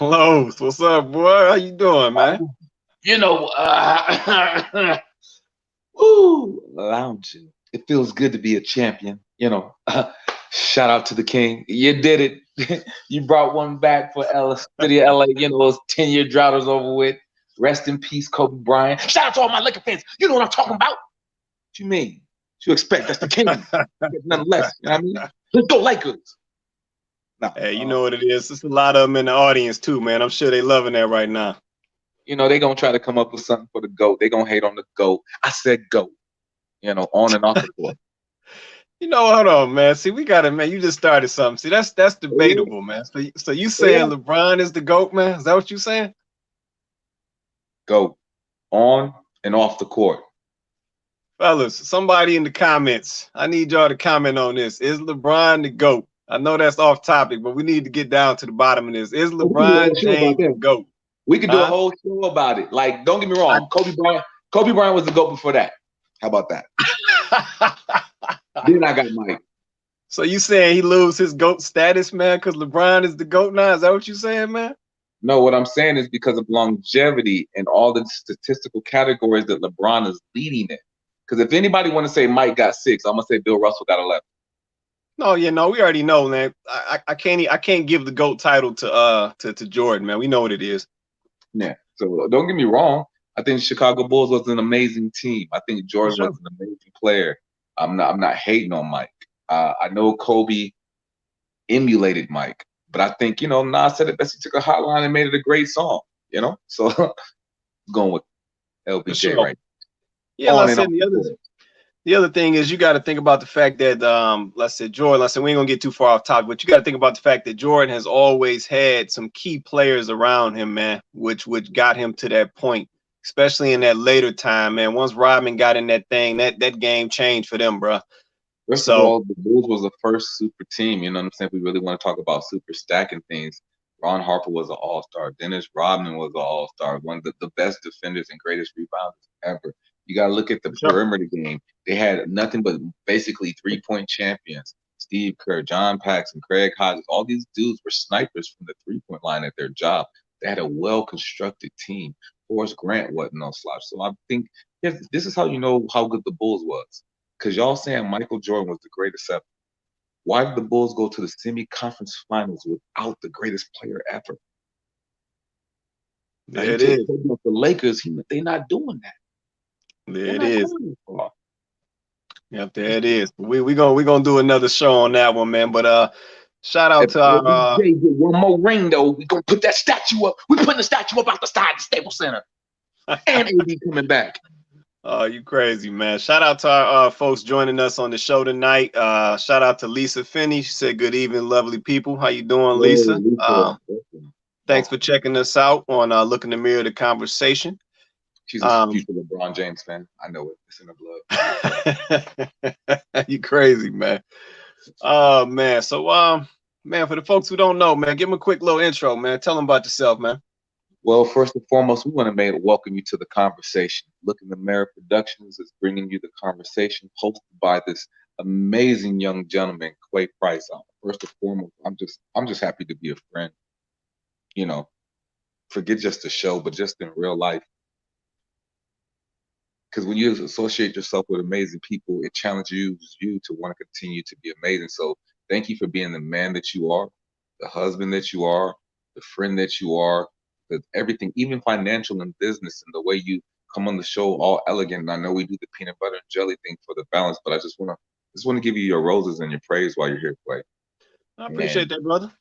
Los, what's up, boy? How you doing, man? You know, woo, lounging. It feels good to be a champion. Shout out to the king. You did it. You brought one back for City of LA. Those 10-year drought is over with. Rest in peace, Kobe Bryant. Shout out to all my Laker fans. You know what I'm talking about. What you mean? What you expect? That's the king. Nothing less. You know what I mean? Let's go Lakers. No, hey, you know what it is. There's a lot of them in the audience too, man. I'm sure they loving that right now. They gonna try to come up with something for the GOAT. They gonna hate on the GOAT. I said GOAT. On and off the court. Hold on, man. See, we got it, man. You just started something. See, that's debatable, man. So you saying LeBron is the GOAT, man? Is that what you saying? GOAT. On and off the court. Fellas, somebody in the comments. I need y'all to comment on this. Is LeBron the GOAT? I know that's off topic, but we need to get down to the bottom of this. Is LeBron James the GOAT? We could do a whole show about it. Like, don't get me wrong, Kobe Bryant was the GOAT before that. How about that? Then I got Mike. So you saying he lose his GOAT status, man, because LeBron is the GOAT now? Is that what you saying, man? No, what I'm saying is because of longevity and all the statistical categories that LeBron is leading in. Because if anybody want to say Mike got 6, I'm gonna say Bill Russell got 11. No, we already know, man. I can't give the GOAT title to Jordan, man. We know what it is. Yeah. So don't get me wrong. I think Chicago Bulls was an amazing team. I think Jordan was an amazing player. I'm not hating on Mike. I know Kobe emulated Mike, but I think Nas said it best. He took a hotline and made it a great song. So going with LBJ, right? Yeah, the other thing is you got to think about the fact that let's say Jordan. We ain't gonna get too far off topic, but you got to think about the fact that Jordan has always had some key players around him, man, which got him to that point, especially in that later time, man. Once Rodman got in that thing, that game changed for them, bro. First of all, the Bulls was the first super team. You know what I'm saying? We really want to talk about super stacking things. Ron Harper was an all-star. Dennis Rodman was an all-star. One of the best defenders and greatest rebounders ever. You got to look at the perimeter game. They had nothing but basically three-point champions. Steve Kerr, John Paxson, Craig Hodges. All these dudes were snipers from the three-point line at their job. They had a well-constructed team. Horace Grant wasn't no slouch. So I think this is how you know how good the Bulls was. Because y'all saying Michael Jordan was the greatest ever. Why did the Bulls go to the semi-conference finals without the greatest player ever? There it is. The Lakers, they're not doing that. There it is. Yep, there it is. We gonna do another show on that one, man. But shout out to our get one more ring though. We gonna put that statue up. We putting the statue up out the side of the Staples Center. And AD coming back. Oh, you crazy, man. Shout out to our folks joining us on the show tonight. Shout out to Lisa Finney. She said, good evening, lovely people. How you doing, Lisa? Thanks for checking us out on Look in the Mirror, the conversation. She's a future LeBron James fan. I know it. It's in the blood. You crazy, man. Oh, man. So, man, for the folks who don't know, man, give them a quick little intro, man. Tell them about yourself, man. Well, first and foremost, we want to welcome you to the conversation. Look in the Mirror Productions is bringing you the conversation, hosted by this amazing young gentleman, Quay Price. First and foremost, I'm just happy to be a friend. Forget just the show, but just in real life. Because when you associate yourself with amazing people, it challenges you to want to continue to be amazing. So thank you for being the man that you are, the husband that you are, the friend that you are. Everything, even financial and business, and the way you come on the show, all elegant. And I know we do the peanut butter and jelly thing for the balance, but I just want to give you your roses and your praise while you're here, Quay. I appreciate that, brother.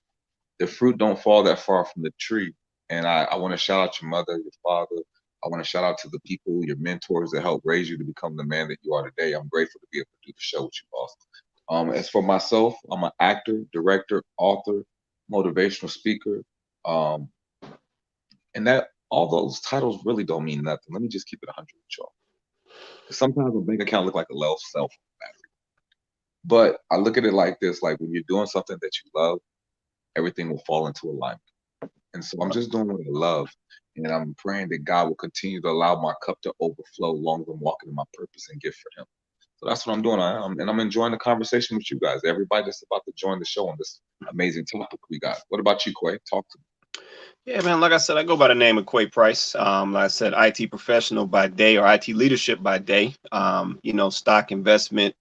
The fruit don't fall that far from the tree, and I want to shout out your mother, your father. I want to shout out to the people, your mentors that helped raise you to become the man that you are today. I'm grateful to be able to do the show with you, boss. As for myself, I'm an actor, director, author, motivational speaker. And that all those titles really don't mean nothing. Let me just keep it 100 with y'all. Sometimes a bank account look like a low cell phone battery. But I look at it like this: like when you're doing something that you love, everything will fall into alignment. And so I'm just doing what I love, and I'm praying that God will continue to allow my cup to overflow long as I'm walking in my purpose and gift for Him. So that's what I'm doing. And I'm enjoying the conversation with you guys. Everybody that's about to join the show on this amazing topic we got. What about you, Quay? Talk to me. Yeah, man. Like I said, I go by the name of Quay Price. Like I said, IT professional by day or IT leadership by day. Stock investment,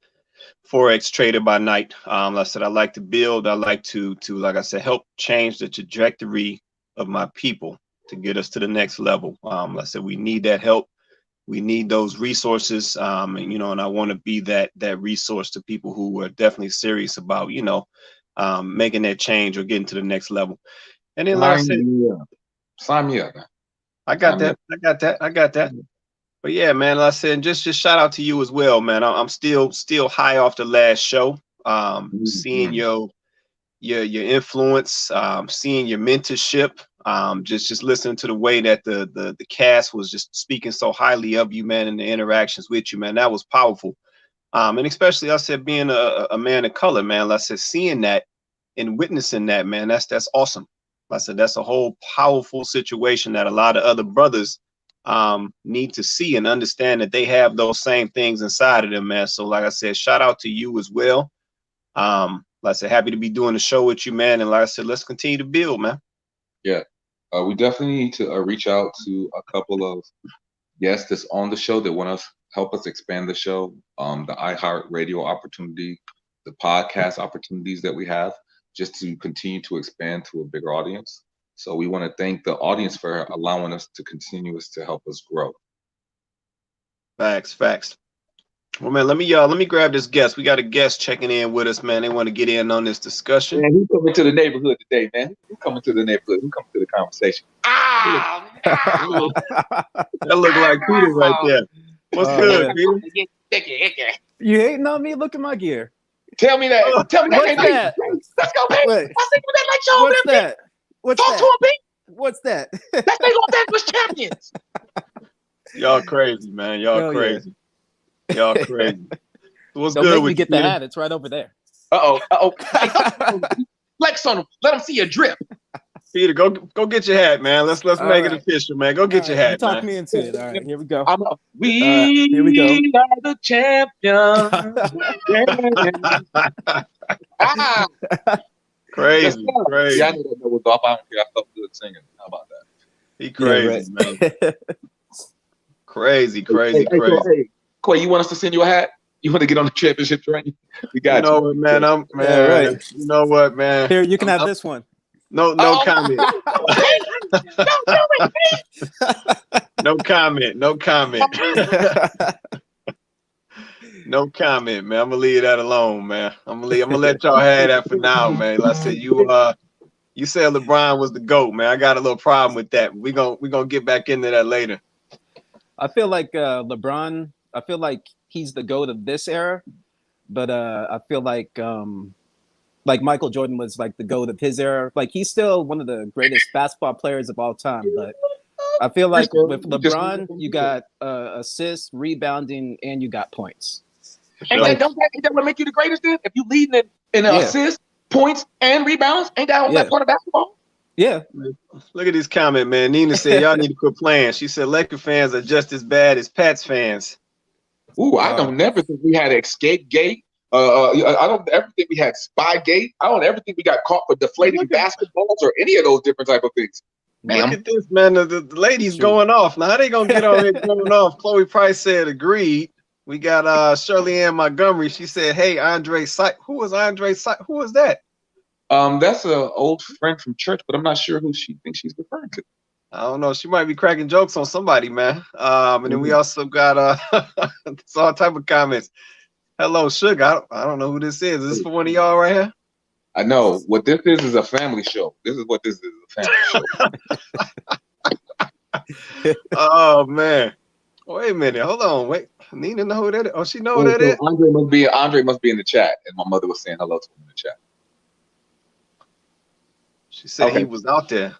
Forex trader by night. Like I said, I like to build. I like to like I said, help change the trajectory of my people to get us to the next level. Like I said, we need that help. We need those resources. And I want to be that resource to people who are definitely serious about, making that change or getting to the next level. And then, like I said, Sign me up, man. I got that. I got that. I got that. But yeah, man, like I said, just shout out to you as well, man. I'm still high off the last show. Seeing your influence, seeing your mentorship, just listening to the way that the cast was just speaking so highly of you, man, and the interactions with you, man, that was powerful. And especially I said being a man of color, man, like I said, seeing that and witnessing that, man, that's awesome. Like I said, that's a whole powerful situation that a lot of other brothers need to see and understand that they have those same things inside of them, man. So like I said, shout out to you as well. Like I said, happy to be doing the show with you, man. And like I said, let's continue to build, man. Yeah, we definitely need to reach out to a couple of guests that's on the show that want to help us expand the show. The iHeart Radio opportunity, the podcast opportunities that we have, just to continue to expand to a bigger audience. So we want to thank the audience for allowing us to continue to help us grow. Facts. Well, man, let me grab this guest. We got a guest checking in with us, man. They want to get in on this discussion. Man, who's coming to the neighborhood today, man? Who's coming to the neighborhood? Who's coming to the conversation? That look like Peter right there. What's good, Peter? You hating on me? Look at my gear. Tell me that. Tell me that. What's that? Let's go, man. Wait. I think that like show What's that? What's Talk that? to him, B. What's that? That thing on back was champions. Y'all crazy, man. Y'all crazy. Yeah. Y'all crazy. What's Don't good make with me get you, the hat. It's right over there. Uh-oh. Hey, flex on him. Let him see a drip. Peter, go get your hat, man. Let's make it official, man. Go get your hat, talk man. me into it. All right, here we go. Here we go. Are the champions. Crazy. Yeah, I know that was off. I don't care. I felt good singing. How about that? He crazy, man. Crazy. Hey, Quay, you want us to send you a hat? You want to get on the championship train? We got you. Know what, man? Right. You know what, man? Here, you can have this one. No comment. No comment. No comment, man. I'm gonna leave that alone, man. I'm gonna let y'all have that for now, man. Like I said, you said LeBron was the GOAT, man. I got a little problem with that. We gonna get back into that later. I feel like LeBron. I feel like he's the GOAT of this era, but I feel like Michael Jordan was like the GOAT of his era. Like he's still one of the greatest basketball players of all time, but I feel like with LeBron, you got assists, rebounding, and you got points. Ain't that what make you the greatest then? If you leading in assists, points, and rebounds, ain't that that part of basketball? Yeah. Look at this comment, man. Nina said, y'all need to quit playing. She said, Laker fans are just as bad as Pats fans. Ooh, I don't never think we had escape gate. I don't ever think we had spy gate. I don't ever think we got caught for deflating basketballs or any of those different type of things. Look at this, man. The ladies going off. Now, how they going to get on here going off? Chloe Price said, agreed. We got Shirley Ann Montgomery. She said, hey, Andre Sype. Who was Andre Sype? Who was that? That's an old friend from church, but I'm not sure who she thinks she's referring to. I don't know. She might be cracking jokes on somebody, man. And then we also got all type of comments. Hello, Sugar. I don't know who this is. Is this for one of y'all right here? I know. What this is a family show. This is what this is, a family show. Oh, man. Wait a minute. Hold on. Wait. Nina know who that is? Oh, she know who that is? Andre must be in the chat, and my mother was saying hello to him in the chat. She said he was out there.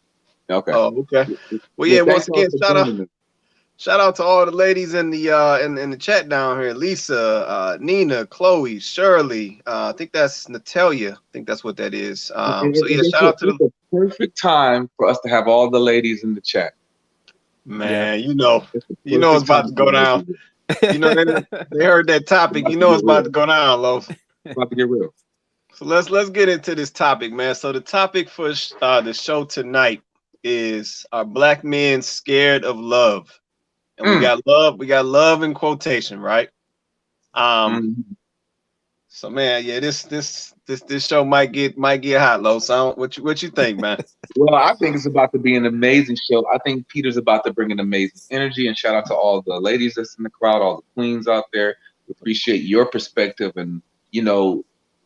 Okay. Oh, okay. Well, yeah. Once again, shout out to all the ladies in the in the chat down here. Lisa, Nina, Chloe, Shirley. I think that's Natalia. I think that's what that is. So yeah, shout out to the perfect time for us to have all the ladies in the chat. Man, you know it's about to go down. You know they heard that topic. You know it's about to go down, Los. It's about to get real. So let's get into this topic, man. So the topic for the show tonight is, are black men scared of love? And we got love in quotation, right? So man, yeah, this show might get hot, low. So what you think, man? Well, I think it's about to be an amazing show. I think Peter's about to bring an amazing energy, and shout out to all the ladies that's in the crowd, all the queens out there. We appreciate your perspective and,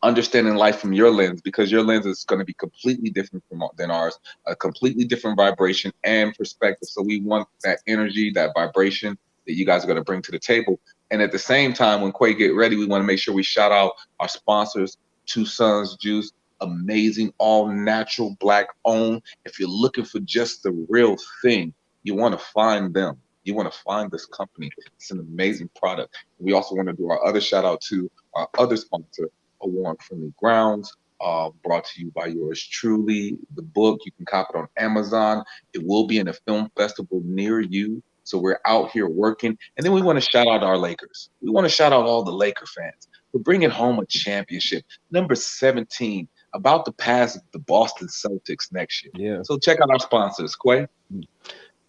understanding life from your lens, because your lens is going to be completely different than ours, a completely different vibration and perspective. So we want that energy, that vibration that you guys are going to bring to the table. And at the same time, when Quay get ready, we want to make sure we shout out our sponsors, Two Sons Juice. Amazing, all natural, black owned. If you're looking for just the real thing, you want to find them. You want to find this company. It's an amazing product. We also want to do our other shout out to our other sponsor, A Warm Friendly Grounds, brought to you by yours truly. The book, you can cop it on Amazon. It will be in a film festival near you. So we're out here working. And then we want to shout out our Lakers. We want to shout out all the Laker fans. We're bringing home a championship, number 17, about to pass the Boston Celtics next year. Yeah. So check out our sponsors, Quay.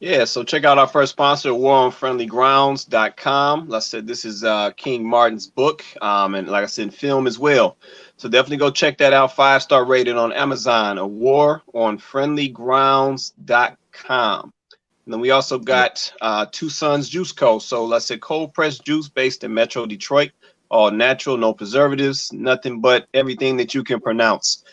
Yeah, so check out our first sponsor, warmfriendlygrounds.com. Like I said, this is King Martin's book, and like I said, film as well. So definitely go check that out. 5-star rated on Amazon, A War on friendlygrounds.com. And then we also got Two Sons Juice Co. So let's say cold pressed juice based in Metro Detroit, all natural, no preservatives, nothing but everything that you can pronounce.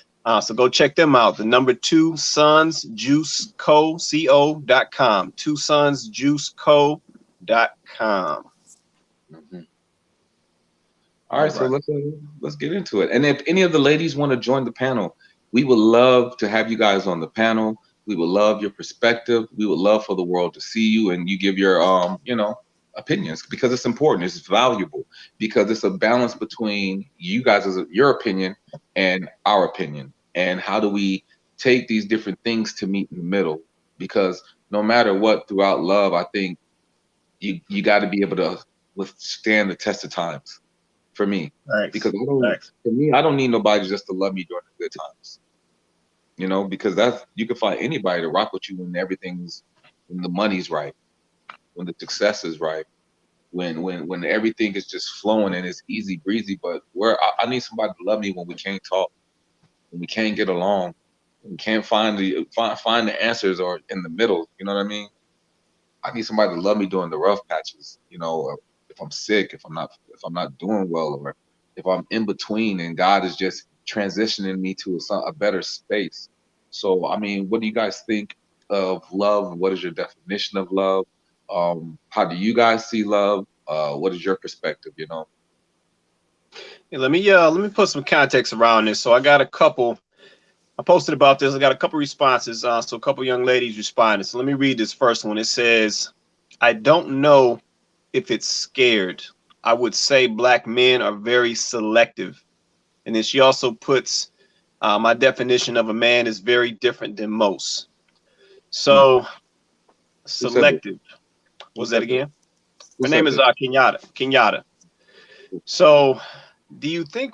So go check them out. The number 2 Sons Juice Co. co.com. 2sonsjuiceco.com. All right, so let's get into it. And if any of the ladies want to join the panel, we would love to have you guys on the panel. We would love your perspective. We would love for the world to see you and you give your opinions, because it's important. It's valuable, because it's a balance between you guys, your opinion, and our opinion. And how do we take these different things to meet in the middle? Because no matter what, throughout love, I think you got to be able to withstand the test of times. For me, because I don't need nobody just to love me during the good times. Because you can find anybody to rock with you when when the money's right, when the success is right, when everything is just flowing and it's easy breezy. But I need somebody to love me when we can't talk, when we can't get along, when we can't find the answers, or in the middle. You know what I mean? I need somebody to love me during the rough patches. If I'm sick, if I'm not doing well, or if I'm in between and God is just transitioning me to a better space. So, I mean, what do you guys think of love? What is your definition of love? How do you guys see love? What is your perspective? Yeah, let me put some context around this. So I got a couple. I posted about this. I got a couple responses. So a couple young ladies responded. So let me read this first one. It says, "I don't know if it's scared. I would say black men are very selective." And then she also puts, "My definition of a man is very different than most." So selective. Was that again? Her name is Kenyatta. So do you think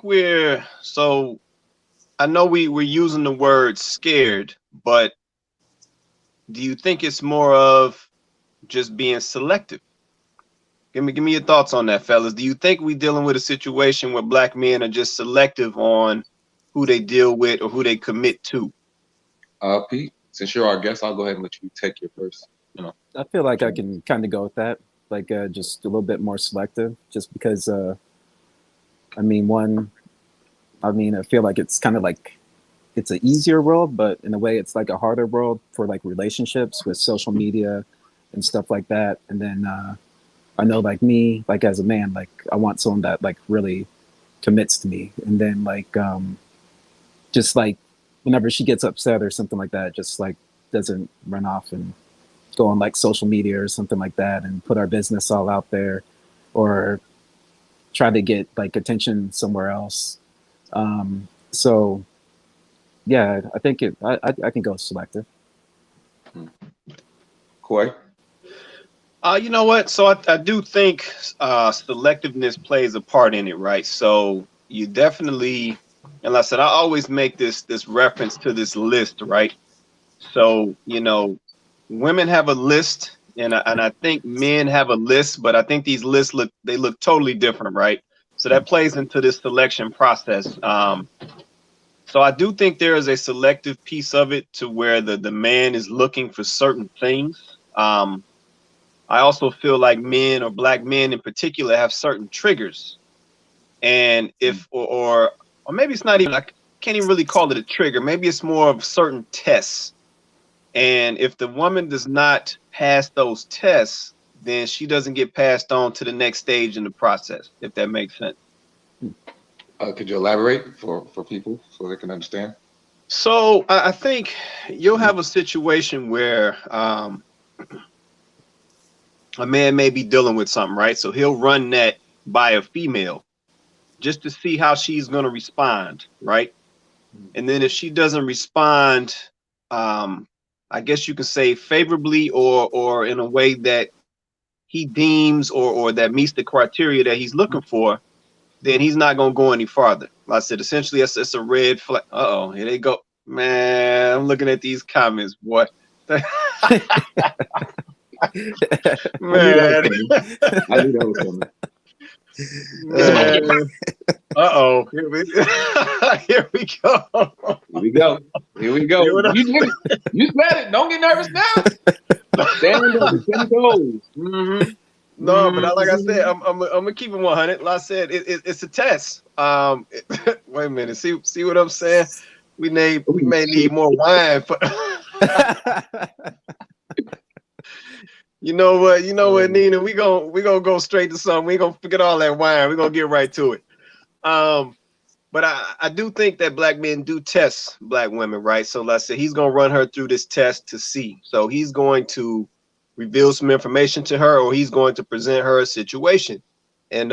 I know we're using the word scared, but do you think it's more of just being selective? Give me your thoughts on that, fellas. Do you think we're dealing with a situation where black men are just selective on who they deal with or who they commit to? Pete, since you're our guest, I'll go ahead and let you take your first. I feel like I can kind of go with that, like just a little bit more selective, just because. I feel like it's kind of like it's an easier world, but in a way, it's like a harder world for like relationships with social media and stuff like that. And then I know, like me, like as a man, like I want someone that like really commits to me, and then like just like whenever she gets upset or something like that, just like doesn't run off and go on like social media or something like that and put our business all out there, or try to get like attention somewhere else. So yeah, I think I can go selective. Quay? You know what? So I do think selectiveness plays a part in it, right? So you definitely, and like I said, I always make this reference to this list, right? So, you know, women have a list, and I think men have a list, but I think these lists look totally different, right? So that plays into this selection process. So I do think there is a selective piece of it to where the man is looking for certain things. I also feel like men, or black men in particular, have certain triggers, and if or maybe it's not even, I can't even really call it a trigger. Maybe it's more of certain tests. And if the woman does not pass those tests, then she doesn't get passed on to the next stage in the process, if that makes sense. Could you elaborate for people so they can understand? So I think you'll have a situation where a man may be dealing with something, right? So he'll run that by a female just to see how she's going to respond, right? And then if she doesn't respond, I guess you could say favorably, or in a way that he deems, or that meets the criteria that he's looking for, then he's not going to go any farther. Like I said, essentially, it's a red flag. Uh-oh, here they go. Man, I'm looking at these comments, boy. Man. I knew that was coming. Man. Uh-oh. Here we go. Here we go. Here we go. You did it. You said it. Don't get nervous now. Stand up. 10 toes. Mm-hmm. No, but like I said, I'm gonna keep it 100. Like I said, it's a test. Wait a minute. See what I'm saying? We may need more wine for. You know what, Nina? We gonna go straight to something. We gonna forget all that wine. We gonna get right to it. But I do think that black men do test black women, right? So let's say he's gonna run her through this test to see. So he's going to reveal some information to her, or he's going to present her a situation. And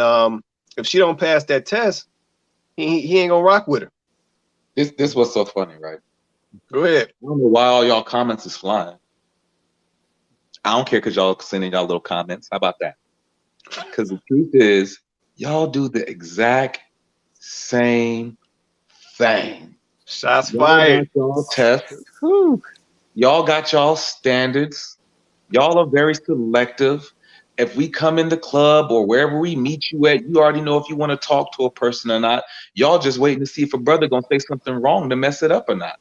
if she don't pass that test, he ain't gonna rock with her. This was so funny, right? Go ahead. I don't know why all y'all comments is flying. I don't care because y'all sending y'all little comments. How about that? Because the truth is, y'all do the exact same thing. Shots fired. Y'all tests. Y'all got y'all standards. Y'all are very selective. If we come in the club or wherever we meet you at, you already know if you want to talk to a person or not. Y'all just waiting to see if a brother gonna say something wrong to mess it up or not.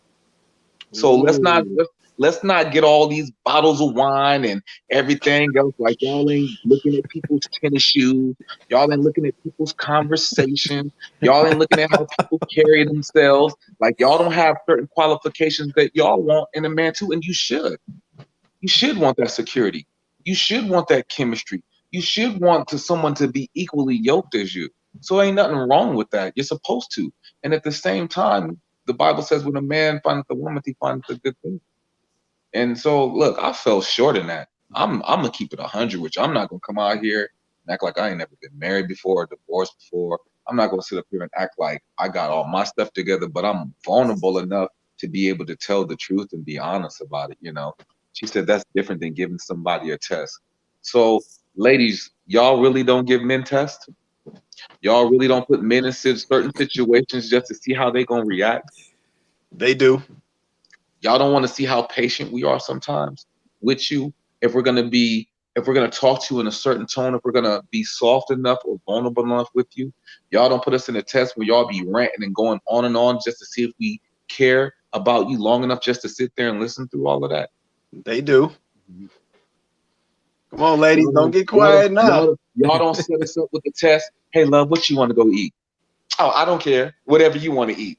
So let's not get all these bottles of wine and everything else. Like, y'all ain't looking at people's tennis shoes. Y'all ain't looking at people's conversation. Y'all ain't looking at how people carry themselves. Like, y'all don't have certain qualifications that y'all want in a man too, and you should. You should want that security. You should want that chemistry. You should want someone to be equally yoked as you. So ain't nothing wrong with that. You're supposed to. And at the same time, the Bible says when a man finds a woman, he finds a good thing. And so, look, I fell short in that. I'm gonna keep it 100 with you. I'm not gonna come out here and act like I ain't never been married before, or divorced before. I'm not gonna sit up here and act like I got all my stuff together, but I'm vulnerable enough to be able to tell the truth and be honest about it. You know, she said that's different than giving somebody a test. So, ladies, y'all really don't give men tests. Y'all really don't put men in certain situations just to see how they gonna react. They do. Y'all don't want to see how patient we are sometimes with you. If we're gonna talk to you in a certain tone, if we're gonna be soft enough or vulnerable enough with you, y'all don't put us in a test where y'all be ranting and going on just to see if we care about you long enough just to sit there and listen through all of that. They do. Come on, ladies, don't get quiet now. Y'all don't set us up with the test. Hey, love, what you want to go eat? Oh, I don't care. Whatever you want to eat.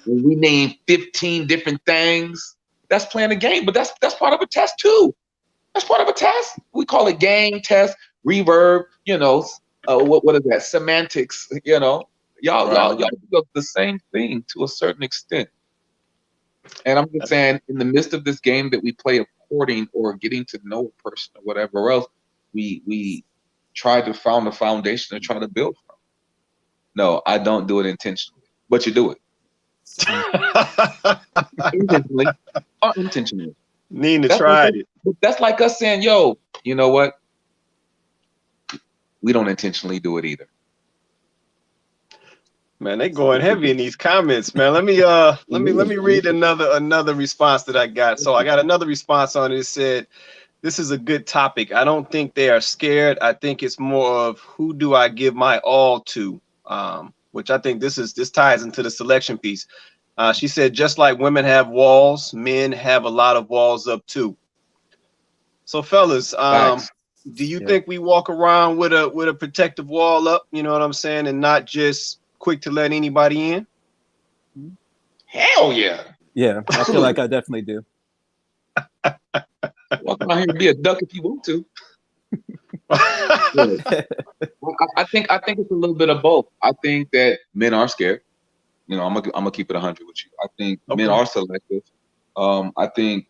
When we name 15 different things, that's playing a game, but that's part of a test too. That's part of a test. We call it game, test, reverb, what is that? Semantics, Y'all do the same thing to a certain extent. And I'm just saying, in the midst of this game that we play of courting or getting to know a person or whatever else, we try to found a foundation to try to build from. No, I don't do it intentionally, but you do it. Intentionally or unintentionally. Nina tried it. That's like us saying, yo, you know what? We don't intentionally do it either. Man, they going heavy in these comments, man. Let me read another response that I got. So I got another response on it. It said, "This is a good topic. I don't think they are scared. I think it's more of who do I give my all to?" Which I think this ties into the selection piece. She said, "Just like women have walls, men have a lot of walls up too." So fellas, do you think we walk around with a protective wall up, you know what I'm saying, and not just quick to let anybody in? Hell yeah. Yeah, I feel like I definitely do. Walk around here and be a duck if you want to. Well, I think it's a little bit of both. I think that men are scared. You know, I'm gonna keep it 100 with you. I think men are selective. I think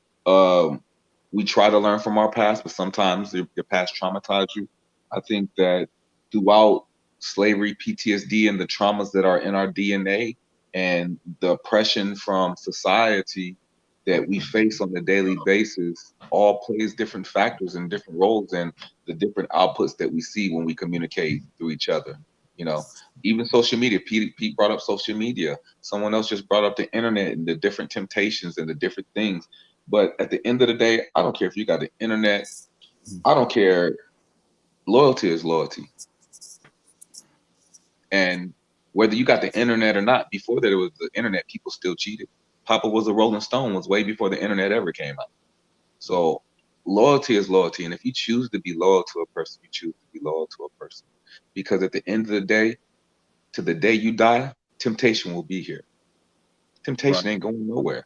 we try to learn from our past, but sometimes your past traumatized you. I think that throughout slavery, PTSD, and the traumas that are in our DNA, and the oppression from society that we face on a daily basis, all plays different factors and different roles in the different outputs that we see when we communicate through each other. You know, even social media. Pete brought up social media. Someone else just brought up the internet and the different temptations and the different things. But at the end of the day, I don't care if you got the internet. I don't care. Loyalty is loyalty. And whether you got the internet or not, before there was the internet, people still cheated. Papa Was a Rolling Stone was way before the internet ever came out. So loyalty is loyalty. And if you choose to be loyal to a person, you choose to be loyal to a person. Because at the end of the day, to the day you die, temptation will be here. Temptation ain't going nowhere.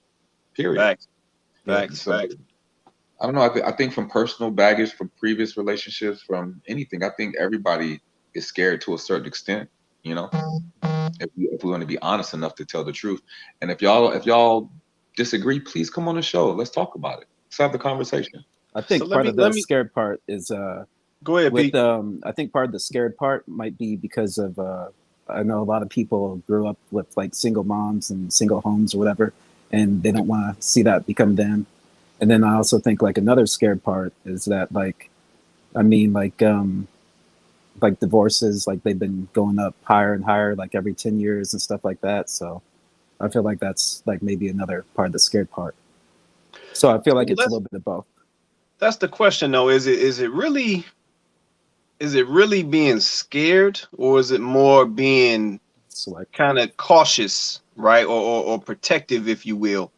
Period. Facts. I don't know. I think from personal baggage, from previous relationships, from anything, I think everybody is scared to a certain extent. You know, if we want to be honest enough to tell the truth. And if y'all disagree, please come on the show. Let's talk about it. Let's have the conversation. I think part of the scared part is go ahead, Pete. I think part of the scared part might be because of I know a lot of people grew up with like single moms and single homes or whatever, and they don't want to see that become them. And then I also think like another scared part is that like divorces, like they've been going up higher and higher like every 10 years and stuff like that. So I feel like that's like maybe another part of the scared part. So I feel like it's a little bit of both. That's the question though. Is it really being scared, or is it more being kind of cautious, right? Or protective, if you will?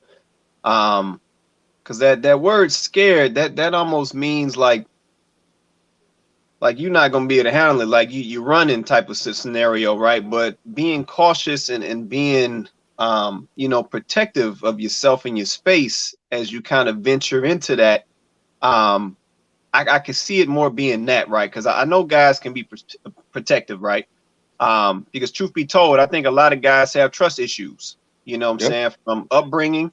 Because that word scared, that almost means like you're not gonna be able to handle it, like you running type of scenario, right? But being cautious and being protective of yourself and your space as you kind of venture into that. I can see it more being that, right? Because I know guys can be protective, right? Because truth be told, I think a lot of guys have trust issues, you know what I'm saying, from upbringing,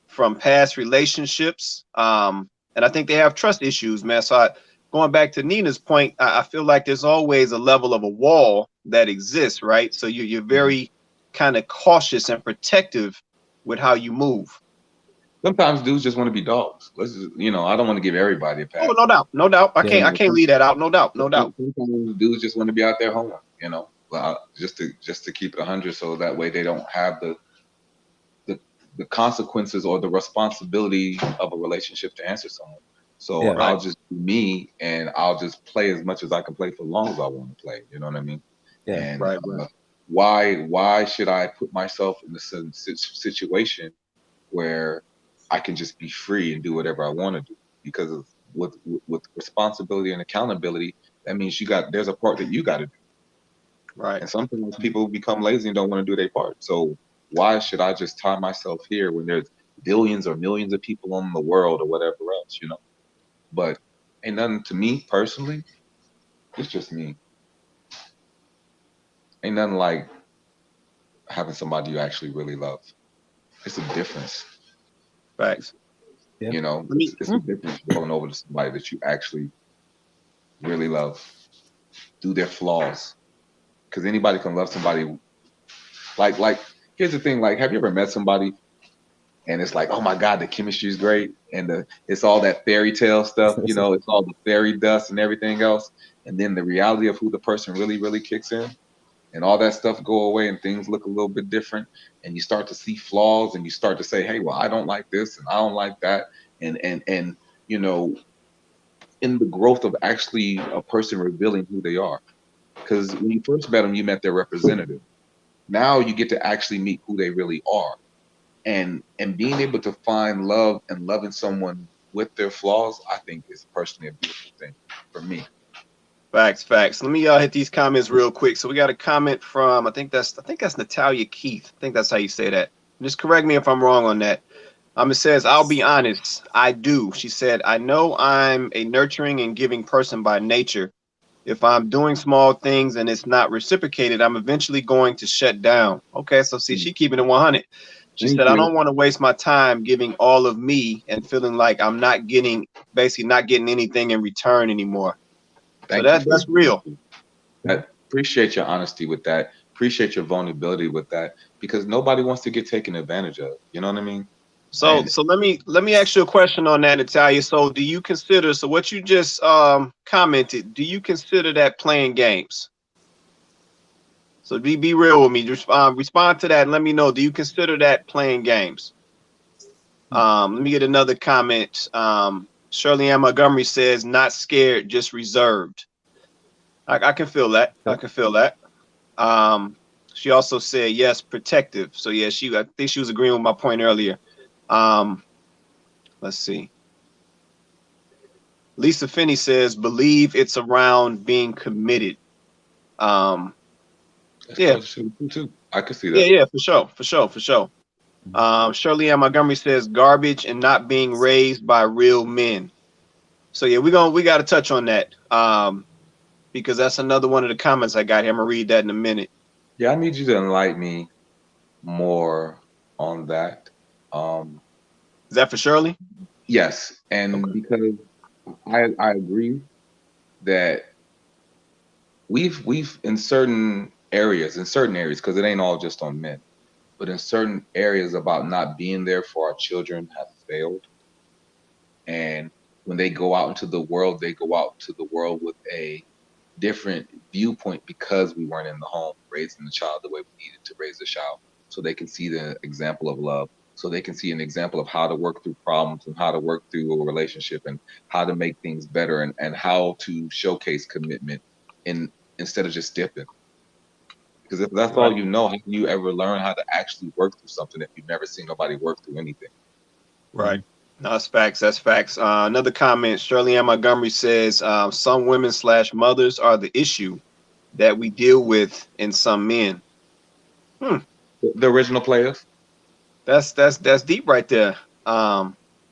from past relationships. And I think they have trust issues, man. So going back to Nina's point, I feel like there's always a level of a wall that exists, right? So you're very kind of cautious and protective with how you move. Sometimes dudes just want to be dogs. I don't want to give everybody a pass. Oh, no doubt. I can't leave that out. No doubt. Sometimes dudes just want to be out there home, just to keep it 100, so that way they don't have the consequences or the responsibility of a relationship to answer someone. So I'll just be me, and I'll just play as much as I can play for as long as I want to play. You know what I mean? Yeah. And why should I put myself in a situation where I can just be free and do whatever I want to do? Because with responsibility and accountability, that means there's a part that you got to do. Right. And sometimes people become lazy and don't want to do their part. So why should I just tie myself here when there's billions or millions of people in the world or whatever else, But ain't nothing to me personally. It's just me. Ain't nothing like having somebody you actually really love. It's a difference. Facts. Yeah. It's a difference going over to somebody that you actually really love through their flaws. Because anybody can love somebody. Like here's the thing. Like, have you ever met somebody and it's like, oh my God, the chemistry is great, and it's all that fairy tale stuff, it's all the fairy dust and everything else, and then the reality of who the person really, really kicks in. and all that stuff go away and things look a little bit different, and you start to see flaws and you start to say, hey, well, I don't like this and I don't like that. And you know, in the growth of actually a person revealing who they are. Because when you first met them, you met their representative. Now you get to actually meet who they really are. And being able to find love and loving someone with their flaws, I think is personally a beautiful thing for me. Facts. Let me hit these comments real quick. So we got a comment from I think that's Natalia Keith. I think that's how you say that. Just correct me if I'm wrong on that. It says, I'll be honest, I do. She said, I know I'm a nurturing and giving person by nature. If I'm doing small things and it's not reciprocated, I'm eventually going to shut down. Okay, so see, she keeping it 100. She said, I don't want to waste my time giving all of me and feeling like I'm not getting, basically not getting anything in return anymore. So that's real. I appreciate your honesty with that. Appreciate your vulnerability with that, because nobody wants to get taken advantage of. You know what I mean? So let me ask you a question on that, Natalia. So do you consider, so what you just commented, do you consider that playing games? So be real with me. Respond to that and let me know, do you consider that playing games? Let me get another comment. Shirley Ann Montgomery says, not scared, just reserved. I can feel that. I can feel that. She also said, yes, protective. So yeah, I think she was agreeing with my point earlier. Let's see. Lisa Finney says, believe it's around being committed. Yeah. I could see that. Yeah, for sure. Shirley Ann Montgomery says, garbage and not being raised by real men. So yeah, we got to touch on that. Because that's another one of the comments I got here. I'm gonna read that in a minute. Yeah, I need you to enlighten me more on that. Is that for Shirley? Yes, and okay. Because I agree that we've in certain areas, because it ain't all just on men, but in certain areas about not being there for our children have failed. And when they go out into the world, they go out to the world with a different viewpoint because we weren't in the home raising the child the way we needed to raise a child, so they can see the example of love, so they can see an example of how to work through problems and how to work through a relationship and how to make things better and how to showcase commitment instead of just dipping. Because if that's all you know, how can you ever learn how to actually work through something if you've never seen nobody work through anything? Right. No, that's facts. That's facts. Another comment, Shirley Ann Montgomery says, some women / mothers are the issue that we deal with in some men. The original players. That's deep right there.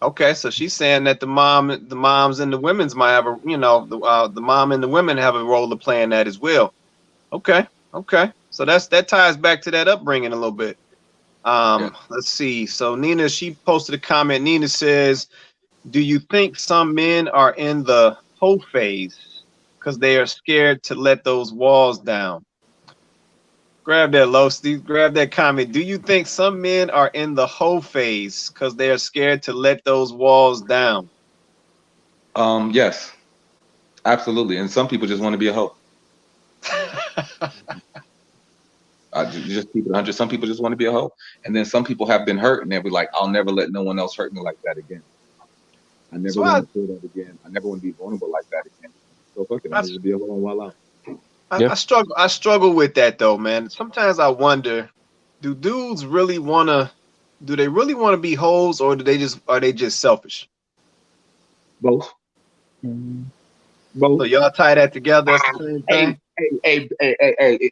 Okay, so she's saying that the moms and the women's might have the mom and the women have a role to play in that as well. Okay. So that ties back to that upbringing a little bit. Let's see. So Nina, she posted a comment. Nina says, do you think some men are in the hoe phase because they are scared to let those walls down? Grab that, Steve. Grab that comment. Do you think some men are in the hoe phase because they are scared to let those walls down? Yes, absolutely. And some people just want to be a hoe. Just keep it 100. Some people just want to be a hoe, and then some people have been hurt, and they'll be like, "I'll never let no one else hurt me like that again. I never want to feel that again. I never want to be vulnerable like that again. So fuck it, I'll just be a hoe and while out." I struggle with that though, man. Sometimes I wonder, do dudes really wanna be hoes, or are they just selfish? Both. So y'all tie that together. That's the same thing.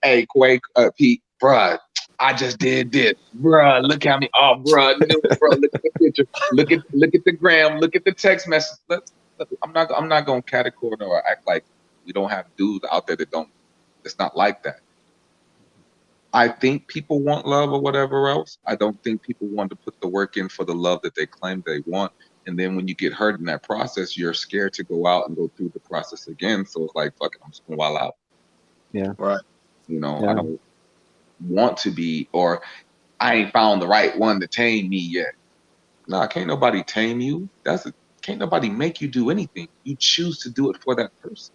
Hey, Quake, Pete, bruh, I just did this, bruh. Look at me, oh, bruh, bro, look at the picture, look at the gram, look at the text message. I'm not gonna categorize or act like we don't have dudes out there that don't. It's not like that. I think people want love or whatever else. I don't think people want to put the work in for the love that they claim they want. And then when you get hurt in that process, you're scared to go out and go through the process again. So it's like, fuck it, I'm just gonna wild out. Yeah. Right. You know, I don't want to be, or I ain't found the right one to tame me yet. Nah, can't nobody tame you. Can't nobody make you do anything. You choose to do it for that person.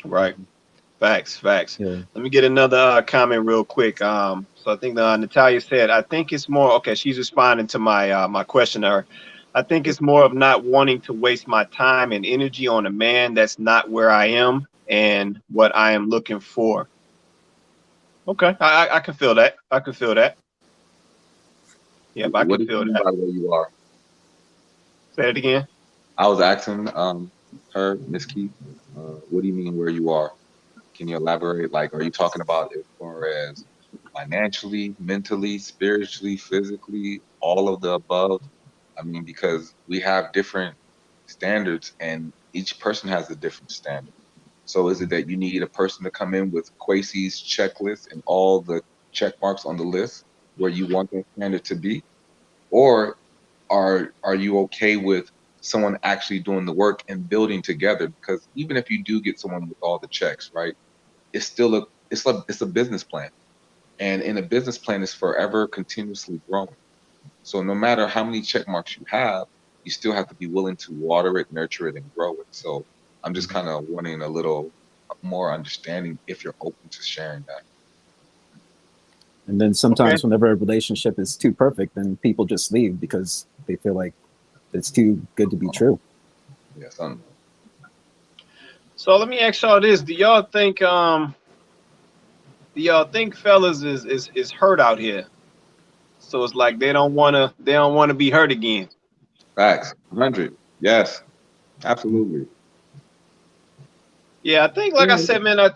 Right. Facts. Yeah. Let me get another comment real quick. So I think Natalia said, I think it's more, okay, she's responding to my my questioner. I think it's more of not wanting to waste my time and energy on a man that's not where I am and what I am looking for. Okay, I can feel that. I can feel that. Yep, I What can do you feel mean that. by where you are? Say it again. I was asking her, Miss Keith, what do you mean where you are? Can you elaborate? Like, are you talking about as far as financially, mentally, spiritually, physically, all of the above? I mean, because we have different standards and each person has a different standard. So is it that you need a person to come in with Quasi's checklist and all the check marks on the list where you want that standard to be? Or are you okay with someone actually doing the work and building together? Because even if you do get someone with all the checks, right, it's still a business plan. And in a business plan, it's forever continuously growing. So no matter how many check marks you have, you still have to be willing to water it, nurture it, and grow it. So I'm just kind of wanting a little more understanding if you're open to sharing that. And then Okay. sometimes whenever a relationship is too perfect, then people just leave because they feel like it's too good to be true. Yes, So let me ask y'all this: do y'all think fellas is hurt out here? So it's like they don't wanna be hurt again. facts. 100. Yes, absolutely. Yeah, I think, like I said, man, I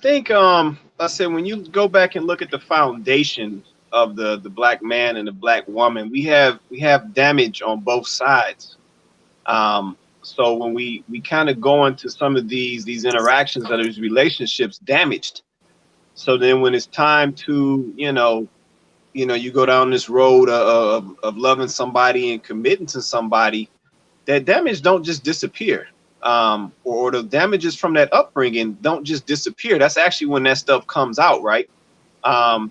said when you go back and look at the foundation of the black man and the black woman, we have damage on both sides. So when we kind of go into some of these interactions or these relationships damaged, so then when it's time to you go down this road of loving somebody and committing to somebody, that damage don't just disappear. Or the damages from that upbringing don't just disappear. That's actually when that stuff comes out, right? A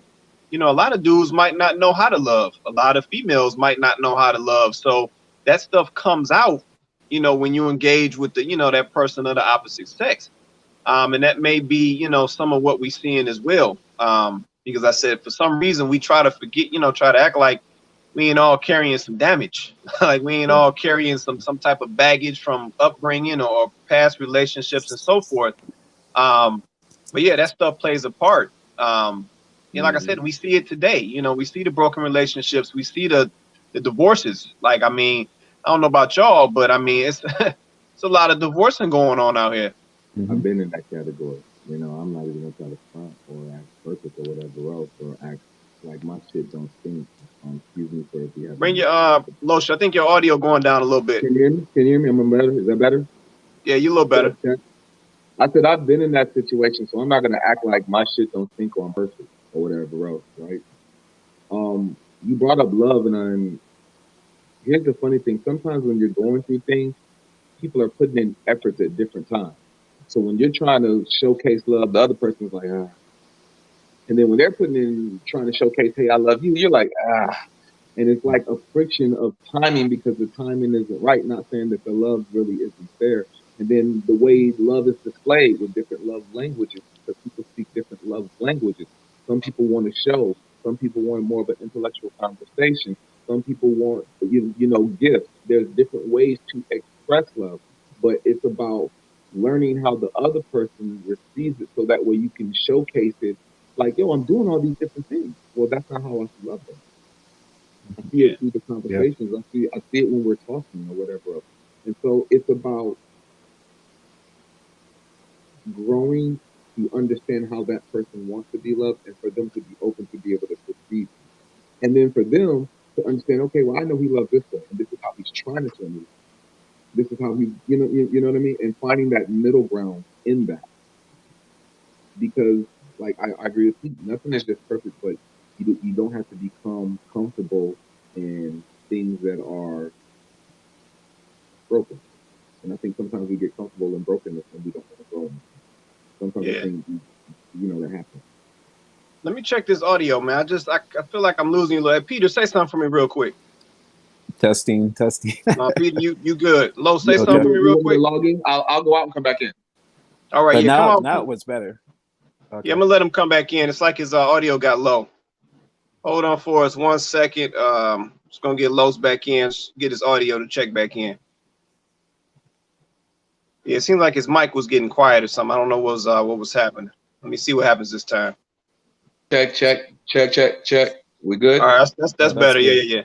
lot of dudes might not know how to love. A lot of females might not know how to love. So that stuff comes out, when you engage with that person of the opposite sex. And that may be, some of what we're seeing as well. Because I said, for some reason, we try to forget, try to act like we ain't all carrying some damage. Like we ain't all carrying some type of baggage from upbringing or past relationships and so forth. But yeah, that stuff plays a part. Like I said, we see it today. We see the broken relationships. We see the divorces. Like, I mean, I don't know about y'all, but I mean, it's it's a lot of divorcing going on out here. I've been in that category. I'm not even gonna try to front or act perfect or whatever else or act like my shit don't stink. Excuse me for if you have. Bring your Losh. I think your audio going down a little bit. Can you hear me? Can you hear me? Am I better? Is that better? Yeah, you a little better. I said I've been in that situation, so I'm not gonna act like my shit don't stink or I'm perfect or whatever else, right? You brought up love, and here's the funny thing: sometimes when you're going through things, people are putting in efforts at different times. So when you're trying to showcase love, the other person's like, ah. And then when they're putting in, trying to showcase, hey, I love you, you're like, ah. And it's like a friction of timing because the timing isn't right. Not saying that the love really isn't there. And then the way love is displayed with different love languages, because people speak different love languages. Some people want to show. Some people want more of an intellectual conversation. Some people want, gifts. There's different ways to express love, but it's about learning how the other person receives it so that way you can showcase it like, yo, I'm doing all these different things. Well, that's not how I should love them. I see it through the conversations. Yeah. I see it when we're talking or whatever else. And so it's about growing to understand how that person wants to be loved and for them to be open to be able to perceive. And then for them to understand, okay, well, I know he loves this way, and this is how he's trying to show me. This is how he, you know what I mean? And finding that middle ground in that. Because, like, I agree with you. Nothing is just perfect, but you don't have to become comfortable in things that are broken. And I think sometimes we get comfortable in brokenness and we don't want to grow. Sometimes I think, that happens. Let me check this audio, man. I feel like I'm losing a little. Hey, Peter, say something for me real quick. Testing. Peter, you good. Lo, say something for me real quick. I'll go out and come back in. All right, But come on. Now it was better. Okay. Yeah, I'm gonna let him come back in. It's like his audio got low. Hold on for us 1 second. Just gonna get Los back in, get his audio to check back in. Yeah, it seems like his mic was getting quiet or something. I don't know what was happening. Let me see what happens this time. Check, check, check, check, check. We good? All right, that's better. good. Yeah.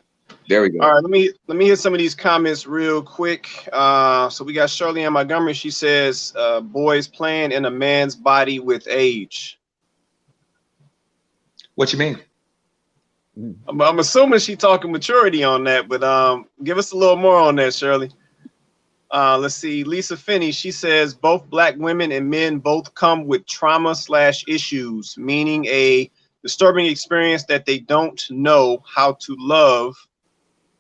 There we go. All right, let me hit some of these comments real quick. So we got Shirley Ann Montgomery. She says, "Boys playing in a man's body with age." What you mean? I'm assuming she talking maturity on that, but give us a little more on that, Shirley. Let's see. Lisa Finney, she says both black women and men both come with trauma/issues, meaning a disturbing experience that they don't know how to love,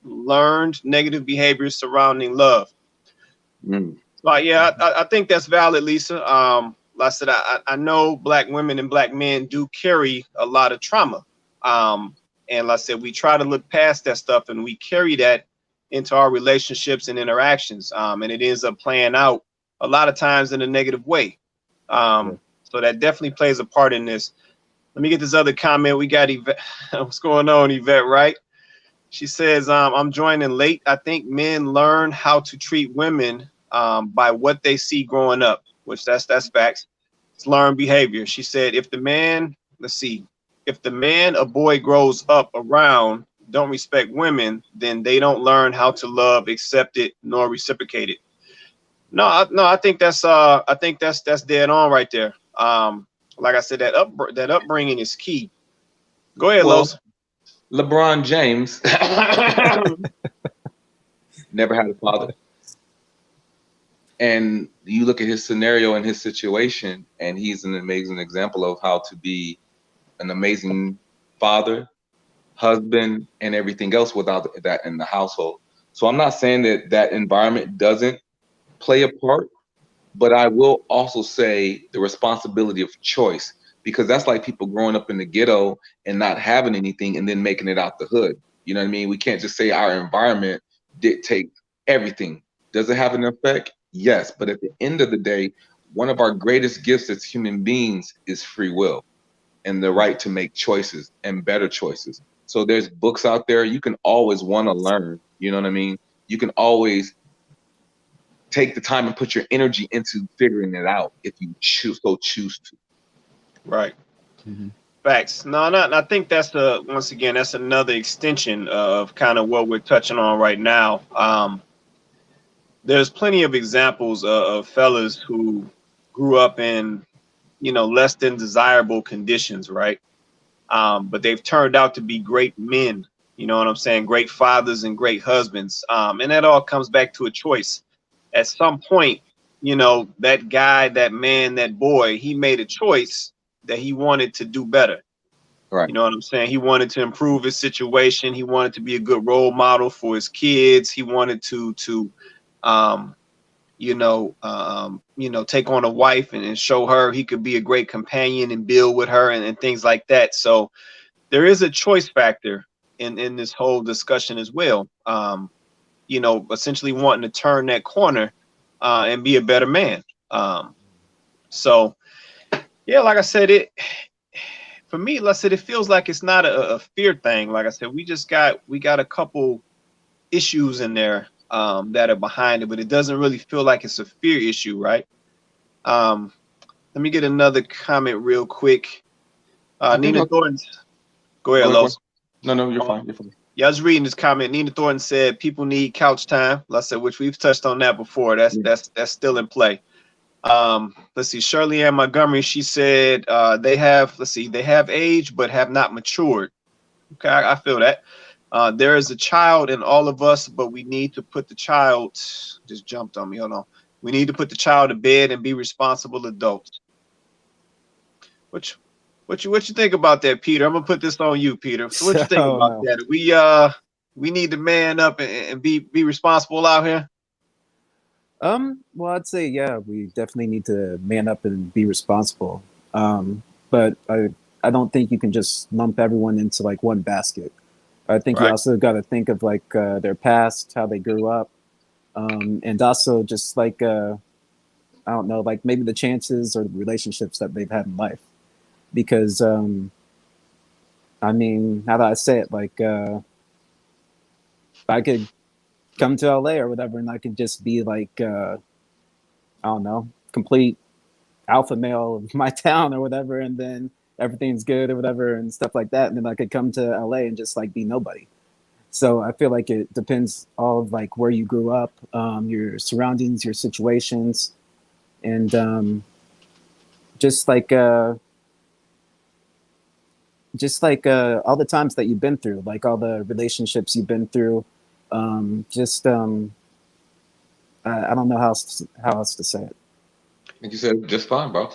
learned negative behaviors surrounding love. But yeah, I think that's valid, Lisa. Like I said, I know black women and black men do carry a lot of trauma. And like I said, we try to look past that stuff and we carry that into our relationships and interactions. And it ends up playing out a lot of times in a negative way. So that definitely plays a part in this. Let me get this other comment. We got Yvette. What's going on, Yvette, right? She says, I'm joining late. I think men learn how to treat women by what they see growing up, which that's facts. It's learned behavior. She said, if the man a boy grows up around don't respect women, then they don't learn how to love, accept it, nor reciprocate it. No, I think that's dead on right there. Like I said, that upbringing is key. Go ahead, Los. LeBron James never had a father. And you look at his scenario and his situation, and he's an amazing example of how to be an amazing father, husband, and everything else without that in the household. So I'm not saying that environment doesn't play a part, but I will also say the responsibility of choice, because that's like people growing up in the ghetto and not having anything and then making it out the hood. You know what I mean? We can't just say our environment dictates everything. Does it have an effect? Yes. But at the end of the day, one of our greatest gifts as human beings is free will and the right to make choices and better choices. So there's books out there. You can always want to learn. You know what I mean? You can always take the time and put your energy into figuring it out if you choose to. Right. Facts. No, I think that's once again, that's another extension of kind of what we're touching on right now. There's plenty of examples of fellas who grew up in, less than desirable conditions, right? But they've turned out to be great men, you know what I'm saying? Great fathers and great husbands. And that all comes back to a choice. At some point, that guy, that man, that boy, he made a choice that he wanted to do better. Right. You know what I'm saying? He wanted to improve his situation. He wanted to be a good role model for his kids. He wanted to take on a wife and show her he could be a great companion and build with her and things like that. So there is a choice factor in this whole discussion as well. Essentially wanting to turn that corner and be a better man. So yeah, like I said, for me, like I said, it feels like it's not a fear thing. Like I said, we got a couple issues in there that are behind it, but it doesn't really feel like it's a fear issue, right? Let me get another comment real quick. Nina Thornton. Go ahead, Los. No, you're fine. You're fine. Yeah, I was reading this comment. Nina Thornton said people need couch time. Like I said, which we've touched on that before. That's still in play. Let's see. Shirley Ann Montgomery, she said they have age but have not matured. Okay, I feel that. There is a child in all of us, but we need to put the child. Just jumped on me. Hold on. We need to put the child to bed and be responsible adults. What you think about that, Peter? I'm gonna put this on you, Peter. So what you think about that? We need to man up and be responsible out here. Well, I'd say yeah, we definitely need to man up and be responsible. But I don't think you can just lump everyone into like one basket. I think you also got to think of like their past, how they grew up, and also just like I don't know, like maybe the chances or the relationships that they've had in life. because I mean, how do I say it? Like, I could come to LA or whatever, and I could just be like, I don't know, complete alpha male of my town or whatever, and then everything's good or whatever and stuff like that. And then I could come to LA and just like be nobody. So I feel like it depends all of like where you grew up, your surroundings, your situations, and just like all the times that you've been through, like all the relationships you've been through. I don't know how else to say it. I think you said just fine, bro.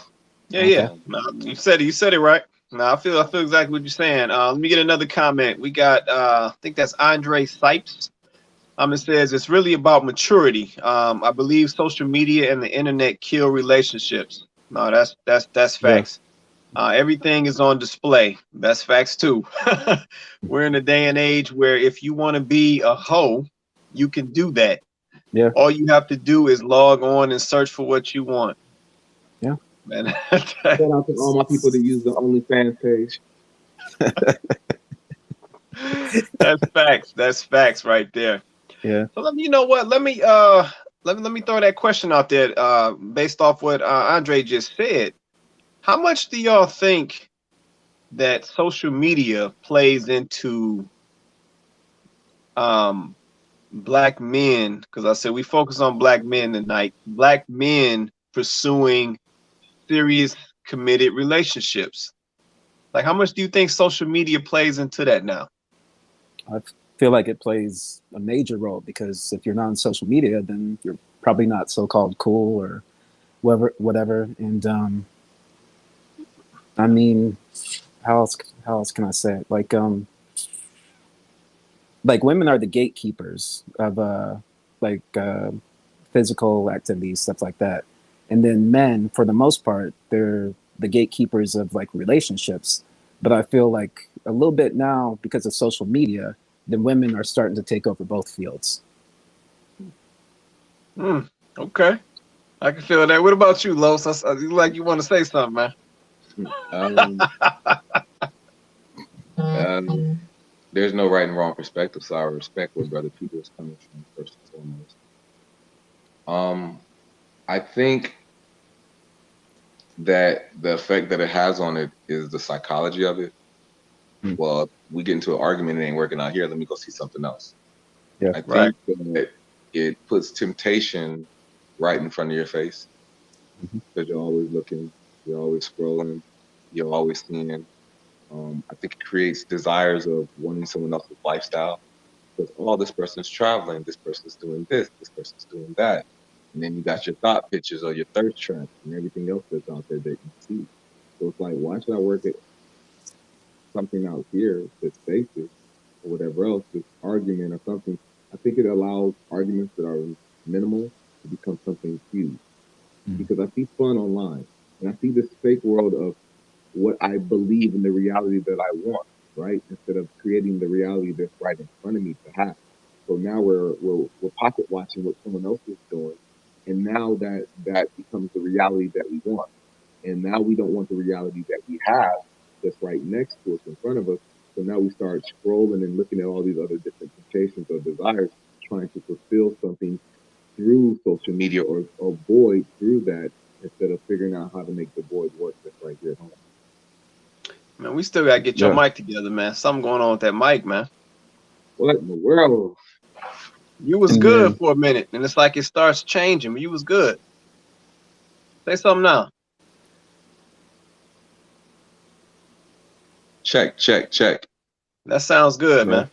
Yeah, Okay. yeah. No, you said it right. No, I feel exactly what you're saying. Let me get another comment. We got I think that's Andre Sipes. It says it's really about maturity. I believe social media and the internet kill relationships. No, that's facts. Everything is on display. That's facts too. We're in a day and age where if you want to be a hoe, you can do that. Yeah. All you have to do is log on and search for what you want. Yeah. Man, Shout out to all my people that use the OnlyFans page. that's facts. That's facts right there. Yeah. So you know what? Let me throw that question out there. Based off what Andre just said, how much do y'all think that social media plays into black men? Because I said we focus on black men tonight. Black men pursuing serious, committed relationships. Like, how much do you think social media plays into that now? I feel like it plays a major role, because if you're not on social media, then you're probably not so-called cool or whatever. And I mean, how else can I say it? Like women are the gatekeepers of physical activities, stuff like that. And then men, for the most part, they're the gatekeepers of like relationships. But I feel like a little bit now, because of social media, the women are starting to take over both fields. Okay. I can feel that. What about you, Los? Like you want to say something, man. There's no right and wrong perspective, so I respect where Brother Peter is coming from, first and foremost. I think that the effect that it has on it is the psychology of it. Well, if we get into an argument, it ain't working out here, let me go see something else. Yeah, I think that it puts temptation right in front of your face, because you're always looking, you're always scrolling, you're always seeing. I think it creates desires of wanting someone else's lifestyle, because this person's traveling, this person's doing this person's doing that. And then you got your thought pictures or your thirst traps and everything else that's out there that you see. So it's like, why should I work at something out here that's basic or whatever else, this argument or something? I think it allows arguments that are minimal to become something huge. Because I see fun online, and I see this fake world of what I believe in the reality that I want, right? Instead of creating the reality that's right in front of me to have. So now we're pocket watching what someone else is doing, and now that becomes the reality that we want. And now we don't want the reality that we have that's right next to us in front of us. So now we start scrolling and looking at all these other different temptations or desires, trying to fulfill something through social media or void through that, instead of figuring out how to make the void work that's right here at home. Man, we still gotta get your mic together, man. Something going on with that mic, man. What in the world? You was good for a minute, and it's like it starts changing, but you was good. Say something now. Check. That sounds good, man.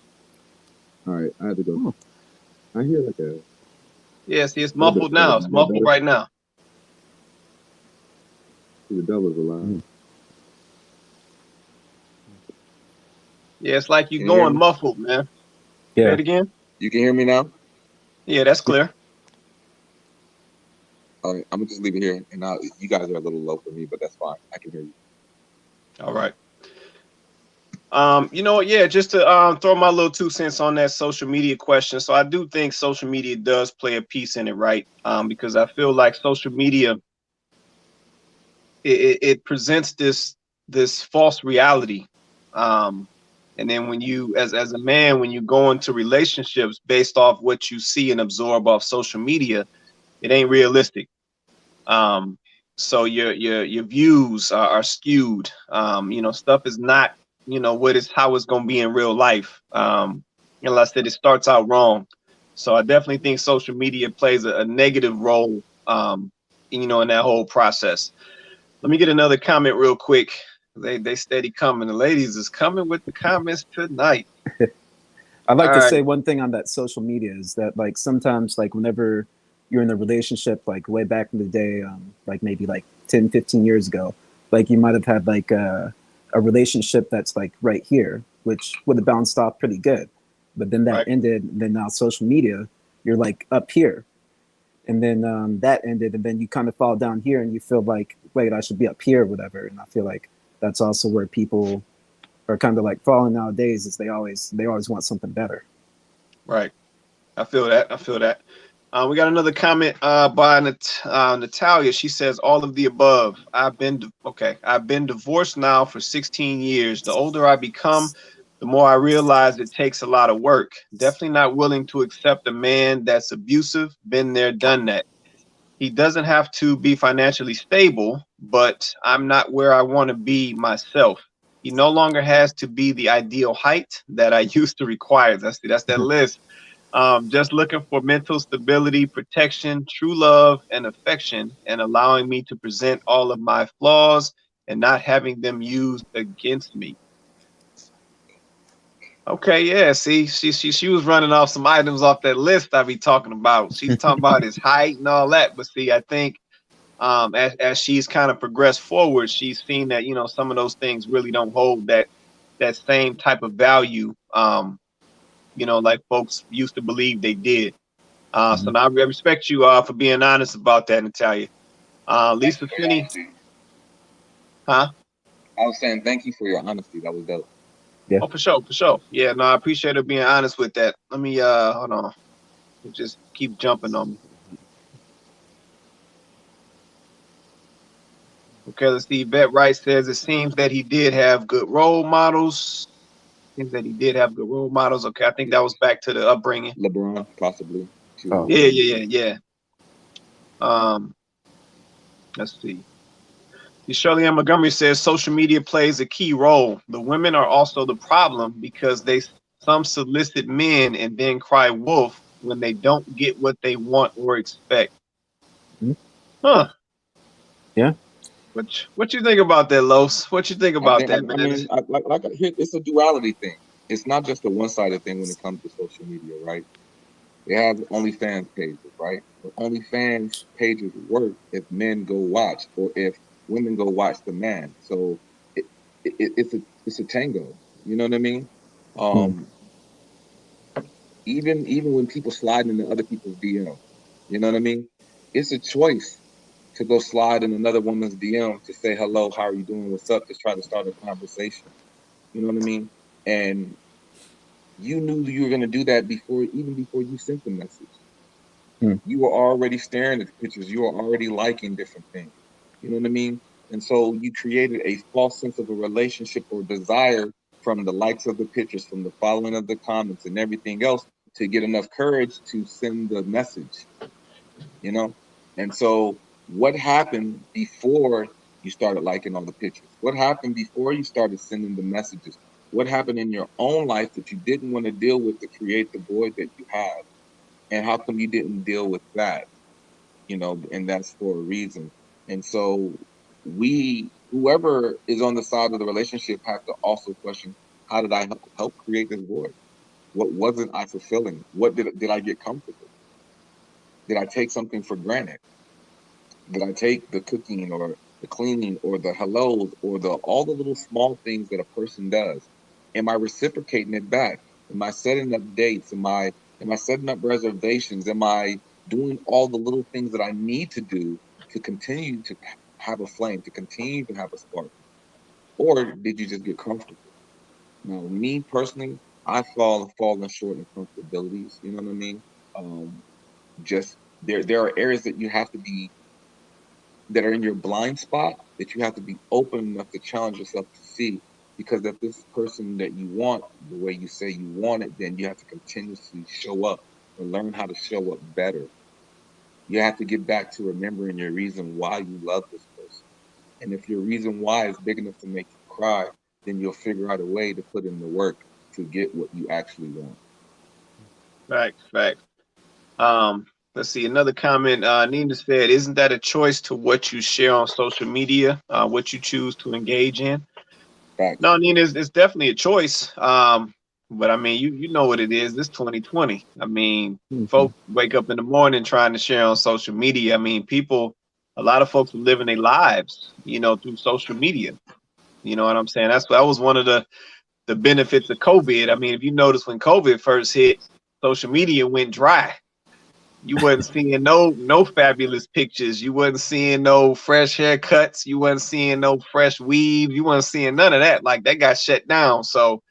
All right, I had to go. I hear like a... Yeah, see, it's muffled now. It's muffled right now. The devil's alive. Yeah, it's like you're going muffled, man. Yeah. Say it again. You can hear me now? Yeah, that's clear. All right, I'm gonna just leave it here, and now you guys are a little low for me, but that's fine. I can hear you. All right. You know what? Yeah, just to throw my little 2 cents on that social media question. So I do think social media does play a piece in it, right? Because I feel like social media it presents this this false reality. And then when you, as a man, when you go into relationships based off what you see and absorb off social media, it ain't realistic. So your views are skewed. Stuff is not, how it's gonna be in real life. Like I said, it starts out wrong. So I definitely think social media plays a negative role, in that whole process. Let me get another comment real quick. They steady coming. The ladies is coming with the comments tonight. I'd like All to right. say one thing on that social media is that like sometimes like whenever you're in a relationship, like way back in the day, like maybe like 10, 15 years ago, like you might have had like a relationship that's like right here, which would have bounced off pretty good. But then that Right. ended. And then now social media, you're like up here. And then that ended. And then you kind of fall down here and you feel like, wait, I should be up here, whatever. And I feel like that's also where people are kind of like falling nowadays, is they always want something better. Right. I feel that. We got another comment by Natalia. She says, all of the above. I've been divorced now for 16 years. The older I become, the more I realize it takes a lot of work. Definitely not willing to accept a man that's abusive. Been there, done that. He doesn't have to be financially stable, but I'm not where I want to be myself. He no longer has to be the ideal height that I used to require. That's that list. Just looking for mental stability, protection, true love, and affection, and allowing me to present all of my flaws and not having them used against me. Okay, yeah. See, she was running off some items off that list I be talking about. She's talking about his height and all that. But see, I think as she's kind of progressed forward, she's seen that some of those things really don't hold that same type of value. Like folks used to believe they did. So now I respect you for being honest about that, Natalia. Lisa Finney, huh? I was saying thank you for your honesty. That was dope. Yeah. Oh, for sure, for sure. Yeah, no, I appreciate her being honest with that. Let me hold on. Just keep jumping on me. Okay, let's see. Bet Wright says it seems that he did have good role models. Seems that he did have good role models. Okay, I think that was back to the upbringing. LeBron, possibly. Oh. Yeah. Let's see. Shirley Ann Montgomery says social media plays a key role. The women are also the problem because some solicit men and then cry wolf when they don't get what they want or expect. Huh. Yeah. What you think about that, Los? What you think about that, man? I mean, it's a duality thing. It's not just a one-sided thing when it comes to social media, right? They have OnlyFans pages, right? But OnlyFans pages work if men go watch or if women go watch the man. So it's a tango. You know what I mean? Even when people slide into other people's DM, you know what I mean? It's a choice to go slide in another woman's DM to say hello, how are you doing, what's up, to try to start a conversation. You know what I mean? And you knew you were going to do that before you sent the message. You were already staring at the pictures. You were already liking different things. You know what I mean? And so you created a false sense of a relationship or desire from the likes of the pictures, from the following of the comments and everything else to get enough courage to send the message, you know? And so what happened before you started liking all the pictures? What happened before you started sending the messages? What happened in your own life that you didn't want to deal with to create the void that you have? And how come you didn't deal with that? And that's for a reason. And so whoever is on the side of the relationship have to also question, how did I help create this void? What wasn't I fulfilling? What did I get comfortable? Did I take something for granted? Did I take the cooking or the cleaning or the hellos or all the little small things that a person does? Am I reciprocating it back? Am I setting up dates? Am I setting up reservations? Am I doing all the little things that I need to do to continue to have a flame, to continue to have a spark? Or did you just get comfortable? Now, me personally, I've fallen short in comfortabilities. You know what I mean? Just there are areas that you have to be that are in your blind spot that you have to be open enough to challenge yourself to see. Because if this person that you want the way you say you want it, then you have to continuously show up and learn how to show up better. You have to get back to remembering your reason why you love this person. And if your reason why is big enough to make you cry, then you'll figure out a way to put in the work to get what you actually want. Facts. Let's see, another comment. Nina said, "Isn't that a choice to what you share on social media, what you choose to engage in?" Facts. No, Nina, it's definitely a choice. But I mean, you know what it is. It's 2020. I mean, folks wake up in the morning trying to share on social media. I mean, a lot of folks are living their lives, through social media. You know what I'm saying? That was one of the benefits of COVID. I mean, if you notice when COVID first hit, social media went dry. You wasn't seeing no fabulous pictures. You wasn't seeing no fresh haircuts. You wasn't seeing no fresh weave. You wasn't seeing none of that. Like, that got shut down. So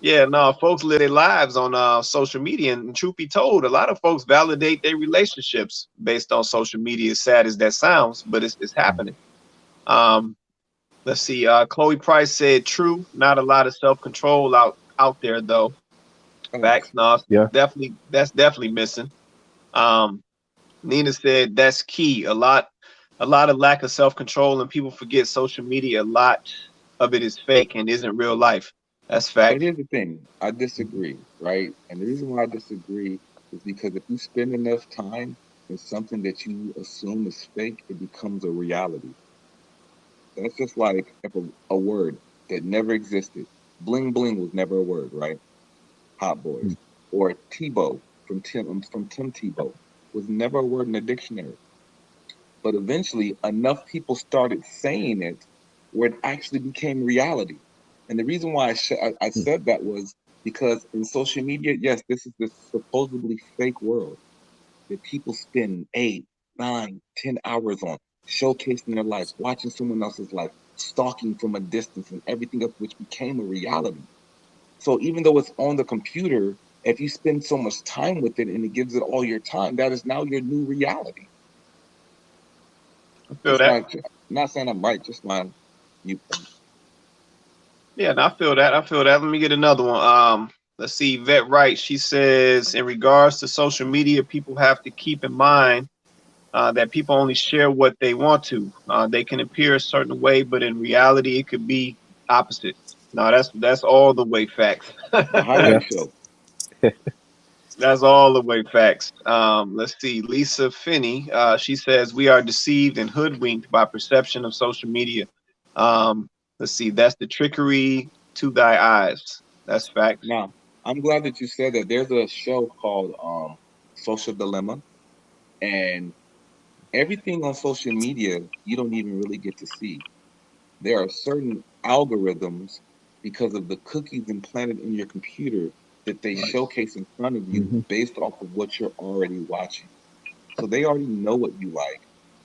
yeah, no, folks live their lives on social media, and truth be told, a lot of folks validate their relationships based on social media. As sad as that sounds, but it's happening. Let's see. Chloe Price said, "True, not a lot of self-control out there though." Facts. No, Yeah. that's definitely missing. Nina said that's key. A lot of lack of self-control, and people forget social media. A lot of it is fake and isn't real life. That's fact. But here's the thing, I disagree, right? And the reason why I disagree is because if you spend enough time in something that you assume is fake, it becomes a reality. That's just like if a word that never existed. Bling bling was never a word, right? Hot boys. Or Tebow from Tim Tebow was never a word in the dictionary. But eventually, enough people started saying it where it actually became reality. And the reason why I said that was because in social media, yes, this is this supposedly fake world that people spend 8, 9, 10 hours on, showcasing their life, watching someone else's life, stalking from a distance, and everything else, which became a reality. So even though it's on the computer, if you spend so much time with it and it gives it all your time, that is now your new reality. I feel that. Not saying I'm right, just my viewpoint. Yeah, and I feel that. Let me get another one. Let's see. Vet Wright. She says, in regards to social media, people have to keep in mind that people only share what they want to. They can appear a certain way, but in reality, it could be opposite. No, that's all the way facts. The highlight show. That's all the way facts. Let's see. Lisa Finney. She says we are deceived and hoodwinked by perception of social media. Let's see. That's the trickery to thy eyes. That's facts. Now, I'm glad that you said that. There's a show called Social Dilemma, and everything on social media you don't even really get to see. There are certain algorithms because of the cookies implanted in your computer that they showcase in front of you based off of what you're already watching. So they already know what you like.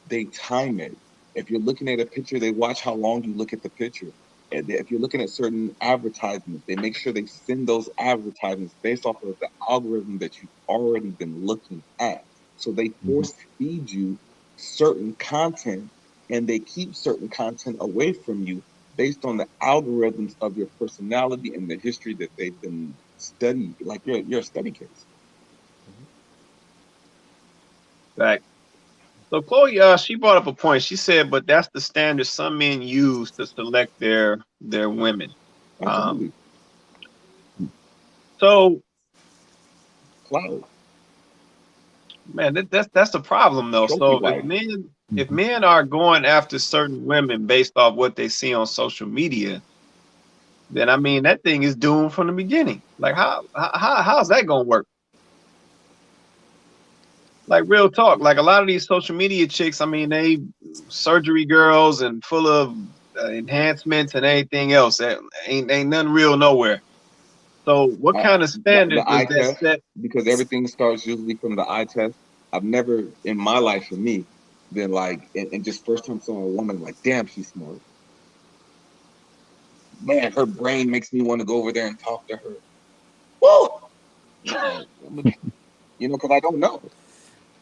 They time it. If you're looking at a picture, they watch how long you look at the picture. And if you're looking at certain advertisements, they make sure they send those advertisements based off of the algorithm that you've already been looking at. So they force feed you certain content and they keep certain content away from you based on the algorithms of your personality and the history that they've been studying, like your study case. Fact. So Chloe, she brought up a point. She said, "But that's the standard some men use to select their women." Absolutely. So, Cloud. man, that's the problem though. Trophy So wife. if men are going after certain women based off what they see on social media, then I mean that thing is doomed from the beginning. Like how's that gonna work? Like, real talk, like a lot of these social media chicks, I mean, they surgery girls and full of enhancements and anything else. That ain't nothing real nowhere. So what kind of standard The eye does that test, set? because everything starts usually from the eye test. I've never in my life, for me, been like, and just first time saw a woman, like, damn, she's smart. Man, her brain makes me want to go over there and talk to her. Woo! You know, because I don't know.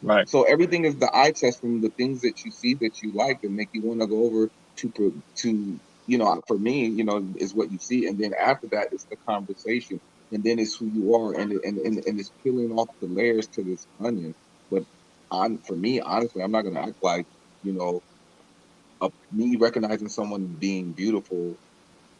Right. So everything is the eye test from the things that you see that you like and make you want to go over to for me, is what you see, and then after that it's the conversation, and then it's who you are, and it's peeling off the layers to this onion. But for me, honestly, I'm not gonna act like me recognizing someone being beautiful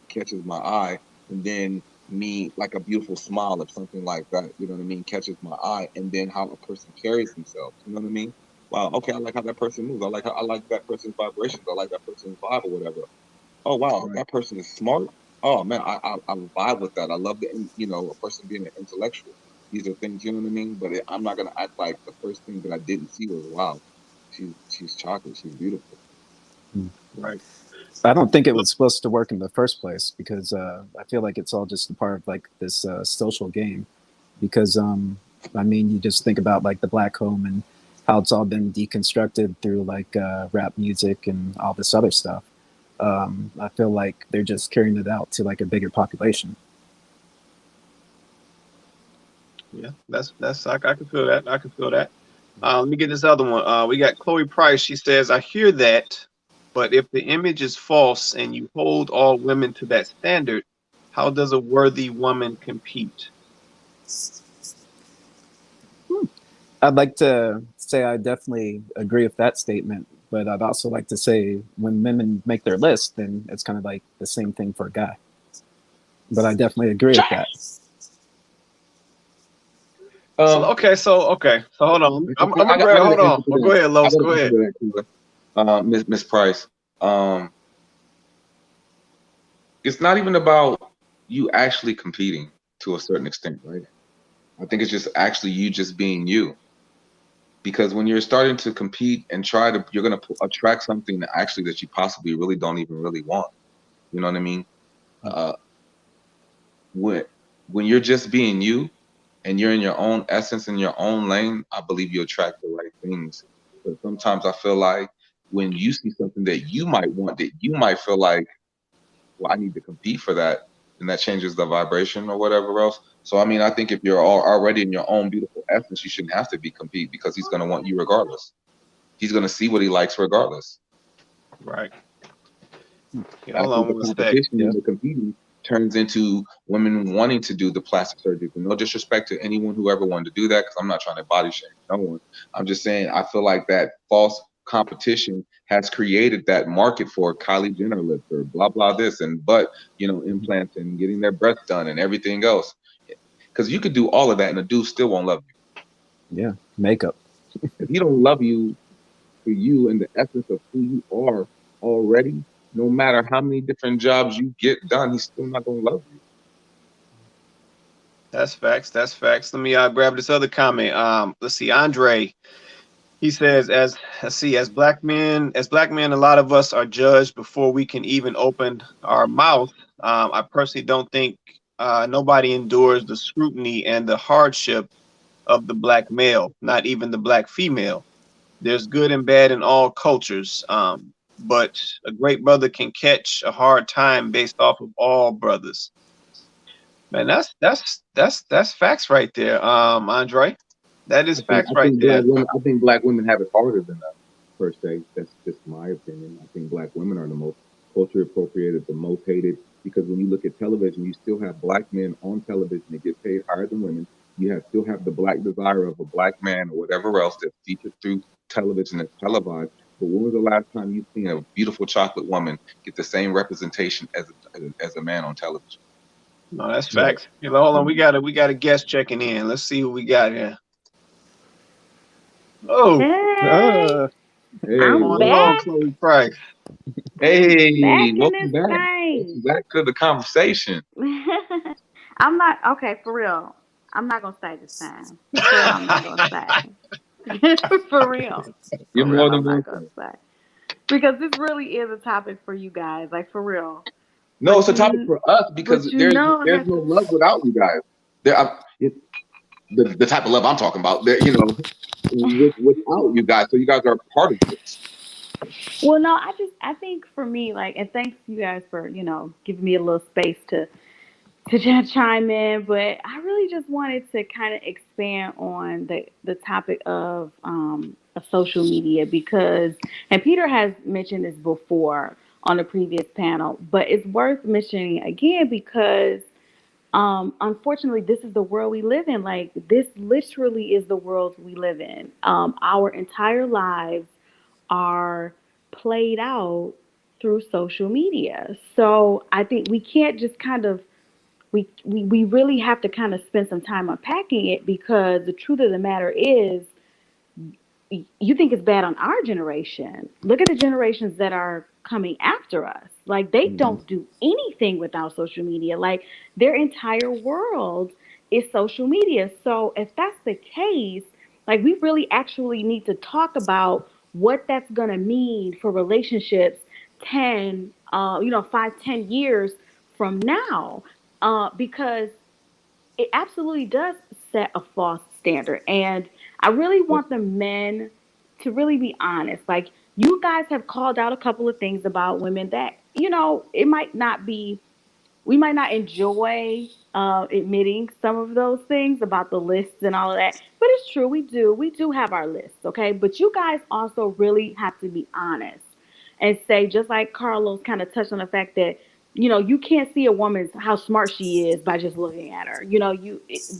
catches my eye, and then me like a beautiful smile or something like that, you know what I mean, catches my eye, and then how a person carries themselves, you know what I mean? Wow, okay, I like how that person moves. I like that person's vibrations. I like that person's vibe or whatever. Oh wow, that person is smart. Oh man, I vibe with that. I love a person being an intellectual. These are things, you know what I mean. But I'm not gonna act like the first thing that I didn't see was wow, she's chocolate. She's beautiful. Right. I don't think it was supposed to work in the first place because I feel like it's all just a part of like this social game. Because I mean, you just think about like the black home and how it's all been deconstructed through like rap music and all this other stuff. I feel like they're just carrying it out to like a bigger population. Yeah, that's I can feel that. I can feel that. Let me get this other one. We got Chloe Price. She says, "I hear that, but if the image is false and you hold all women to that standard, how does a worthy woman compete?" I'd like to say I definitely agree with that statement, but I'd also like to say when women make their list, then it's kind of like the same thing for a guy. But I definitely agree with that. So hold on. I'm gonna grab. Hold on. Oh, go ahead, Los. Go ahead. Miss Price. It's not even about you actually competing to a certain extent, right? I think it's just actually you just being you. Because when you're starting to compete and you're going to attract something that you possibly really don't even really want. You know what I mean? When you're just being you and you're in your own essence, in your own lane, I believe you attract the right things. But sometimes I feel like when you see something that you might want, that you might feel like, well, I need to compete for that, and that changes the vibration or whatever else. So I mean, I think if you're already in your own beautiful essence, you shouldn't have to compete because he's going to want you regardless. He's going to see what he likes regardless. Right. I think the competition and the competing turns into women wanting to do the plastic surgery. No disrespect to anyone who ever wanted to do that, because I'm not trying to body shame no one. I'm just saying I feel like that false competition has created that market for Kylie Jenner lips or blah blah this and implants and getting their breasts done and everything else. Because you could do all of that and the dude still won't love you. Yeah, makeup. If he don't love you for you and the essence of who you are already, no matter how many different jobs you get done, he's still not gonna love you. That's facts. That's facts. Let me grab this other comment. Let's see, Andre. He says, as black men, a lot of us are judged before we can even open our mouth. I personally don't think nobody endures the scrutiny and the hardship of the black male, not even the black female. There's good and bad in all cultures, but a great brother can catch a hard time based off of all brothers. Man, that's facts right there, Andre. That is facts right there. I think black women have it harder than us, per se. That's just my opinion. I think black women are the most culture appropriated, the most hated, because when you look at television, you still have black men on television that get paid higher than women. You still have the black desire of a black man or whatever else that's featured through television that's televised. But when was the last time you've seen a beautiful chocolate woman get the same representation as a man on television? No, that's facts. Hold on, we got a guest checking in. Let's see who we got here. Oh, hey, I'm back. Chloe Price. Hey, back welcome back. Welcome back to the conversation. I'm not okay for real. I'm not gonna stay this time. For real, I'm not gonna stay. For real. You're more than welcome. Because this really is a topic for you guys, like for real. No, it's a topic for us because there's no love without you guys. The type of love I'm talking about, without you guys. So you guys are part of this. Well, no, I think for me, like, and thanks you guys for, giving me a little space to to chime in, but I really just wanted to kind of expand on the topic of social media because, and Peter has mentioned this before on the previous panel, but it's worth mentioning again because unfortunately, this is the world we live in. Like, this literally is the world we live in. Our entire lives are played out through social media. So I think we can't just kind of we really have to kind of spend some time unpacking it because the truth of the matter is you think it's bad on our generation. Look at the generations that are coming after us. Like, they don't do anything without social media. Like, their entire world is social media. So if that's the case, like, we really actually need to talk about what that's going to mean for relationships 10 5-10 years from now, because it absolutely does set a false standard. And I really want the men to really be honest. Like, you guys have called out a couple of things about women that, it might not be, we might not enjoy admitting some of those things about the lists and all of that, but it's true. We do have our lists, okay? But you guys also really have to be honest and say, just like Carlos kind of touched on the fact that, you can't see a woman's how smart she is by just looking at her.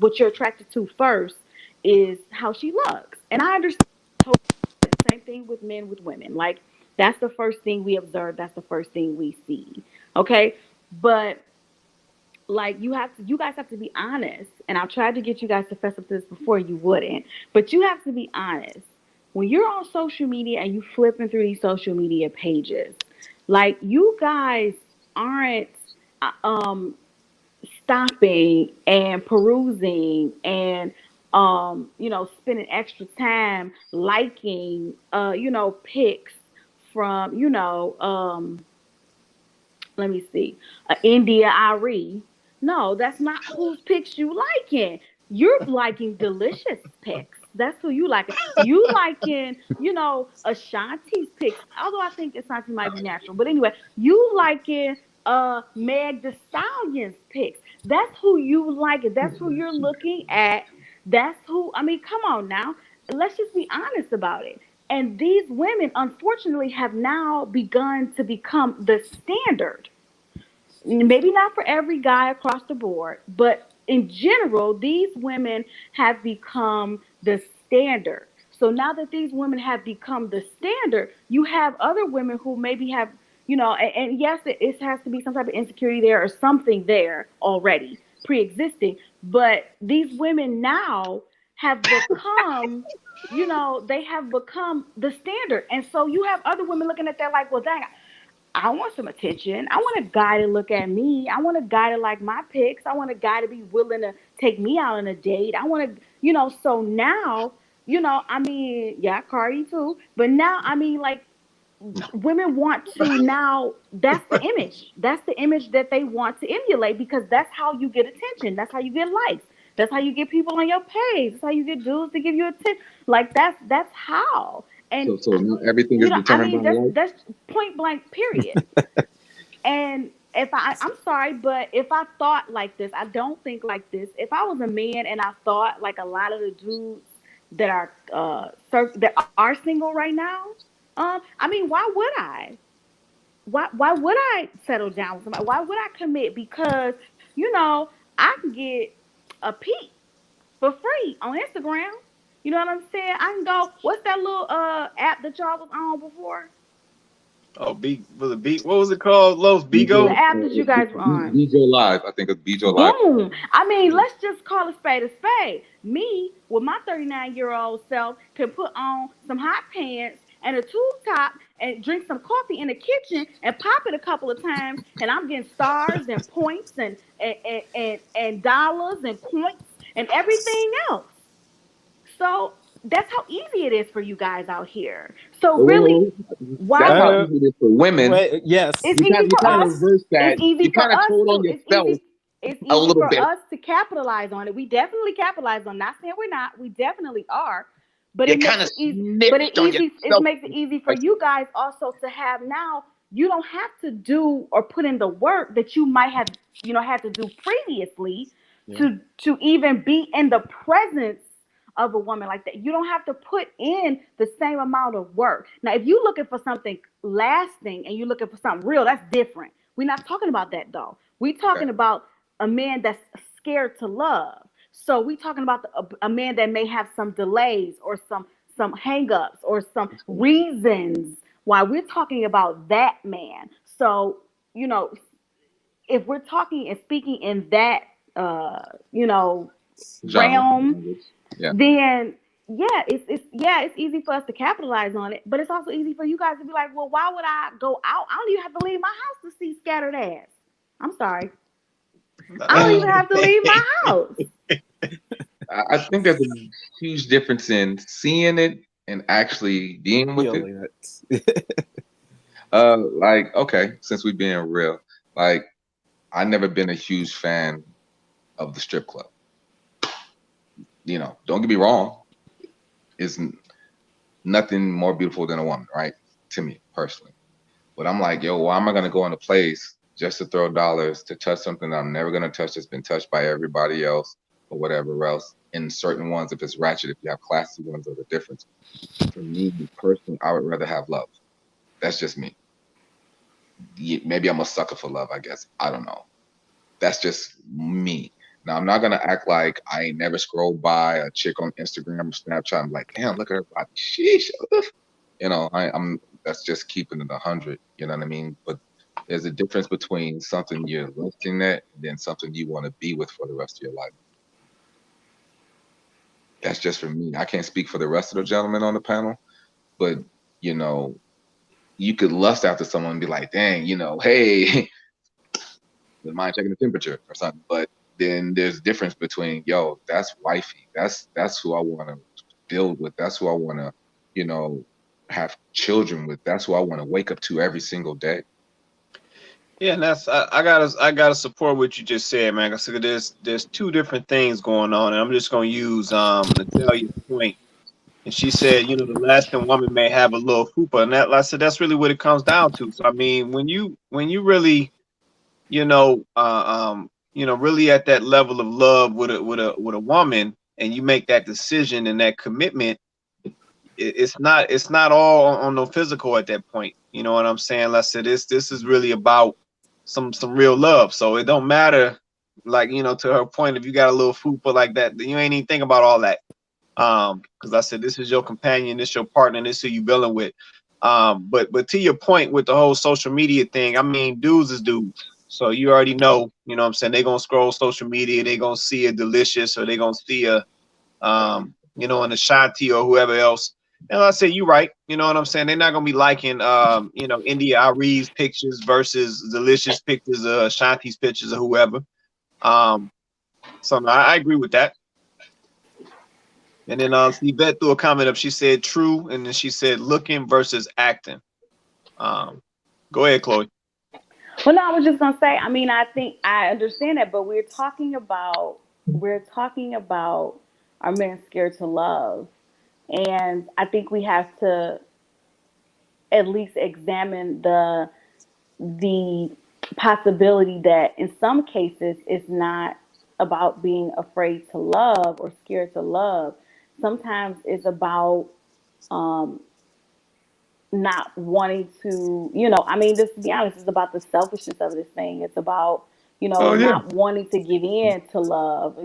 What you're attracted to first is how she looks. And I understand the same thing with men with women. Like, that's the first thing we observe, that's the first thing we see. Okay? But like, you guys have to be honest. And I've tried to get you guys to fess up to this before, you wouldn't. But you have to be honest. When you're on social media and you flipping through these social media pages, like, you guys aren't um stopping and perusing and spending extra time liking pics from let me see, India Ari. No, that's not whose pics you liking. You're liking delicious pics. That's who you liking. You liking, Ashanti's pics. Although I think Ashanti might be natural, but anyway, you liking Meg the Stallion's pics. That's who you like. That's who you're looking at. That's who. I mean, come on now. Let's just be honest about it. And these women, unfortunately, have now begun to become the standard. Maybe not for every guy across the board, but in general, these women have become the standard. So now that these women have become the standard, you have other women who maybe have, and yes, it has to be some type of insecurity there or something there already pre-existing. But these women now have become, they have become the standard. And so you have other women looking at that like, well, dang, I want some attention. I want a guy to look at me. I want a guy to like my pics. I want a guy to be willing to take me out on a date. I want to, so now, I mean, yeah, Cardi too. But now, I mean, like, women want to now, that's the image. That's the image that they want to emulate because that's how you get attention. That's how you get likes. That's how you get people on your page. That's how you get dudes to give you attention. Like, that's how. And so now everything is I determined mean, by like. that's point blank, period. And if I'm sorry, but if I thought like this, I don't think like this. If I was a man and I thought like a lot of the dudes that are that are single right now, I mean, why would I? Why would I settle down with somebody? Why would I commit? Because I can get a peek for free on Instagram. You know what I'm saying? I can go. What's that little app that y'all was on before? Oh, what was it called? Los Bigo? The app that you guys were on. Bijo Live. I think it's Bijo Live. Boom. I mean, let's just call a spade a spade. Me, with my 39-year-old self, can put on some hot pants and a tube top and drink some coffee in the kitchen and pop it a couple of times, and I'm getting stars and points and dollars and points and everything else. So that's how easy it is for you guys out here. So really, why? That's how easy it is for women. Yes, it's easy for us. Reverse that. It's easy you for us told on too. yourself It's a easy little for bit. us to capitalize on it. We definitely capitalize on it. Not saying we're not. We definitely are. But You it makes it easy. But it makes it easy for you guys also to have now. You don't have to do or put in the work that you might have had to do previously to even be in the presence of a woman like that. You don't have to put in the same amount of work. Now, if you're looking for something lasting and you're looking for something real, that's different. We're not talking about that though. We're talking about a man that's scared to love. So we're talking about a man that may have some delays or some hangups or some reasons why we're talking about that man. So, if we're talking and speaking in that, realm, then it's easy for us to capitalize on it, but it's also easy for you guys to be like, well, why would I go out? I don't even have to leave my house to see scattered ass. I'm sorry. I don't even have to leave my house. I think there's a huge difference in seeing it and actually being with it. Like, okay, since we're being real, like, I've never been a huge fan of the strip club. Don't get me wrong, it's nothing more beautiful than a woman, right? To me personally. But I'm like, yo, why am I gonna go in a place just to throw dollars to touch something that I'm never gonna touch that's been touched by everybody else or whatever else? In certain ones, if it's ratchet, if you have classy ones, or the difference. For me personally, I would rather have love. That's just me. Maybe I'm a sucker for love, I guess. I don't know. That's just me. Now, I'm not gonna act like I ain't never scrolled by a chick on Instagram or Snapchat. I'm like, damn, look at her body. Sheesh. I'm that's just keeping it 100. You know what I mean? But there's a difference between something you're looking at and then something you want to be with for the rest of your life. That's just for me. I can't speak for the rest of the gentlemen on the panel, but you could lust after someone and be like, dang, hey, don't mind checking the temperature or something. But then there's difference between, yo, that's wifey. That's who I want to build with. That's who I want to, have children with. That's who I want to wake up to every single day. Yeah, and that's I gotta support what you just said, man. I said there's two different things going on, and I'm just gonna use Natalia's point. And she said, the lasting woman may have a little fupa, and I said that's really what it comes down to. So I mean, when you really, really at that level of love with a woman, and you make that decision and that commitment, it's not all on no physical at that point. You know what I'm saying? Like I said, this is really about some real love. So it don't matter, like, to her point, if you got a little fupa like that, you ain't even think about all that. Because I said this is your companion, this your partner, this who you building with. But to your point with the whole social media thing, I mean, dudes is dudes. So you already know, what I'm saying, they're gonna scroll social media, they're gonna see a Delicious, or they're gonna see a an Ashanti or whoever else. And I say you're right, you know what I'm saying? They're not gonna be liking India Arie's pictures versus Delicious pictures, Ashanti's pictures, or whoever. So I agree with that. And then Yvette threw a comment up. She said true, and then she said looking versus acting. Go ahead, Chloe. Well, no, I was just gonna say. I mean, I think I understand that, but we're talking about our men scared to love, and I think we have to at least examine the possibility that in some cases it's not about being afraid to love or scared to love. Sometimes it's about not wanting to, I mean, just to be honest, it's about the selfishness of this thing. It's about, not wanting to give in to love,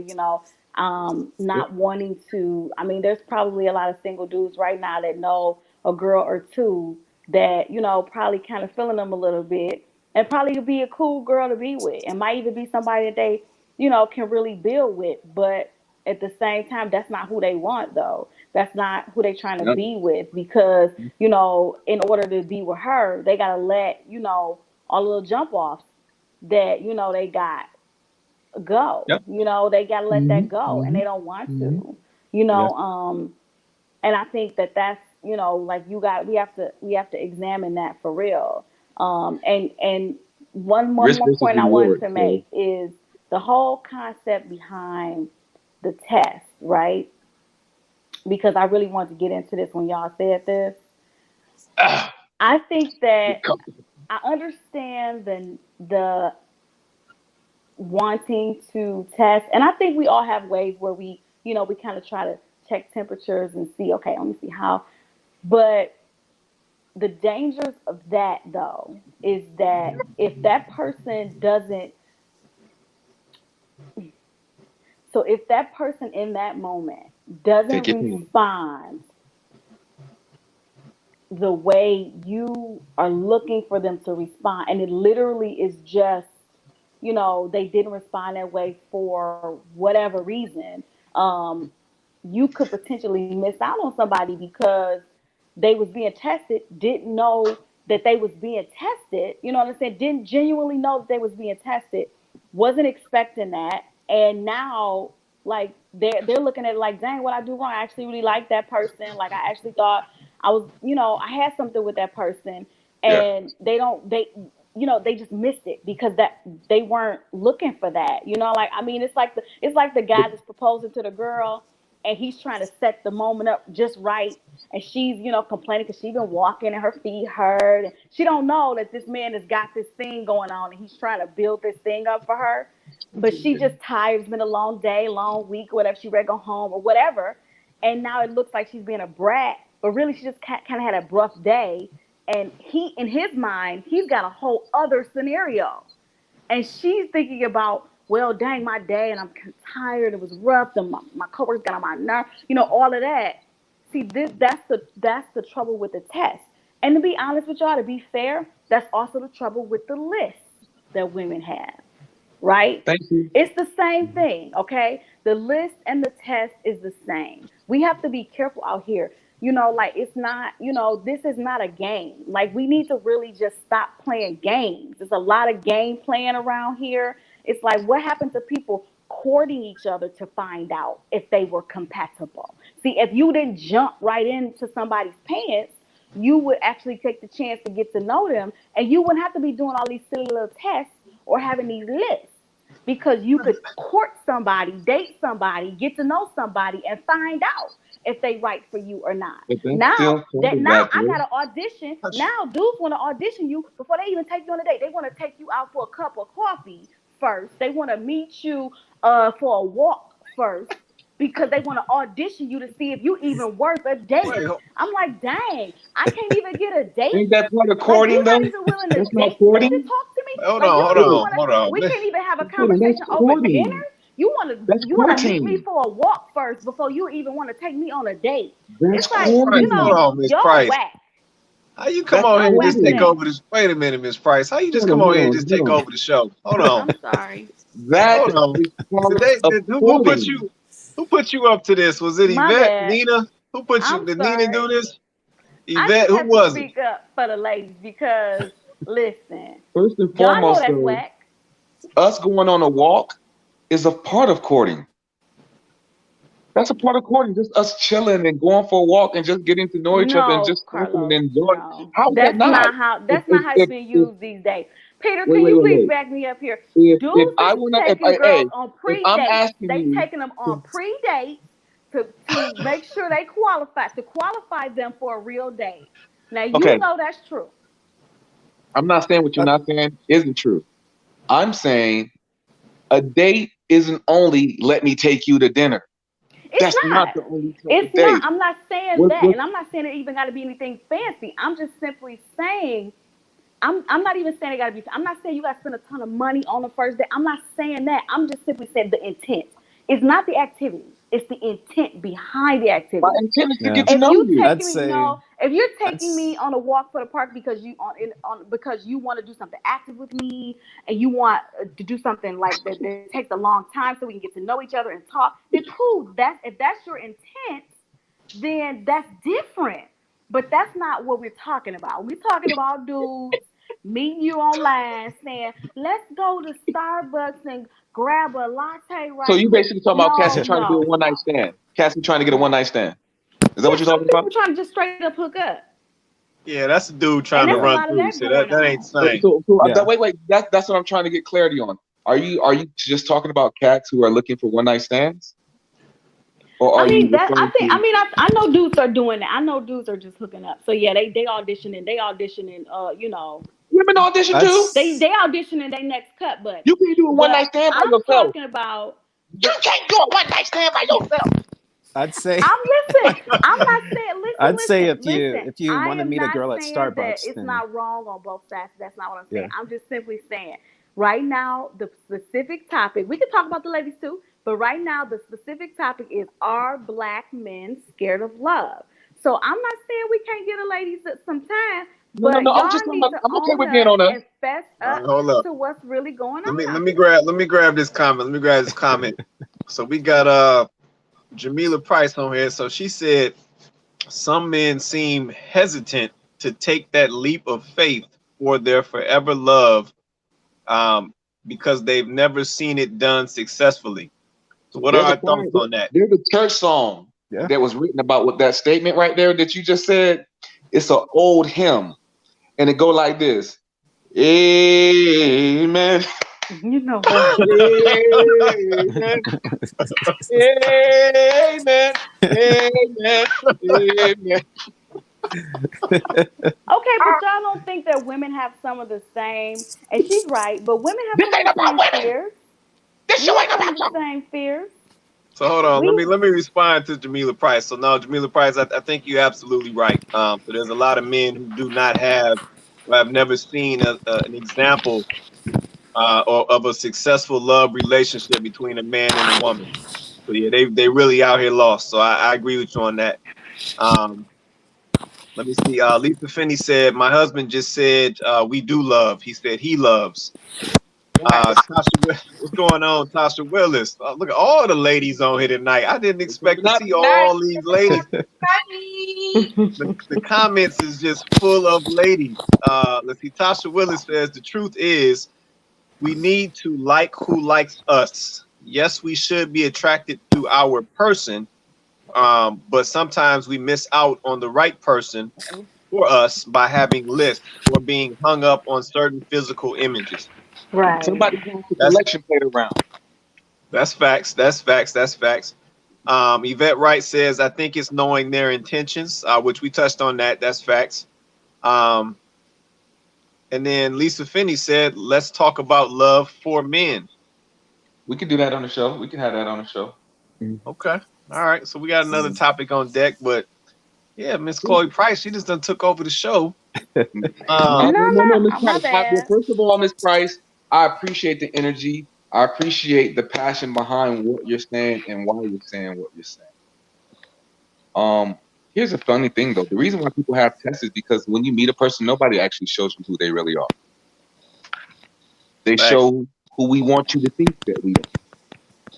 not wanting to, I mean, there's probably a lot of single dudes right now that know a girl or two that, probably kind of feeling them a little bit and probably could be a cool girl to be with and might even be somebody that they, can really build with. But at the same time, that's not who they want though. That's not who they trying to be with, because, in order to be with her, they got to let, all the little jump offs that, they got go. They got to let that go, and they don't want to, and I think that's, like we have to examine that for real. And one more point I wanted to make is the whole concept behind the test, right? Because I really wanted to get into this when y'all said this. I think that I understand the wanting to test, and I think we all have ways where we, we kind of try to check temperatures and see, okay, let me see how. But the dangers of that, though, is that if that person doesn't, so if that person in that moment doesn't Take your time. respond the way you are looking for them to respond, and it literally is just, they didn't respond that way for whatever reason, you could potentially miss out on somebody because they was being tested, didn't know that they was being tested, you know what I'm saying? Didn't genuinely know that they was being tested, wasn't expecting that, and now like they're looking at it like, dang, what I do wrong? I actually really like that person. Like I actually thought I was, I had something with that person, Yeah. and they just missed it because that they weren't looking for that. Like, I mean, it's like the guy that's proposing to the girl, and he's trying to set the moment up just right, and she's complaining because she's been walking and her feet hurt, and she don't know that this man has got this thing going on, and he's trying to build this thing up for her, but she just tired. It's been a long day, long week, whatever. She ready to go home or whatever, and now it looks like she's being a brat, but really she just kind of had a rough day, and he, in his mind, he's got a whole other scenario. And she's thinking about, well, dang, my day, and I'm tired. It was rough. And my coworkers got on my nerve. All of that. See, that's the trouble with the test. And to be honest with y'all, to be fair, that's also the trouble with the list that women have, right? Thank you. It's the same thing, okay? The list and the test is the same. We have to be careful out here. Like it's not, this is not a game. Like we need to really just stop playing games. There's a lot of game playing around here. It's like, what happened to people courting each other to find out if they were compatible? See, if you didn't jump right into somebody's pants, you would actually take the chance to get to know them, and you wouldn't have to be doing all these silly little tests or having these lists, because you could court somebody, date somebody, get to know somebody, and find out if they right for you or not. Now I got to audition. Now dudes want to audition you before they even take you on a date. They want to take you out for a cup of coffee first. They want to meet you for a walk first, because they want to audition you to see if you even worth a date. I'm like, dang, I can't even get a date. Ain't that part of courting, though? You're not even willing to That's date not me, courting. to talk to me. Hold on. We can't even have a conversation over dinner. You want to meet me for a walk first before you even want to take me on a date. That's It's like, courting. Hold on, Miss y'all Price. whack. How you come on here and just take over this? Wait a minute, Miss Price. How you just come on here and just take over the show? Hold on. I'm sorry. That Hold on. Who put you up to this? Was it My Yvette, bad. Nina? Who put you? I'm Did sorry. Nina do this? I Yvette, just who have was to it? speak up for the ladies because, listen, First and y'all know foremost, that's though, whack. us going on a walk is a part of courting. That's a part of courting. Just us chilling and going for a walk and just getting to know each other and No, just talking and Carlos, enjoying. no. How is that That's not? not how it's being used these days. Peter, Wait, can you please wait. back me up here? If Dudes I is wanna, taking girls on if I'm pre-dates. asking They you, taking them on pre-dates to make sure they qualify them for a real date. Now okay, you know that's true. I'm not saying what you're not saying isn't true. I'm saying a date isn't only let me take you to dinner. That's not the only type It's of date. not. I'm not saying that, and I'm not saying it even got to be anything fancy. I'm just simply saying. I'm not even saying it got to be. I'm not saying you got to spend a ton of money on the first day. I'm not saying that. I'm just simply saying the intent. It's not the activity. It's the intent behind the activity. My intent is to get to If know you you. taking me, if you're taking me on a walk for the park because because you want to do something active with me and you want to do something like that takes a long time so we can get to know each other and talk, then cool. If that's your intent, then that's different. But that's not what we're talking about. We're talking about dudes meeting you online saying, let's go to Starbucks and grab a latte right So you quick. basically talking about Cassie trying to do a one night stand. Cassie trying to get a one night stand. Is that what you're talking about? People trying to just straight up hook up. Yeah, that's the dude trying to run through. So that ain't the same. So wait. That's what I'm trying to get clarity on. Are you just talking about cats who are looking for one night stands? Or are you I know dudes are doing that. I know dudes are just hooking up. So yeah, they auditioning, Women audition too. They auditioning their next cut, but you can't do a one night stand by yourself. I'm talking about you can't do a one night stand by yourself. I'd say. I'm not saying. I'd say if listen, you I want to am meet a not girl at saying Starbucks, that it's then not wrong on both sides. That's not what I'm saying. Yeah. I'm just simply saying. Right now, the specific topic. We can talk about the ladies too, but right now the specific topic is: are black men scared of love? So I'm not saying we can't get a ladies some time, but No. y'all need to I'm okay own with being up on that. and fess up Hold up. to what's really going on. Let me grab this comment. So we got Jamila Price on here. So she said some men seem hesitant to take that leap of faith for their forever love, because they've never seen it done successfully. So what are our thoughts on that? There's a church song that was written about what that statement right there that you just said. It's an old hymn, and it go like this: Amen. You know what? Amen. Amen. Amen. Amen. Okay, but y'all don't think that women have some of the same, and she's right, but women have some of the same fears. This show ain't about the same fears. So hold on, let me respond to Jamila Price. So now, Jamila Price, I think you're absolutely right. So there's a lot of men who do not have, or have never seen an example of a successful love relationship between a man and a woman. So yeah, they really out here lost. So I agree with you on that. Let me see. Lisa Finney said, my husband just said we do love. He said he loves. Tasha, what's going on, Tasha Willis? Look at all the ladies on here tonight. I didn't expect to see all these ladies. The comments is just full of ladies. Let's see. Tasha Willis says the truth is we need to like who likes us. Yes, we should be attracted to our person, but sometimes we miss out on the right person for us by having lists or being hung up on certain physical images. Right. Somebody wants the collection plate around. That's facts. Yvette Wright says, I think it's knowing their intentions, which we touched on that. That's facts. And then Lisa Finney said, let's talk about love for men. We could do that on the show. We can have that on the show. Okay. All right. So we got another topic on deck, but yeah, Miss Chloe Price, she just done took over the show. No, Miss Price. Well, first of all, Miss Price, I appreciate the energy. I appreciate the passion behind what you're saying and why you're saying what you're saying. Here's a funny thing though. The reason why people have tests is because when you meet a person, nobody actually shows you who they really are. They show who we want you to think that we are,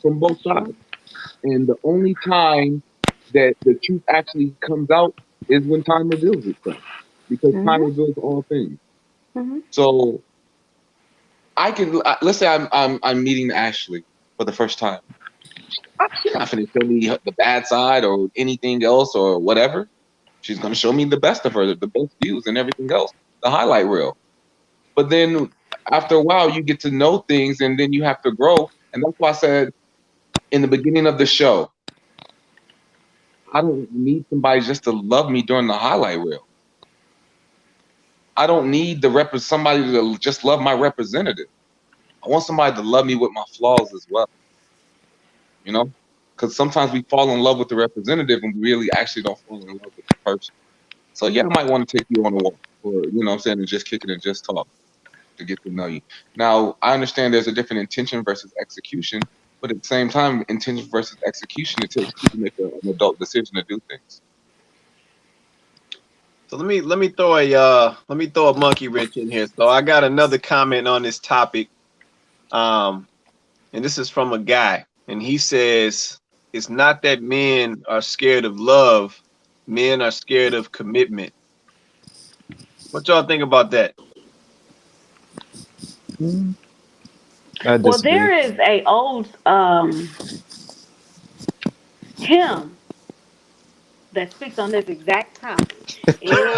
from both sides. And the only time that the truth actually comes out is when time reveals itself, because time reveals all things. So I can, let's say I'm meeting Ashley for the first time. She's not going to show me the bad side or anything else or whatever. She's going to show me the best of her, the best views and everything else, the highlight reel. But then after a while, you get to know things and then you have to grow. And that's why I said in the beginning of the show, I don't need somebody just to love me during the highlight reel. I don't need somebody to just love my representative. I want somebody to love me with my flaws as well. You know? Because sometimes we fall in love with the representative and we really actually don't fall in love with the person. So yeah, I might want to take you on a walk, or you know what I'm saying, and just kick it and just talk to get to know you. Now, I understand there's a different intention versus execution, but at the same time, intention versus execution, it takes two to make an adult decision to do things. So let me throw a monkey wrench in here. So I got another comment on this topic, and this is from a guy, and he says it's not that men are scared of love, men are scared of commitment. What y'all think about that? Well, there is a old hymn that speaks on this exact topic. Amen.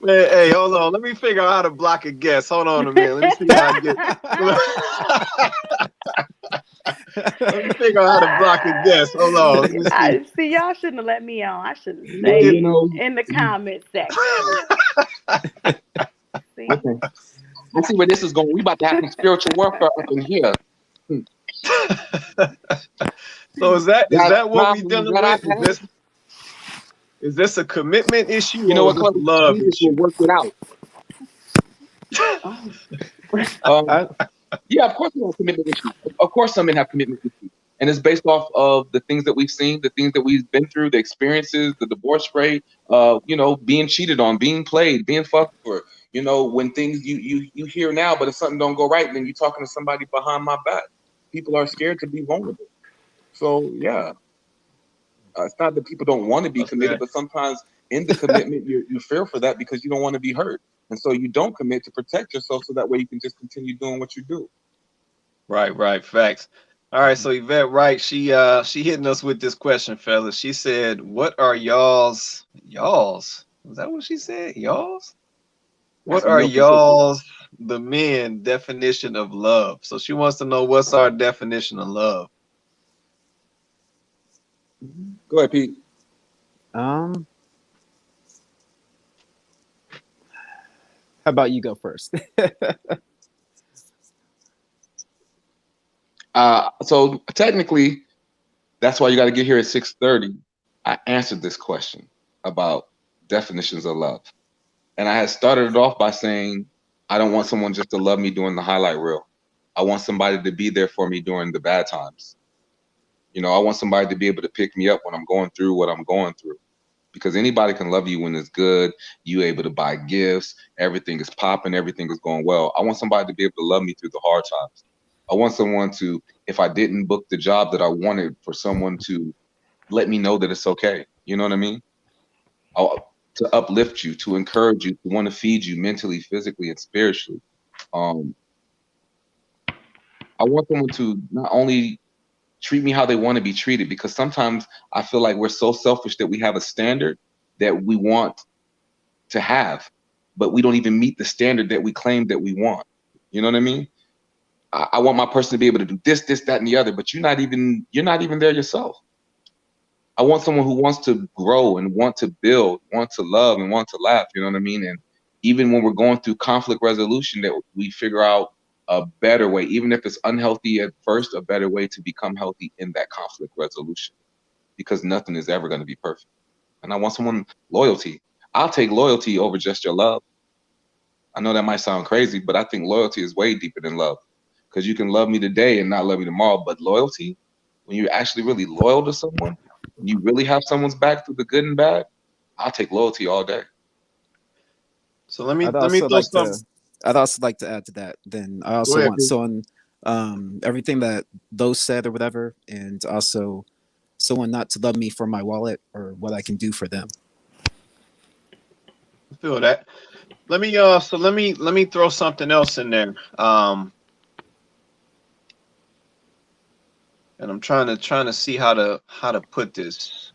Man, hey, hold on. Let me figure out how to block a guest. Hold on a minute. Let me see how I Let me figure out how to block his guest. Hold on. Let me see. See, y'all shouldn't have let me on. I should have Well, stayed you know, in the comment section. See? okay. I see where this is going. We about to have some spiritual warfare up in here. So is that what we problems dealing that I've with? had. Is this a commitment issue You know or what, is this a Chloe? love Jesus will issue? work it out. Oh. Yeah, of course we have commitment issues. Of course some men have commitment issues. And it's based off of the things that we've seen, the things that we've been through, the experiences, the divorce rate, being cheated on, being played, being fucked for, when things you hear now, but if something don't go right, then you're talking to somebody behind my back. People are scared to be vulnerable. So yeah, it's not that people don't want to be committed, but sometimes in the commitment you fear for that because you don't want to be hurt, and so you don't commit to protect yourself, so that way you can just continue doing what you do. Right, facts. All right, so Yvette, right, she hitting us with this question, fellas. She said, "What are y'all's? Is that what she said? Y'all's? What are y'all's the men definition of love?" So she wants to know what's our definition of love. Go ahead, Pete. How about you go first? So technically, that's why you got to get here at 6:30. I answered this question about definitions of love, and I had started it off by saying I don't want someone just to love me during the highlight reel. I want somebody to be there for me during the bad times. I want somebody to be able to pick me up when I'm going through what I'm going through. Because anybody can love you when it's good. You able to buy gifts. Everything is popping. Everything is going well. I want somebody to be able to love me through the hard times. I want someone to, if I didn't book the job that I wanted, for someone to let me know that it's okay. You know what I mean? To uplift you, to encourage you, to want to feed you mentally, physically, and spiritually. I want someone to not only treat me how they want to be treated, because sometimes I feel like we're so selfish that we have a standard that we want to have, but we don't even meet the standard that we claim that we want. You know what I mean? I want my person to be able to do this, that, and the other, but you're not even there yourself. I want someone who wants to grow and want to build, want to love, and want to laugh. You know what I mean? And even when we're going through conflict resolution, that we figure out a better way, even if it's unhealthy at first, a better way to become healthy in that conflict resolution, because nothing is ever going to be perfect. And I want someone loyalty. I'll take loyalty over just your love. I know that might sound crazy, but I think loyalty is way deeper than love, because you can love me today and not love me tomorrow. But loyalty, when you're actually really loyal to someone, when you really have someone's back through the good and bad, I'll take loyalty all day. So let me I'd throw some. I'd also like to add to that. Then I also ahead, want Pete. someone, everything that those said or whatever, and also someone not to love me for my wallet or what I can do for them. I feel that. Let me throw something else in there. And I'm trying to see how to put this.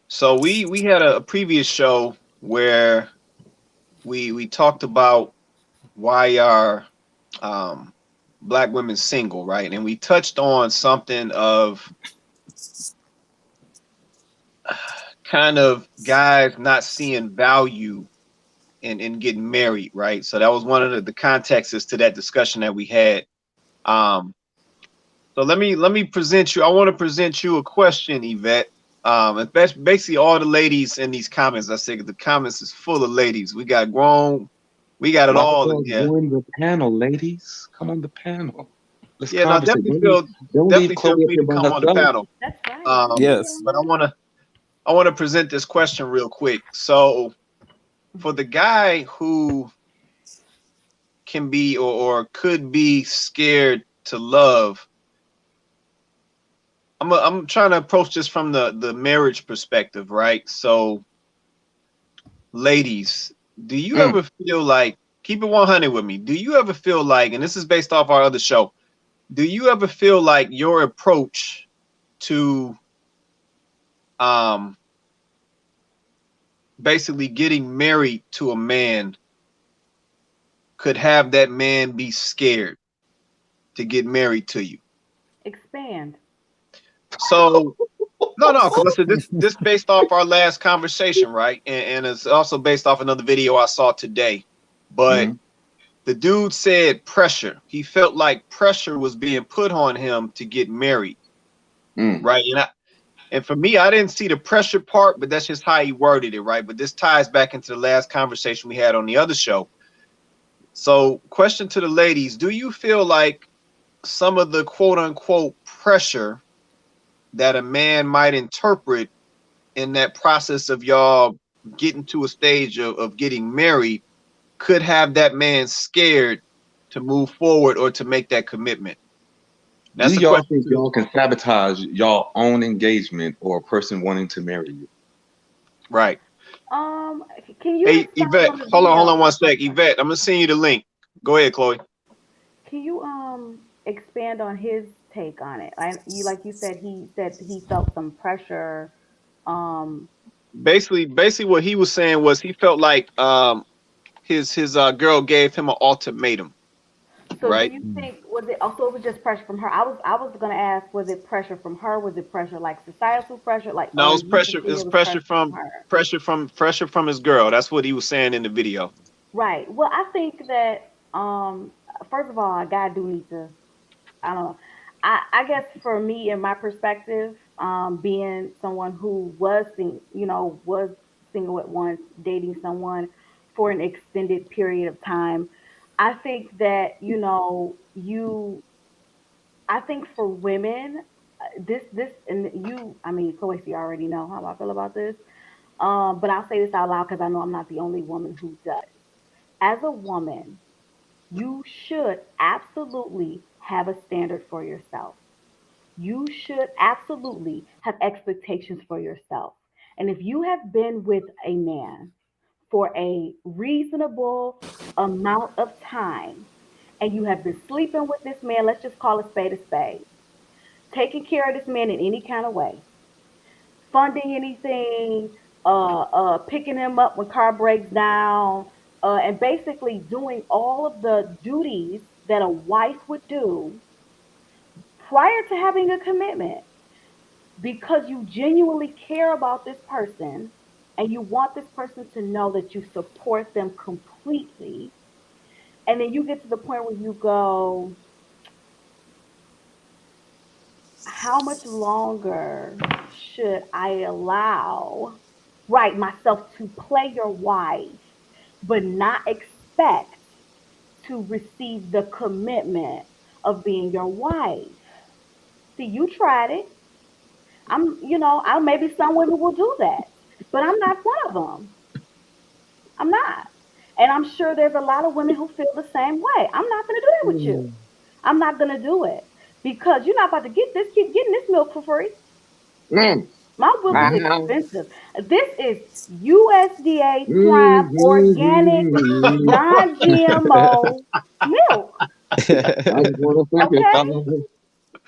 So we had a previous show where we talked about why are black women single, right? And we touched on something of kind of guys not seeing value in getting married, right? So that was one of the contexts to that discussion that we had. So let me present you. I want to present you a question, Yvette. It's basically all the ladies in these comments. I say the comments is full of ladies. We got grown, we got it all in here. Join the panel, ladies. Come on the panel. Let's Yeah, no, conversate. definitely leave feel Chloe up free here to by come on the herself. panel. That's right. Yes. But I want to present this question real quick. So for the guy who can be or could be scared to love, I'm trying to approach this from the marriage perspective, right? So ladies, do you ever feel like, keep it 100 with me, do you ever feel like, and this is based off our other show, do you ever feel like your approach to basically getting married to a man could have that man be scared to get married to you? Expand. So no, because I said this based off our last conversation, right? And it's also based off another video I saw today. But the dude said pressure. He felt like pressure was being put on him to get married, right? And for me, I didn't see the pressure part, but that's just how he worded it, right? But this ties back into the last conversation we had on the other show. So, question to the ladies: do you feel like some of the quote unquote pressure that a man might interpret in that process of y'all getting to a stage of getting married could have that man scared to move forward or to make that commitment? Do y'all think y'all can sabotage y'all own engagement or a person wanting to marry you? Right. Can you? Hey, Yvette, hold on 1 sec. Yvette, I'm gonna send you the link. Go ahead, Chloe. Can you expand on his take on it? Like you said he felt some pressure. Basically what he was saying was he felt like his girl gave him an ultimatum. So right? do you think was it also it was just pressure from her? I was gonna ask, was it pressure from her? Was it pressure like societal pressure? Like No, or it's pressure. It's pressure from pressure from his girl. That's what he was saying in the video. Right. Well, I think that first of all, a guy do need to. I don't know. I guess for me, in my perspective, being someone who was single at once, dating someone for an extended period of time, I think that I think for women, this and you, I mean, Chloe, you already know how I feel about this. But I'll say this out loud because I know I'm not the only woman who does. As a woman, you should absolutely have a standard for yourself. You should absolutely have expectations for yourself. And if you have been with a man for a reasonable amount of time and you have been sleeping with this man, let's just call a spade, taking care of this man in any kind of way, funding anything, picking him up when car breaks down, and basically doing all of the duties that a wife would do prior to having a commitment because you genuinely care about this person and you want this person to know that you support them completely. And then you get to the point where you go, how much longer should I allow right myself to play your wife but not expect to receive the commitment of being your wife? See, you tried it. I maybe some women will do that, but I'm not one of them. I'm not. And I'm sure there's a lot of women who feel the same way. I'm not going to do that with you. I'm not going to do it because you're not about to keep getting this milk for free. My milk is expensive. This is USDA prime organic non-GMO milk. Okay?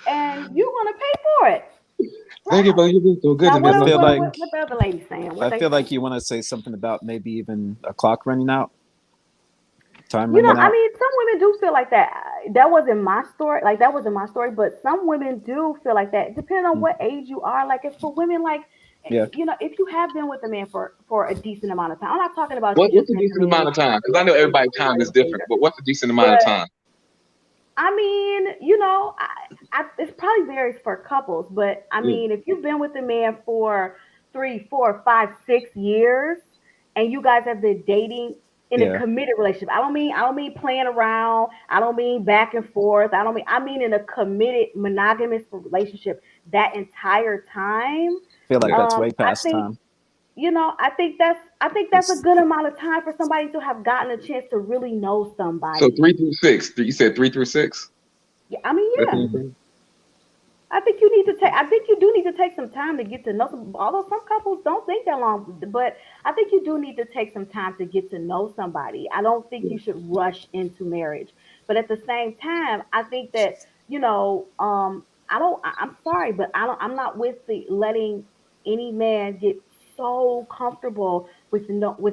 And you're gonna pay for it. Thank you, but you've been so good Now, to me. what the other lady saying? I feel like you want to say something about maybe even a clock running out. I mean, some women do feel like that. That wasn't my story. Like that wasn't my story, but some women do feel like that. Depending on what age you are. Like it's for women. Like if you have been with a man for a decent amount of time. I'm not talking about what's a decent amount of time? Because I know everybody's time is different. But what's a decent amount of time? I mean, it probably varies for couples, but I mean, if you've been with a man for 3, 4, 5, 6 years, and you guys have been dating in a committed relationship, I don't mean playing around. I don't mean back and forth. I mean in a committed monogamous relationship that entire time. I feel like that's way past time. I think that's a good amount of time for somebody to have gotten a chance to really know somebody. So 3 through 6. You said 3 through 6? Yeah, I mean, yeah. I think you do need to take some time to get to know although some couples don't think that long, but I think you do need to take some time to get to know somebody. I don't think you should rush into marriage. But at the same time, I think that, I'm sorry, but I'm not with the letting any man get so comfortable with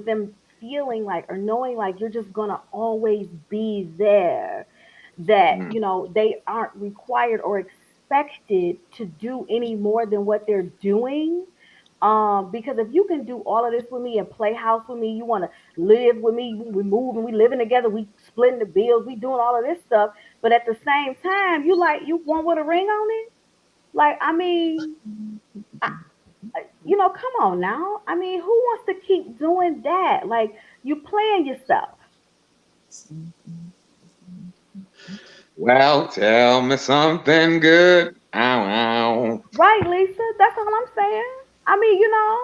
them feeling like or knowing like you're just gonna always be there that, you know, they aren't required or expected to do any more than what they're doing. Because if you can do all of this with me and play house with me, you want to live with me, we moving, we living together, we splitting the bills, we doing all of this stuff, but at the same time, you want with a ring on it? Like, I mean, I, you know, come on now. I mean, who wants to keep doing that? Like, you playing yourself. Well, tell me something good. Ow, ow. Right, Lisa? That's all I'm saying. I mean, you know,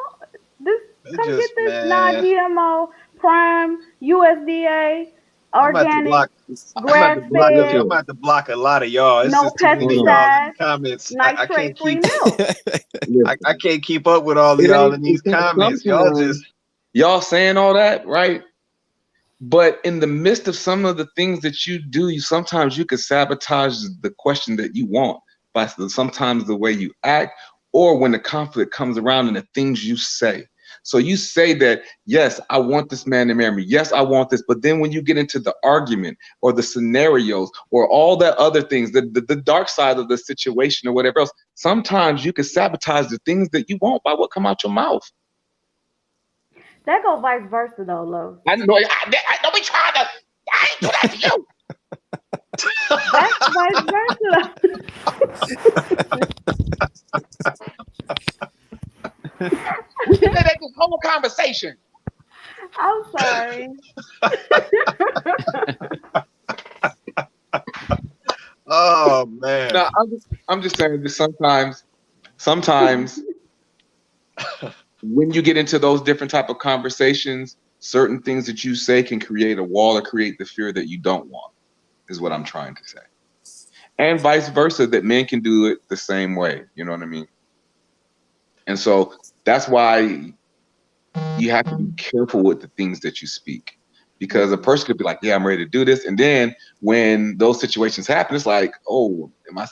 this It come get just, this man, non-GMO, prime, USDA, I'm about to organic, block. I'm about to block. I'm grass-fed, Listen, about to block a lot of y'all. It's no just too many hold of on. y'all in the pesticides, comments. I can't nitrate-free keep. milk. I Listen. can't keep up with all of It y'all ain't in these because comments. Y'all just. sometimes y'all saying all that, right? But in the midst of some of the things that you do, sometimes you could sabotage the question that you want by sometimes the way you act, or when the conflict comes around and the things you say. So you say that, yes, I want this man to marry me. Yes, I want this. But then when you get into the argument or the scenarios or all that other things, the dark side of the situation or whatever else, sometimes you can sabotage the things that you want by what come out your mouth. That go vice versa though, love. I know. I don't be trying to. I ain't do that to you. That's vice versa. We can let this whole conversation. I'm sorry. Oh man. No, I'm just saying that sometimes when you get into those different type of conversations, certain things that you say can create a wall or create the fear that you don't want, is what I'm trying to say. And vice versa, that men can do it the same way. You know what I mean? And so that's why you have to be careful with the things that you speak. Because a person could be like, yeah, I'm ready to do this. And then when those situations happen, it's like, oh, am I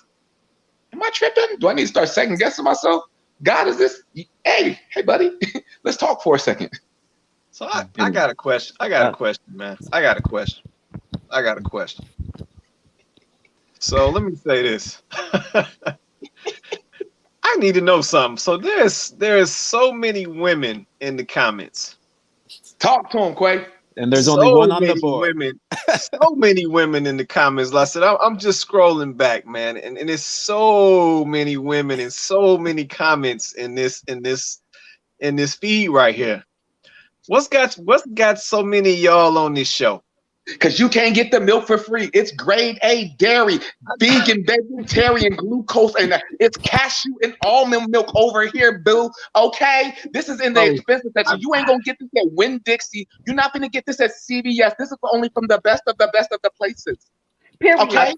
tripping? Do I need to start second guessing myself? God, is this? Hey, buddy, let's talk for a second. So I got a question. I got a question, man. I got a question. So let me say this. I need to know something. So there's so many women in the comments. Talk to him, Quay. And there's only one on the board. So many women in the comments. Like I said, I'm just scrolling back, man, and there's so many women and so many comments in this feed right here. What's got so many of y'all on this show? Because you can't get the milk for free. It's grade A dairy, vegan, vegetarian, glucose, and it's cashew and almond milk over here, boo. Okay? This is in the expensive section. You ain't going to get this at Winn-Dixie. You're not going to get this at CVS. This is only from the best of the best of the places. Period. Okay?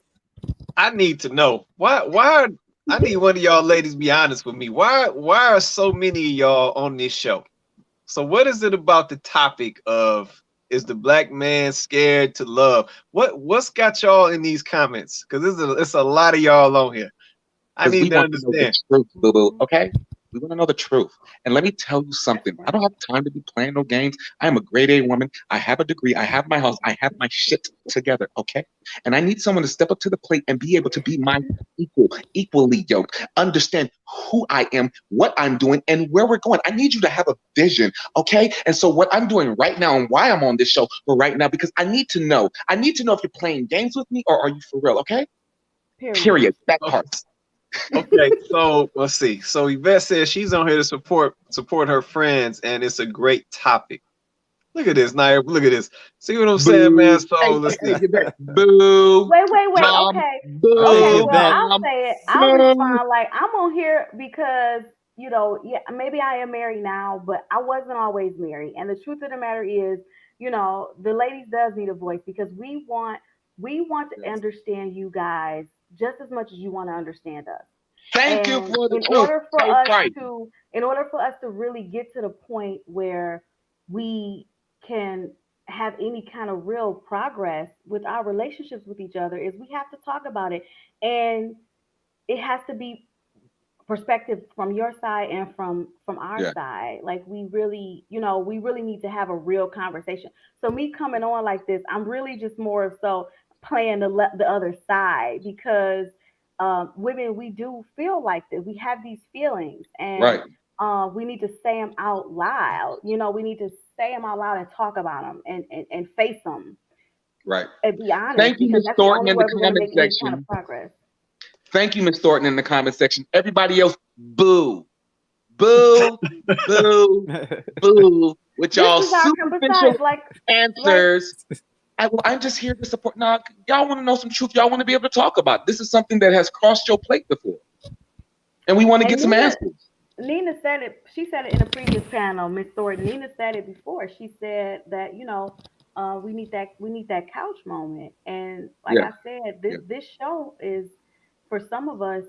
I need to know. Why I need one of y'all ladies be honest with me. Why are so many of y'all on this show? So what is it about the topic of is the black man scared to love? What's got y'all in these comments? Because it's a lot of y'all on here. I need to understand. Know the truth, boo-boo, okay? We want to know the truth. And let me tell you something. I don't have time to be playing no games. I am a grade A woman. I have a degree. I have my house. I have my shit together, okay? And I need someone to step up to the plate and be able to be my equally yoked, understand who I am, what I'm doing, and where we're going. I need you to have a vision, okay? And so what I'm doing right now and why I'm on this show for right now, because I need to know. I need to know if you're playing games with me or are you for real, okay? Period. That part. Okay, so let's see. So Yvette says she's on here to support her friends, and it's a great topic. Look at this, Nair. Look at this. See what I'm saying, man? So let's see. Boo. Wait. Okay. Boo. Okay. Well, Yvette. I'll say it. I'll respond like I'm on here because you know, yeah, maybe I am married now, but I wasn't always married. And the truth of the matter is, you know, the ladies does need a voice because we want to understand you guys just as much as you want to understand us. Thank you for the truth. In order for us to really get to the point where we can have any kind of real progress with our relationships with each other is we have to talk about it, and it has to be perspective from your side and from our side. Like we really need to have a real conversation. So me coming on like this, I'm really just more of so playing the other side, because women, we do feel like that. We have these feelings, and we need to say them out loud. You know, we need to say them out loud and talk about them, and face them. Right. And be honest, Thank you, because Ms. that's the Thornton, only in way the we're going to comment make any kind section. of progress. Thank you, Ms. Thornton, in the comment section. Everybody else, boo. Boo, boo, boo, with y'all superficial answers. I'm just here to support. Now, y'all want to know some truth. Y'all want to be able to talk about it. This is something that has crossed your plate before. And we want to get some answers. Nina said it. She said it in a previous panel, Ms. Thornton. Nina said it before. She said that, you know, we need that couch moment. And like I said, this show is, for some of us,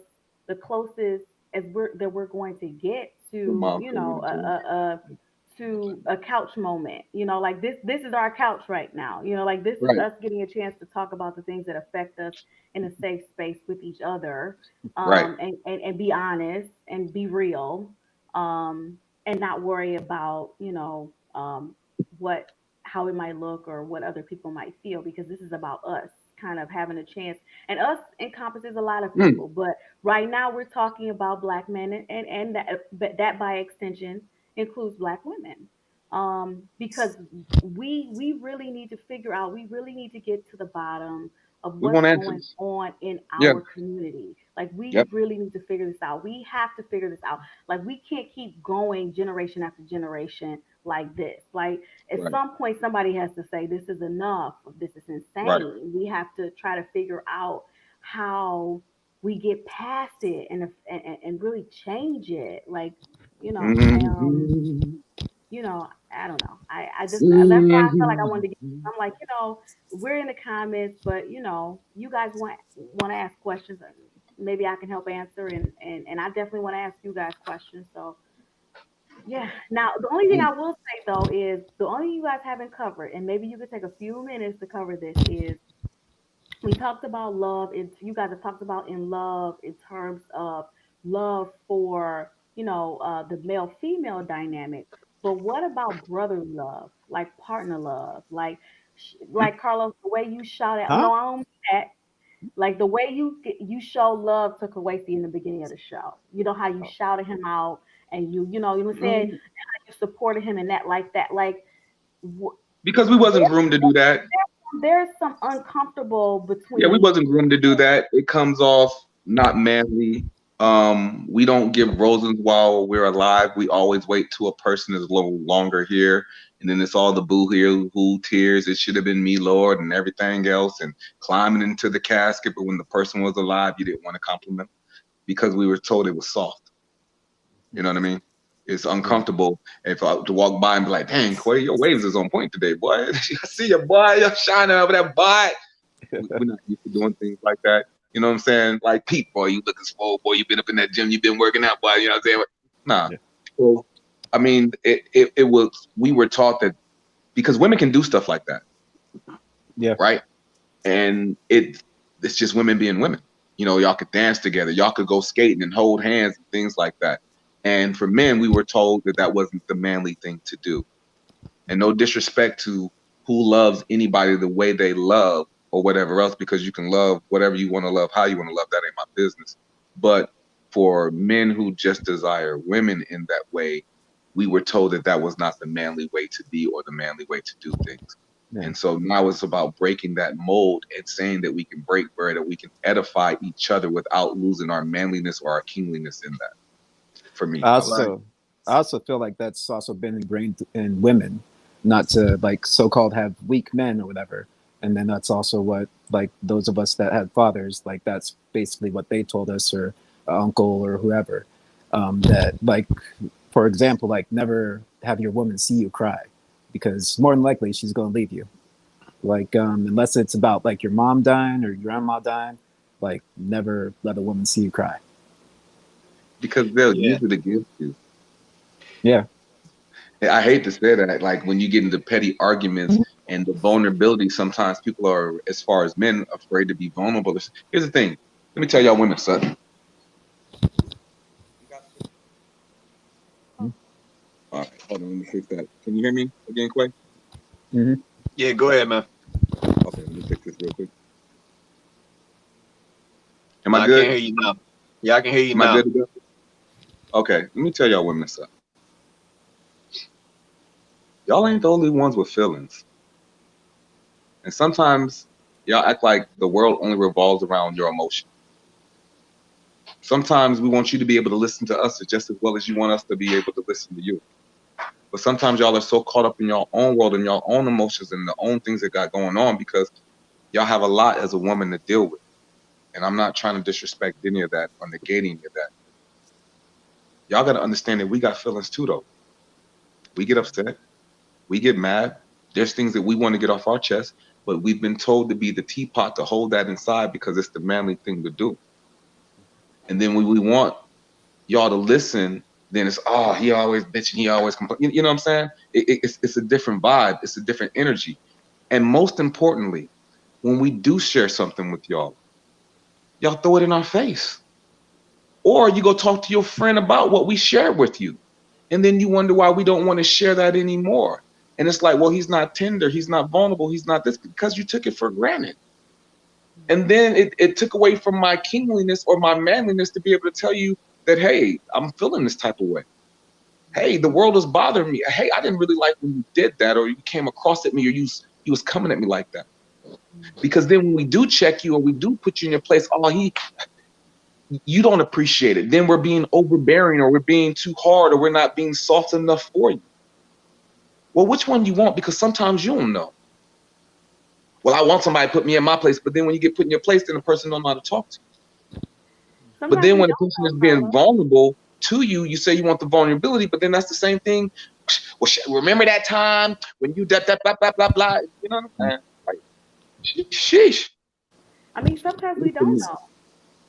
the closest we're going to get to, you know, to a couch moment. You know, like this is our couch right now. You know, like this is us getting a chance to talk about the things that affect us in a safe space with each other, and be honest and be real, and not worry about, you know, how it might look or what other people might feel, because this is about us kind of having a chance, and us encompasses a lot of people, but right now we're talking about Black men, and that by extension includes Black women, because we really need to figure out, we really need to get to the bottom of what's going on in our community. Like, we really need to figure this out. We have to figure this out. Like, we can't keep going generation after generation like this. Like, at some point, somebody has to say, this is enough. This is insane. We have to try to figure out how we get past it and really change it. Like, you know, you know, I don't know. I just, that's why I felt like I wanted to get, I'm like, you know, we're in the comments, but, you know, you guys want to ask questions, maybe I can help answer, and I definitely want to ask you guys questions. So yeah. Now, the only thing I will say though is, the only thing you guys haven't covered, and maybe you could take a few minutes to cover this, is we talked about love. You guys have talked about in love in terms of love for, you know, the male female dynamic. But what about brotherly love, like partner love, like Carlos, the way you shot at? No, I don't mean that. Like the way you show love to Kawasi in the beginning of the show. You know how you shouted him out, and you know what I'm saying, and how you supported him in that, like that, like. Because we wasn't groomed to do that. There's some uncomfortable between. Yeah, we wasn't groomed to do that. It comes off not manly. We don't give roses while we're alive. We always wait till a person is a little longer here, and then it's all the boo-hoo tears. It should have been me, Lord, and everything else, and climbing into the casket. But when the person was alive, you didn't want to compliment because we were told it was soft. You know what I mean? It's uncomfortable if I to walk by and be like, "Dang, Quay, your waves is on point today, boy. I see you, boy. You're shining over that boy." We're not used to doing things like that. You know what I'm saying? Like, Pete, boy, you looking swole, boy. You been up in that gym. You been working out, boy. You know what I'm saying? Nah. So, I mean, it was. We were taught that because women can do stuff like that. Yeah. Right. And it's just women being women. You know, y'all could dance together. Y'all could go skating and hold hands and things like that. And for men, we were told that that wasn't the manly thing to do. And no disrespect to who loves anybody the way they love or whatever else, because you can love whatever you want to love, how you want to love. That ain't my business. But for men who just desire women in that way, we were told that that was not the manly way to be or the manly way to do things. Yeah. And so now it's about breaking that mold and saying that we can break bread, that we can edify each other without losing our manliness or our kingliness in that. For me, I also feel like that's also been ingrained in women, not to like so-called have weak men or whatever. And then that's also what, like, those of us that had fathers, like that's basically what they told us, or uncle or whoever, that, like, for example, like, never have your woman see you cry, because more than likely she's going to leave you. Like, unless it's about like your mom dying or your grandma dying, like, never let a woman see you cry. Because they'll use it against you. Yeah. I hate to say that. Like, when you get into petty arguments and the vulnerability, sometimes people are, as far as men, afraid to be vulnerable. Here's the thing. Let me tell y'all women something. All right, hold on. Let me fix that. Can you hear me again, Quay? Yeah, go ahead, man. Okay, let me fix this real quick. Am I good? I can hear you now. Yeah, I can hear you Am now. I good to go? Okay, let me tell y'all women something. Y'all ain't the only ones with feelings. And sometimes y'all act like the world only revolves around your emotion. Sometimes we want you to be able to listen to us just as well as you want us to be able to listen to you. But sometimes y'all are so caught up in your own world and your own emotions and the own things that got going on because y'all have a lot as a woman to deal with. And I'm not trying to disrespect any of that or negate any of that. Y'all got to understand that we got feelings too, though. We get upset. We get mad. There's things that we want to get off our chest, but we've been told to be the teapot to hold that inside because it's the manly thing to do. And then when we want y'all to listen, then it's, oh, he always bitching, he always complaining. You know what I'm saying? It's a different vibe. It's a different energy. And most importantly, when we do share something with y'all throw it in our face. Or you go talk to your friend about what we shared with you. And then you wonder why we don't want to share that anymore. And it's like, well, he's not tender, he's not vulnerable, he's not this, because you took it for granted. And then it took away from my kingliness or my manliness to be able to tell you that, hey, I'm feeling this type of way. Hey, the world is bothering me. Hey, I didn't really like when you did that, or you came across at me, or you was coming at me like that. Because then when we do check you or we do put you in your place, you don't appreciate it. Then we're being overbearing, or we're being too hard, or we're not being soft enough for you. Well, which one you want? Because sometimes you don't know. Well, I want somebody to put me in my place, but then when you get put in your place, then the person don't know how to talk to you. Sometimes But then when a person is being vulnerable to you, you say you want the vulnerability, but then that's the same thing. Well, remember that time when you blah, blah, blah, blah, blah. You know what I'm saying? Like, sheesh. I mean, sometimes we don't know.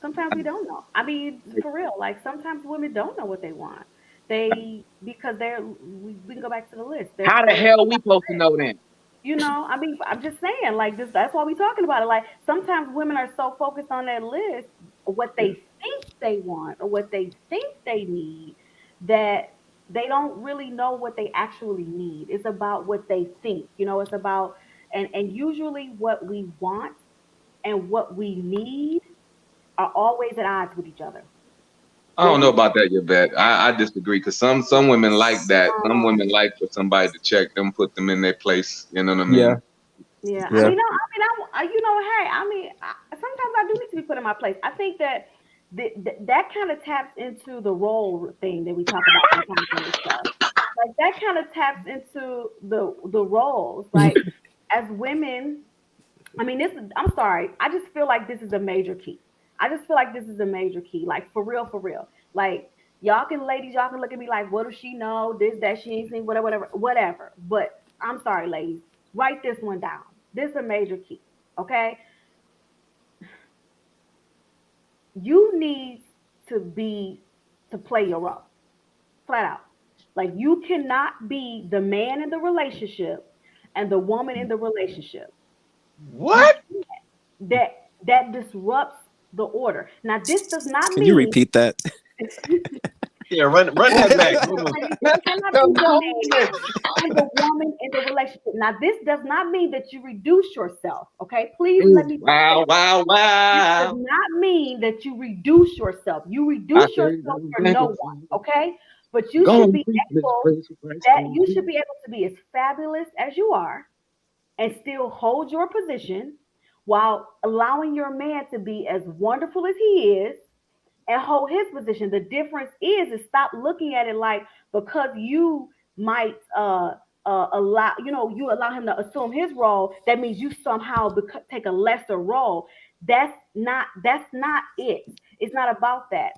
Sometimes we don't know. I mean, for real, like sometimes women don't know what they want. Because we can go back to the list. How the hell we supposed to know then? You know, I mean, I'm just saying, like this. That's why we're talking about it. Like sometimes women are so focused on that list, of what they think they want or what they think they need, that they don't really know what they actually need. It's about what they think. You know, it's about and usually what we want and what we need are always at odds with each other. I don't know about that, Yvette. I disagree, because some women like that. Some women like for somebody to check them, put them in their place. You know what I mean? Yeah. Yeah. Yeah. Hey, sometimes I do need to be put in my place. I think that that kind of taps into the role thing that we talk about sometimes in this stuff. Like that kind of taps into the roles. Like as women, I mean, I'm sorry. I just feel like this is a major key. I just feel like this is a major key. Like for real, for real. Like y'all can look at me like, what does she know? This, that, she ain't seen, whatever, whatever, whatever. But I'm sorry, ladies. Write this one down. This is a major key. Okay. You need to play your role. Flat out. Like you cannot be the man in the relationship and the woman in the relationship. What? That disrupts the order. Now, this does not Can you mean repeat that? Yeah, run that back. you cannot be the man and the woman in the relationship. Now, this does not mean that you reduce yourself. Okay, please let me. Wow. This does not mean that you reduce yourself. You reduce yourself for no one. Okay, but you should be able to be as fabulous as you are and still hold your position while allowing your man to be as wonderful as he is and hold his position. The difference is stop looking at it like because you might you allow him to assume his role, that means you somehow take a lesser role. That's not it. It's not about that.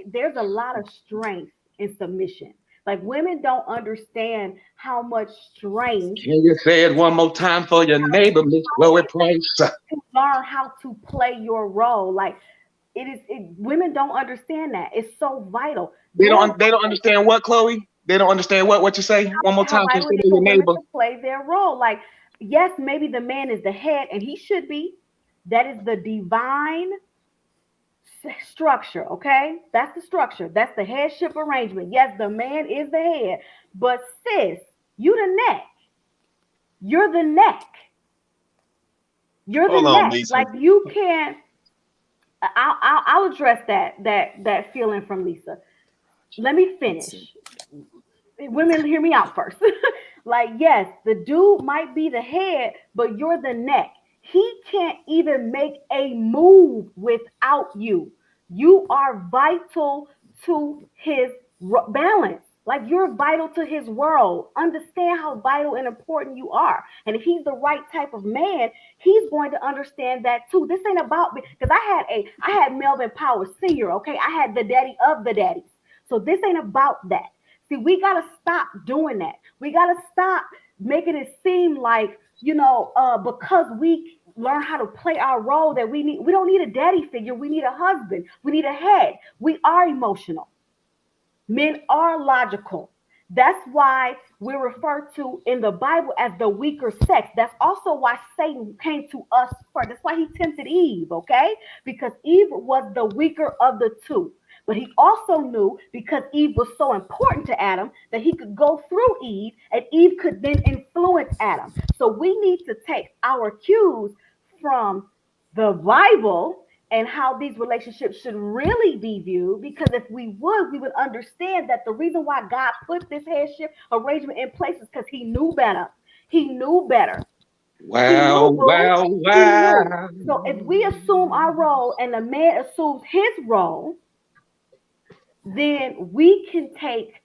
There's a lot of strength in submission. Like women don't understand how much strength. Can you say it one more time for your neighbor, Miss Chloe Price? To learn how to play your role. Like women don't understand that. It's so vital. They don't understand what, Chloe? They don't understand what you say? One more time, How can you vital say it to is your for women neighbor? to play their role. Like, yes, maybe the man is the head, and he should be. That is the divine structure, okay? That's the structure. That's the headship arrangement. Yes, the man is the head, but sis, you the neck. You're the neck. You're the Hold on, neck. Lisa. Like you can't. I'll address that feeling from Lisa. Let me finish. Women, hear me out first. Like, yes, the dude might be the head, but you're the neck. He can't even make a move without you. You are vital to his balance. Like, you're vital to his world. Understand how vital and important you are. And if he's the right type of man, he's going to understand that too. This ain't about me, because I had Melvin Powers Sr., okay? I had the daddy of the daddies. So this ain't about that. See, we got to stop doing that. We got to stop making it seem like, because we learn how to play our role, that we don't need a daddy figure. We need a husband. We need a head. We are emotional. Men are logical. That's why we're referred to in the Bible as the weaker sex. That's also why Satan came to us first. That's why he tempted Eve, okay? Because Eve was the weaker of the two. But he also knew, because Eve was so important to Adam, that he could go through Eve and Eve could then influence Adam. So we need to take our cues from the Bible and how these relationships should really be viewed, because if we would understand that the reason why God put this headship arrangement in place is because he knew better. He knew better. Wow. So if we assume our role and the man assumes his role, then we can take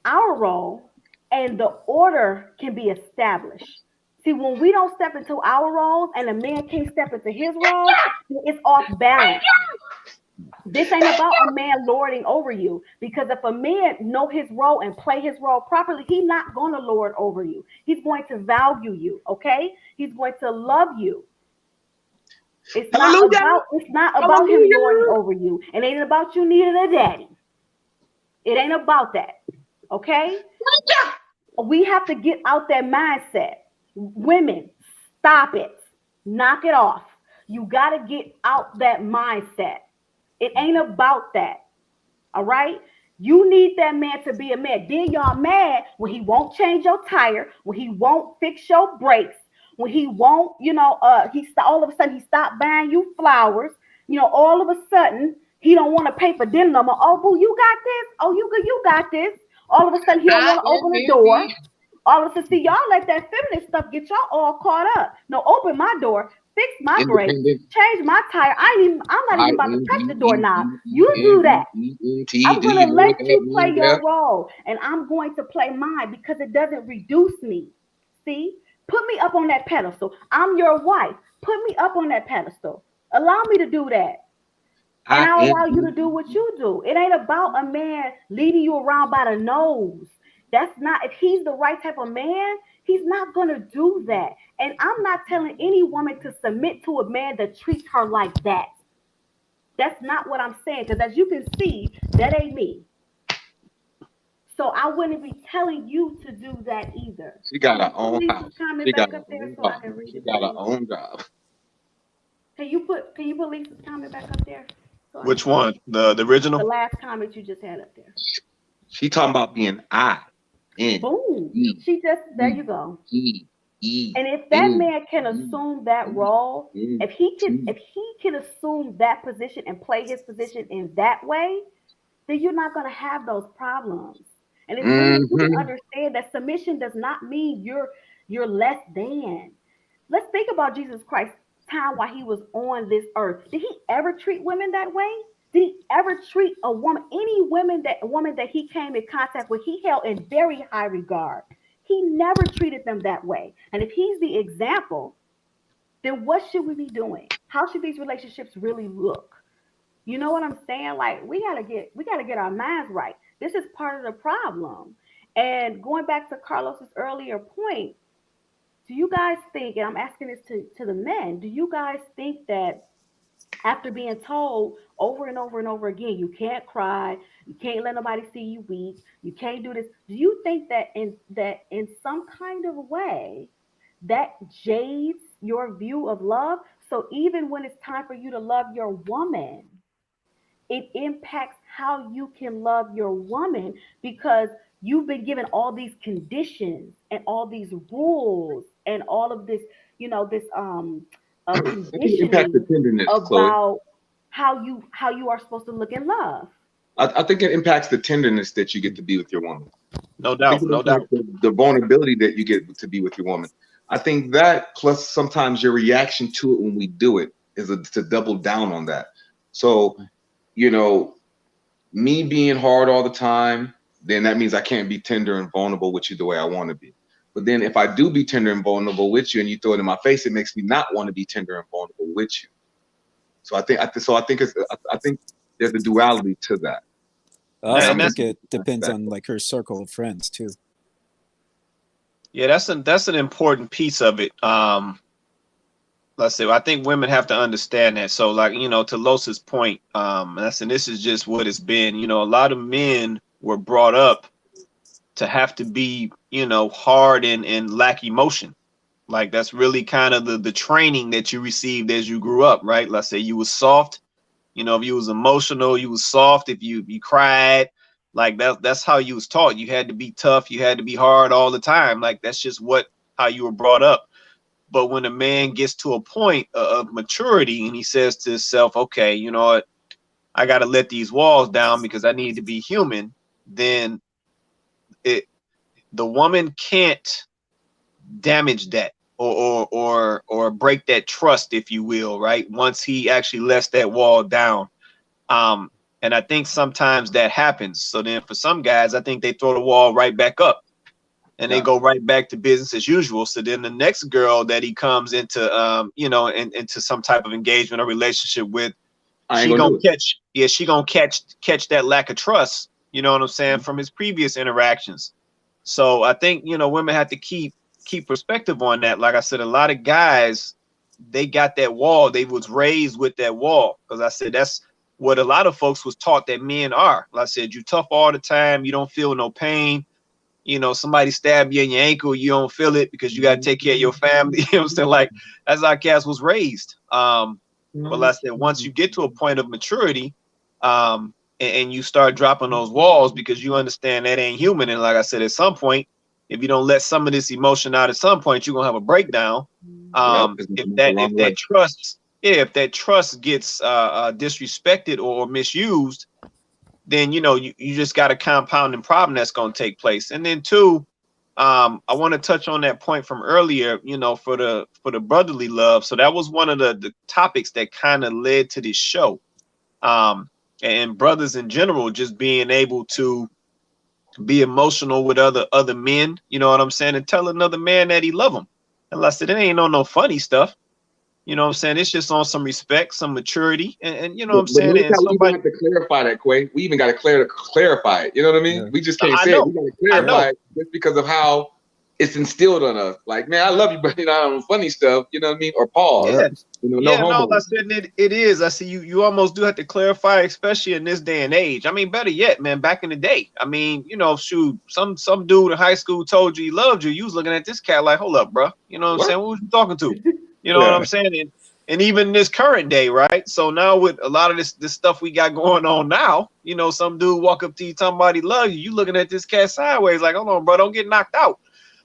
our role and the order can be established. See, when we don't step into our roles and a man can't step into his role, it's off balance. This ain't about a man lording over you, because if a man know his role and play his role properly, he's not going to lord over you. He's going to value you, okay? He's going to love you. It's not about him lording over you. It ain't about you needing a daddy. It ain't about that, okay? We have to get out that mindset. Women, stop it. Knock it off. You got to get out that mindset. It ain't about that, all right? You need that man to be a man. Then y'all mad when he won't change your tire, when he won't fix your brakes, when he won't, all of a sudden he stopped buying you flowers. All of a sudden he don't want to pay for dinner no more. Oh, boo, you got this? Oh, you got this. All of a sudden he don't want to open the door. All of a sudden, see, y'all let that feminine stuff get y'all all caught up. No, open my door, fix my brakes, change my tire. I'm not even about to touch the doorknob. You do that. I'm going to let you play your role, and I'm going to play mine, because it doesn't reduce me. See? Put me up on that pedestal. I'm your wife. Put me up on that pedestal. Allow me to do that. And I'll allow you to do what you do. It ain't about a man leading you around by the nose. That's not, if he's the right type of man, he's not going to do that. And I'm not telling any woman to submit to a man that treats her like that. That's not what I'm saying, because as you can see, that ain't me. So I wouldn't be telling you to do that either. She got her own house. She got her own job. Can you put Lisa's comment back up there? Which one? The original? The last comment you just had up there. She talking about being Boom. She just, there you go. And if that man can assume that role, if he can assume that position and play his position in that way, then you're not going to have those problems. And if you can understand that submission does not mean you're less than. Let's think about Jesus Christ's time while he was on this earth. Did he ever treat women that way? Did he ever treat a woman, any woman that he came in contact with, he held in very high regard? He never treated them that way. And if he's the example, then what should we be doing? How should these relationships really look? You know what I'm saying? Like, we gotta get our minds right. This is part of the problem. And going back to Carlos's earlier point, do you guys think, and I'm asking this to the men, do you guys think that after being told over and over and over again, you can't cry, you can't let nobody see you weak, you can't do this, do you think that in some kind of way that jades your view of love? So even when it's time for you to love your woman, it impacts how you can love your woman, because you've been given all these conditions and all these rules and all of this, this conditioning impact the tenderness, about Chloe. how you are supposed to look in love. I think it impacts the tenderness that you get to be with your woman. No I think doubt, it no doubt. impacts the vulnerability that you get to be with your woman. I think that plus sometimes your reaction to it when we do it is to double down on that. So, you know, me being hard all the time, then that means I can't be tender and vulnerable with you the way I want to be. But then if I do be tender and vulnerable with you and you throw it in my face, it makes me not want to be tender and vulnerable with you. So I think there's a duality to that. I also And that's think it depends on like her circle of friends too. yeah, that's an important piece of it. Let's say I think women have to understand that. So like, you know, to Los's point, and this is just what it's been. You know, a lot of men were brought up to have to be, you know, hard and lack emotion. Like that's really kind of the training that you received as you grew up, right? Let's say you was soft, you know, if you was emotional, you was soft. If you cried, like that's how you was taught. You had to be tough, you had to be hard all the time. Like that's just how you were brought up. But when a man gets to a point of maturity and he says to himself, okay, you know what, I got to let these walls down because I need to be human, then the woman can't damage that or break that trust, if you will, right? Once he actually lets that wall down. And I think sometimes that happens. So then for some guys, I think they throw the wall right back up and they go right back to business as usual. So then the next girl that he comes into, you know, into some type of engagement or relationship with, she gonna catch that lack of trust, you know what I'm saying, from his previous interactions. So I think, you know, women have to keep perspective on that. Like I said, a lot of guys, they got that wall. They was raised with that wall. Because I said that's what a lot of folks was taught that men are. Like I said, you tough all the time, you don't feel no pain. You know, somebody stab you in your ankle, you don't feel it because you got to take care of your family. You know what I'm saying? Like that's how Cass was raised. But like I said, once you get to a point of maturity, and you start dropping those walls because you understand that ain't human. And like I said, at some point, if you don't let some of this emotion out, at some point you're gonna have a breakdown. If that trust gets disrespected or misused, then you know you just got a compounding problem that's going to take place. And then two, I want to touch on that point from earlier, you know, for the brotherly love. So that was one of the topics that kind of led to this show, and brothers in general just being able to be emotional with other men, you know what I'm saying, and tell another man that he love him. And like I said, it ain't on no funny stuff. You know what I'm saying? It's just on some respect, some maturity, and you know what I'm saying. And we even have to clarify that, Quay. We even got to clarify it. You know what I mean? Yeah. We just can't say it. We got to clarify it just because of how it's instilled on us. Like, man, I love you, but you know, funny stuff. You know what I mean? Or pause. Yeah. You know, no homo. I said it is. I see you almost do have to clarify, especially in this day and age. I mean, better yet, man, back in the day. I mean, you know, shoot, some dude in high school told you he loved you. You was looking at this cat like, hold up, bro. You know what I'm saying? Who was you talking to? You know what I'm saying? And even this current day, right? So now with a lot of this stuff we got going on now, you know, some dude walk up to you talking about he love you. You looking at this cat sideways like, hold on, bro, don't get knocked out.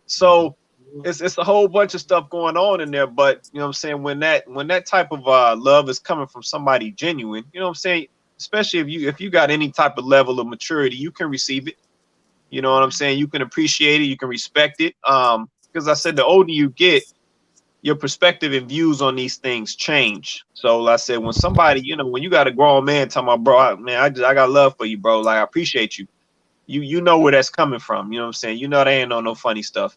So it's a whole bunch of stuff going on in there. But you know what I'm saying, when that type of love is coming from somebody genuine, you know what I'm saying, especially if you got any type of level of maturity, you can receive it. You know what I'm saying? You can appreciate it, you can respect it. Because I said the older you get, your perspective and views on these things change. So like I said, when somebody, you know, when you got a grown man talking about, bro, man, I got love for you, bro. Like I appreciate you. You know where that's coming from. You know what I'm saying? You know they ain't on no funny stuff.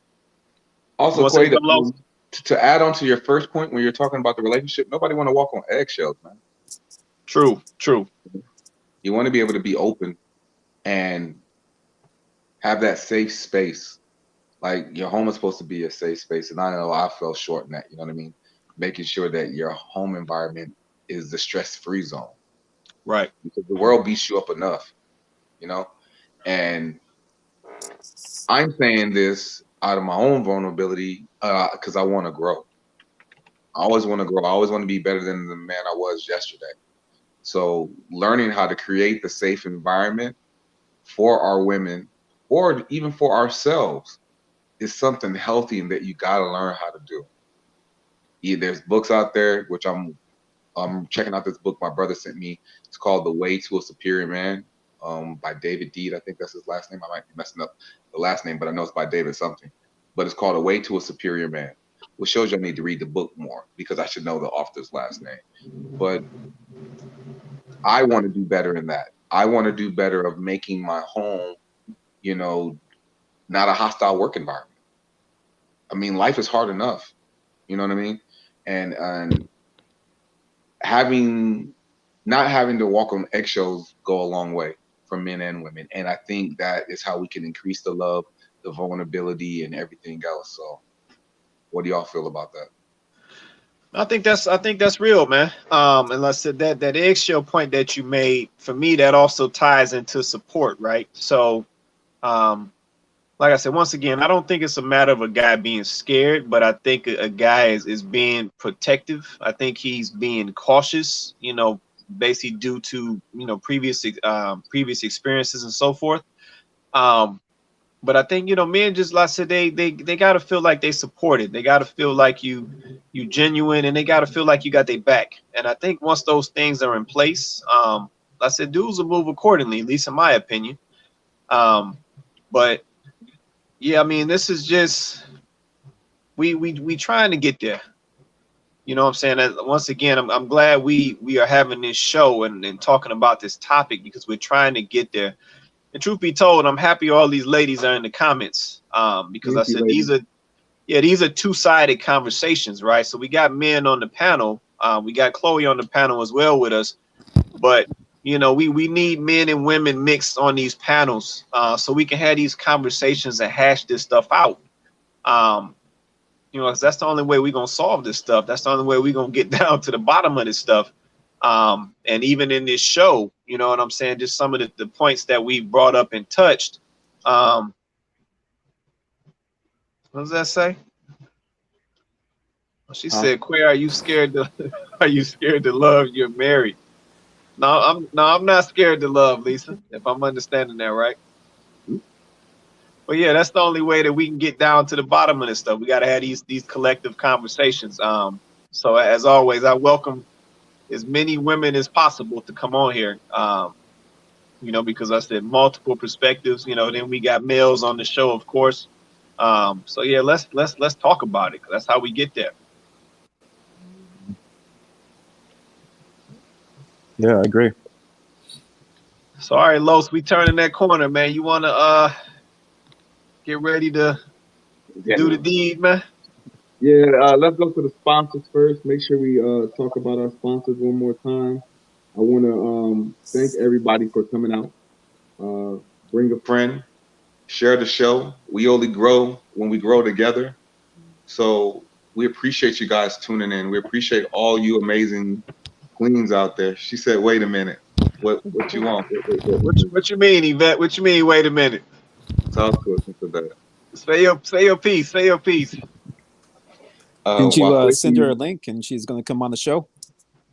Also, Quay, to add on to your first point when you're talking about the relationship, nobody want to walk on eggshells, man. True. You want to be able to be open and have that safe space. Like your home is supposed to be a safe space, and I know I fell short in that. You know what I mean? Making sure that your home environment is the stress-free zone, right? Because the world beats you up enough, you know. And I'm saying this out of my own vulnerability because I want to grow. I always want to grow. I always want to be better than the man I was yesterday. So learning how to create the safe environment for our women, or even for ourselves, is something healthy and that you got to learn how to do. There's books out there, which I'm checking out this book my brother sent me. It's called The Way to a Superior Man, by David Deed. I think that's his last name. I might be messing up the last name, but I know it's by David something. But it's called A Way to a Superior Man, which shows you I need to read the book more because I should know the author's last name. But I want to do better in that. I want to do better of making my home, you know, not a hostile work environment. I mean, life is hard enough, you know what I mean? And not having to walk on eggshells go a long way for men and women. And I think that is how we can increase the love, the vulnerability, and everything else. So what do y'all feel about that? I think that's real, man. And I said that eggshell point that you made, for me, that also ties into support, right? So, like I said, once again, I don't think it's a matter of a guy being scared, but I think a guy is being protective. I think he's being cautious, you know, basically due to, you know, previous experiences and so forth. But I think, you know, men, just like I said, they got to feel like they supported. They got to feel like you genuine, and they got to feel like you got their back. And I think once those things are in place, like I said, dudes will move accordingly, at least in my opinion. But yeah, I mean, this is just we trying to get there. You know what I'm saying? And once again, I'm glad we are having this show and talking about this topic, because we're trying to get there. And truth be told, I'm happy all these ladies are in the comments, because I said these are two-sided conversations, right? So we got men on the panel, we got Chloe on the panel as well with us, but you know, we need men and women mixed on these panels, so we can have these conversations and hash this stuff out. You know, 'cause that's the only way we're gonna solve this stuff. That's the only way we're gonna get down to the bottom of this stuff. And even in this show, you know what I'm saying, just some of the points that we brought up and touched. What does that say? She said, "Queer, are you scared to are you scared to love? You're married." No, I'm not scared to love, Lisa, if I'm understanding that right. But yeah, that's the only way that we can get down to the bottom of this stuff. We got to have these collective conversations. So as always, I welcome as many women as possible to come on here. You know, because I said multiple perspectives. You know, then we got males on the show, of course. So yeah, let's talk about it, 'cause that's how we get there. Yeah, I agree. So all right, Los, we turning that corner, man. You wanna get ready to do the deed, man? Yeah, let's go to the sponsors first. Make sure we talk about our sponsors one more time. I want to thank everybody for coming out. Bring a Friend, share the show. We only grow when we grow together. So we appreciate you guys tuning in. We appreciate all you amazing queens out there. She said, "Wait a minute, what you want?" What you mean, Yvette? What you mean? Wait a minute. Sounds good. That. Say your piece. Say your piece. Didn't you Wow. send her a link and she's going to come on the show?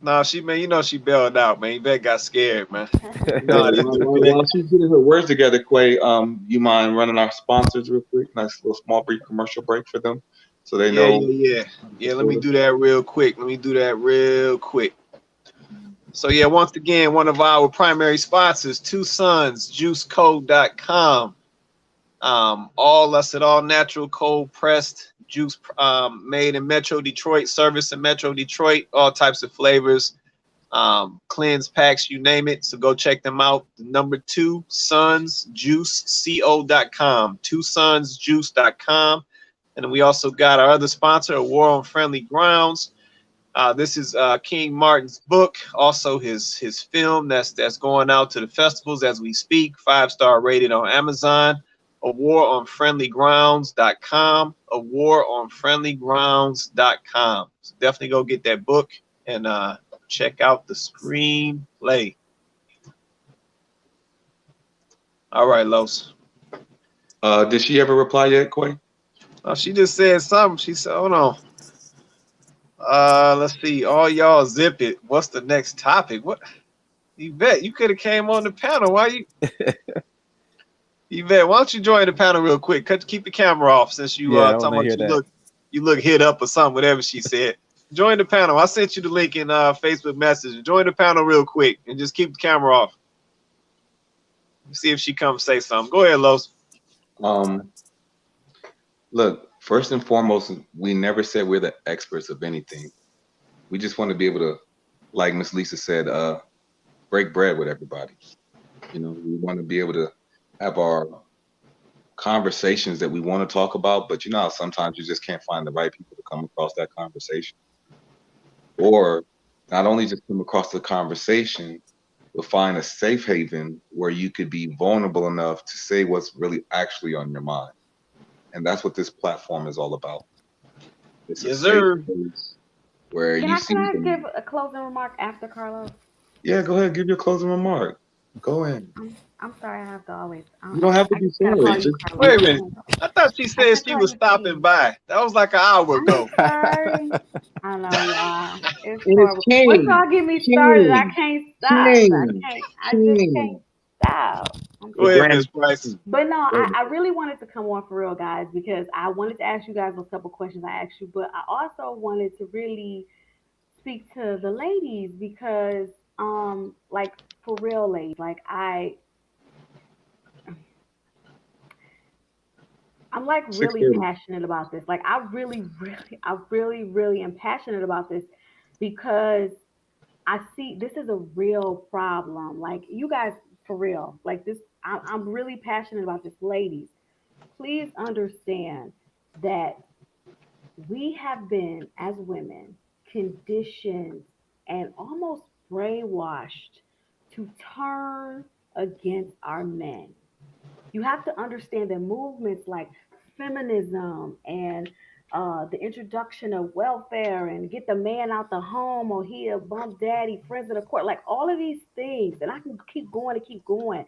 No, man, you know she bailed out, man. Yvette got scared, man. While she's getting her words together, Quay, you mind running our sponsors real quick? Nice little small brief commercial break for them, so they know. Yeah. Let me do that real quick. So yeah, once again, one of our primary sponsors, Two Sons, JuiceCo.com. All natural, cold pressed juice, made in Metro Detroit, service in Metro Detroit, all types of flavors, cleanse packs, you name it. So go check them out. The number 2 sonsjuiceco.com, 2sonsjuice.com. And then we also got our other sponsor, A War on Friendly Grounds. This is King Martin's book, also his film that's going out to the festivals as we speak. 5-star rated on Amazon. awaronfriendlygrounds.com, awaronfriendlygrounds.com. So definitely go get that book and check out the screenplay. All right, Los. Did she ever reply yet, Quay? Oh, she just said something. She said, hold on. Let's see. All y'all zip it. What's the next topic? What? Yvette, you could have came on the panel. Why you? Yvette, why don't you join the panel real quick? Keep the camera off since you talking about you look hit up or something, whatever she said. Join the panel. I sent you the link in Facebook Messenger. Join the panel real quick and just keep the camera off. See if she comes say something. Go ahead, Los. Look, first and foremost, we never said we're the experts of anything. We just want to be able to, like Miss Lisa said, break bread with everybody. You know, we want to be able to have our conversations that we want to talk about, but you know, sometimes you just can't find the right people to come across that conversation. Or not only just come across the conversation, but find a safe haven where you could be vulnerable enough to say what's really actually on your mind. And that's what this platform is all about. It's a safe place where Can you I see. can I give a closing remark after Carlos? Yeah, go ahead, give your closing remark. Go ahead. I'm sorry, I have to always. You don't have to be gotta call sorry. you Just Wait a Carlos. minute. I thought she said she was stopping by. That was like an hour ago. I'm sorry. I know, y'all. It's and it's horrible. Once y'all get me started, I can't stop. I just can't stop. Go ahead, Miss Price. But no, I really wanted to come on for real, guys, because I wanted to ask you guys a couple questions I asked you, but I also wanted to really speak to the ladies because, like for real, ladies, like I'm like really 6:30. passionate about this. Like I really am passionate about this because I see this is a real problem. Like you guys, for real, like this, I'm really passionate about this. Ladies, please understand that we have been, as women, conditioned and almost brainwashed to turn against our men. You have to understand that movements like feminism and the introduction of welfare and get the man out the home or he a bump daddy, friends of the court, like all of these things, and I can keep going and keep going,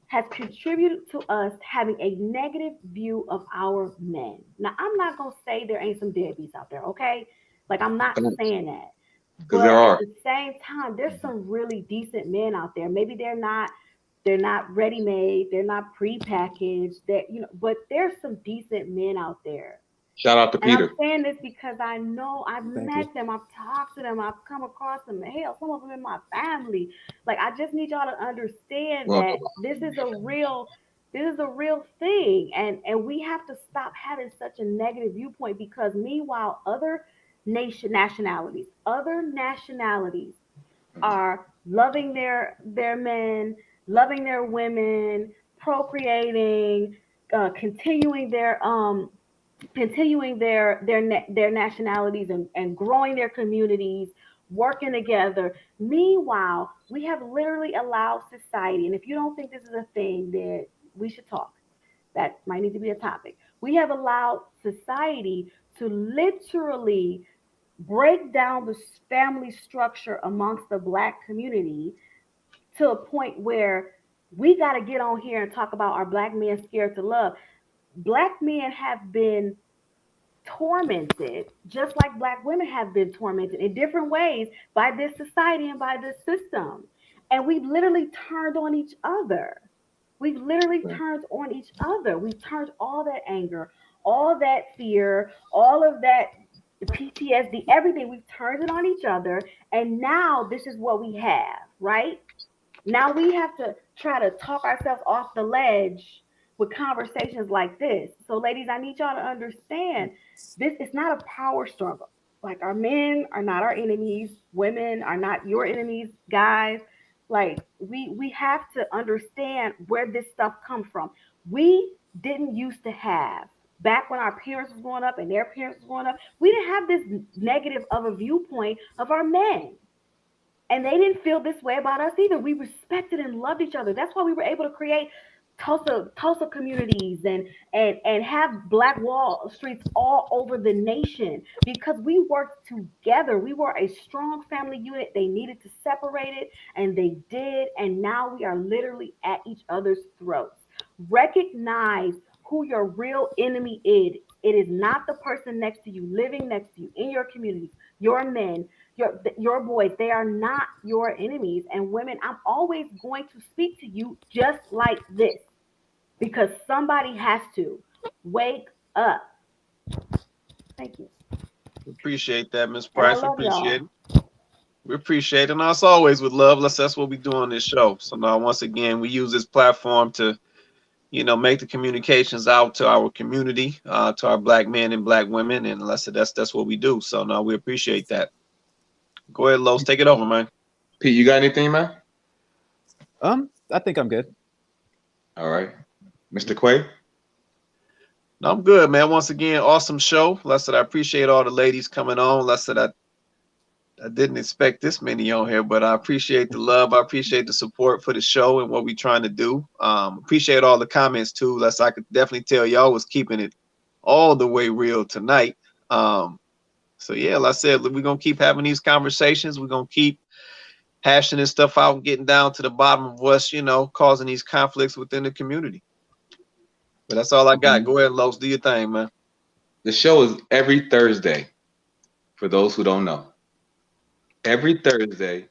has contributed to us having a negative view of our men. Now, I'm not going to say there ain't some deadbeats out there, okay? Like, I'm not saying that. Because But there at are. the same time, there's some really decent men out there. Maybe they're not ready made, they're not pre-packaged, but there's some decent men out there. Shout out to And I'm Peter. saying this because I know I've Thank met you. them, I've talked to them, I've come across them. Hell, some of them in my family. Like I just need y'all to understand Well, that this is a real thing, and we have to stop having such a negative viewpoint because meanwhile other nationalities are loving their men, loving their women, procreating, continuing their nationalities and growing their communities, working together. Meanwhile, we have literally allowed society, and if you don't think this is a thing, then we should talk. That might need to be a topic. We have allowed society to literally break down the family structure amongst the Black community to a point where we got to get on here and talk about our Black men scared to love. Black men have been tormented, just like Black women have been tormented in different ways by this society and by this system. And we've literally turned on each other. We've literally turned on each other. We've turned all that anger, all that fear, all of that PTSD, everything. We've turned it on each other. And now this is what we have, right? Now we have to try to talk ourselves off the ledge with conversations like this. So, ladies, I need y'all to understand this is not a power struggle. Like, our men are not our enemies, women are not your enemies, guys. Like, we have to understand where this stuff comes from. We didn't used to have, back when our parents was growing up and their parents was growing up, we didn't have this negative of a viewpoint of our men. And they didn't feel this way about us either. We respected and loved each other. That's why we were able to create Tulsa communities and have Black Wall Streets all over the nation because we worked together. We were a strong family unit. They needed to separate it, and they did. And now we are literally at each other's throats. Recognize who your real enemy is. It is not the person next to you, living next to you in your communities, your men, your boys. They are not your enemies. And women, I'm always going to speak to you just like this because somebody has to wake up. Thank you. Appreciate that, Miss And I Price. We love appreciate y'all. it. We appreciate it. And as always with love, that's what we do on this show. So now once again, we use this platform to, make the communications out to our community, to our black men and black women. And that's what we do. So now we appreciate that. Go ahead, Los, take it over, man. Pete, you got anything, man? I think I'm good. All right. Mr. Quay? No, I'm good, man. Once again, awesome show. I appreciate all the ladies coming on. I didn't expect this many on here, but I appreciate the love. I appreciate the support for the show and what we're trying to do. Appreciate all the comments too. I could definitely tell y'all was keeping it all the way real tonight. So yeah, like I said, we're gonna keep having these conversations. We're gonna keep hashing this stuff out and getting down to the bottom of what's, causing these conflicts within the community. But that's all I got. Go ahead, Los, do your thing, man. The show is every Thursday, for those who don't know. Every Thursday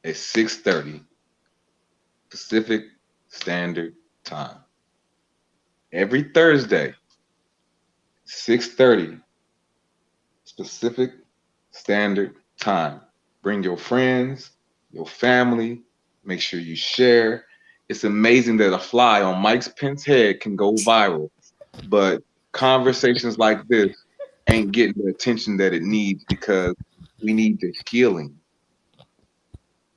at 6:30 Pacific Standard Time. Every Thursday, 6:30 Pacific Standard Time. Bring your friends, your family, make sure you share. It's amazing that a fly on Mike Pence's head can go viral, but conversations like this ain't getting the attention that it needs because we need the healing.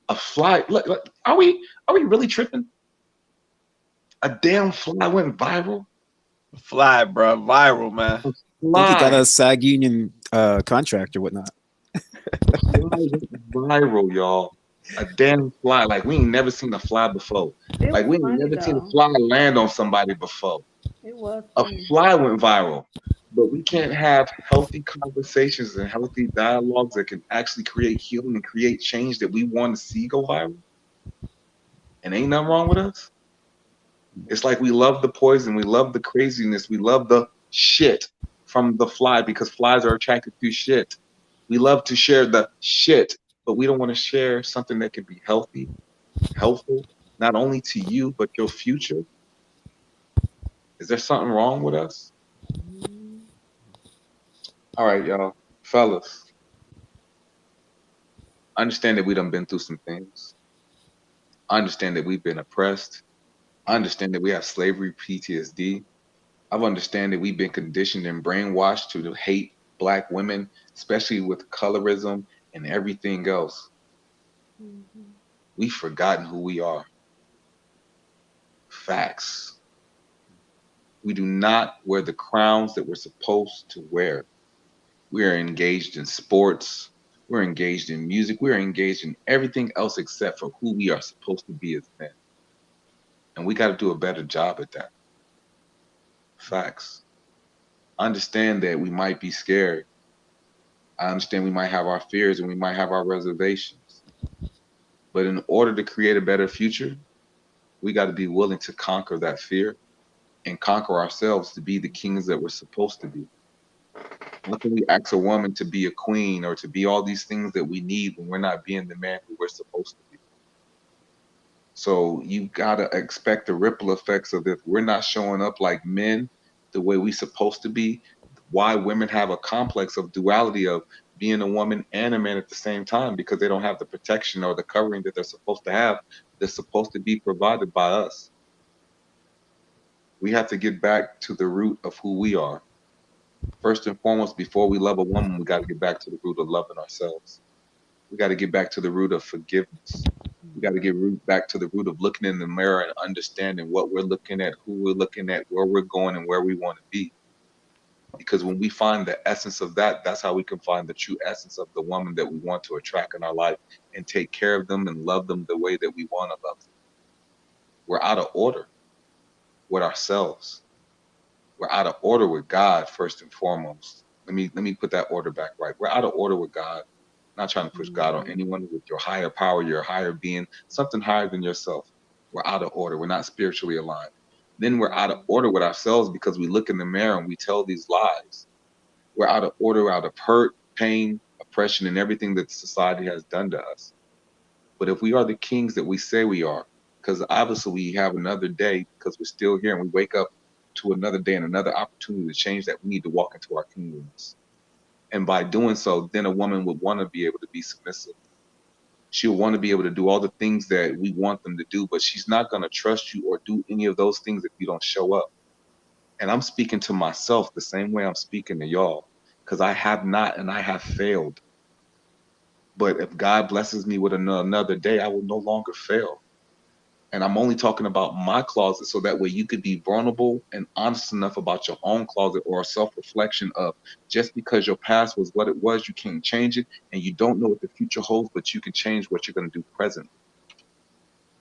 A fly, look, are we really tripping? A damn fly went viral. Fly, bro, viral, man. I think he got a SAG union contract or whatnot. A fly went viral, y'all. A damn fly. Like we ain't never seen a fly before. It Like was we ain't funny, never seen a though. fly land on somebody before. It was A funny. fly went viral. But we can't have healthy conversations and healthy dialogues that can actually create healing and create change that we want to see go viral. And ain't nothing wrong with us. It's like we love the poison, we love the craziness, we love the shit from the fly because flies are attracted to shit. We love to share the shit, but we don't want to share something that can be healthy, helpful, not only to you, but your future. Is there something wrong with us? All right, y'all. Fellas, I understand that we done been through some things. I understand that we've been oppressed. I understand that we have slavery PTSD. I understand that we've been conditioned and brainwashed to hate black women, especially with colorism and everything else. We've forgotten who we are. Facts. We do not wear the crowns that we're supposed to wear. We are engaged in sports. We're engaged in music. We're engaged in everything else except for who we are supposed to be as men. And we got to do a better job at that. Facts. I understand that we might be scared. I understand we might have our fears and we might have our reservations. But in order to create a better future, we got to be willing to conquer that fear and conquer ourselves to be the kings that we're supposed to be. How can we ask a woman to be a queen or to be all these things that we need when we're not being the man who we're supposed to be? So you gotta expect the ripple effects of if we're not showing up like men the way we supposed to be, why women have a complex of duality of being a woman and a man at the same time because they don't have the protection or the covering that they're supposed to have that's supposed to be provided by us. We have to get back to the root of who we are. First and foremost, before we love a woman, we got to get back to the root of loving ourselves. We got to get back to the root of forgiveness. We got to get back to the root of looking in the mirror and understanding what we're looking at, who we're looking at, where we're going, and where we want to be. Because when we find the essence of that, that's how we can find the true essence of the woman that we want to attract in our life and take care of them and love them the way that we want to love them. We're out of order with ourselves. We're out of order with God first and foremost. Let me put that order back right. We're out of order with God. Not trying to push God on anyone with your higher power, your higher being, something higher than yourself. We're out of order. We're not spiritually aligned. Then we're out of order with ourselves because we look in the mirror and we tell these lies. We're out of order, out of hurt, pain, oppression, and everything that society has done to us. But if we are the kings that we say we are, because obviously we have another day because we're still here and we wake up to another day and another opportunity to change that, we need to walk into our kingdoms. And by doing so, then a woman would want to be able to be submissive. She'll want to be able to do all the things that we want them to do, but she's not going to trust you or do any of those things if you don't show up. And I'm speaking to myself the same way I'm speaking to y'all, because I have not and I have failed. But if God blesses me with another day, I will no longer fail. And I'm only talking about my closet so that way you could be vulnerable and honest enough about your own closet, or a self-reflection of, just because your past was what it was, you can't change it, and you don't know what the future holds, but you can change what you're going to do presently.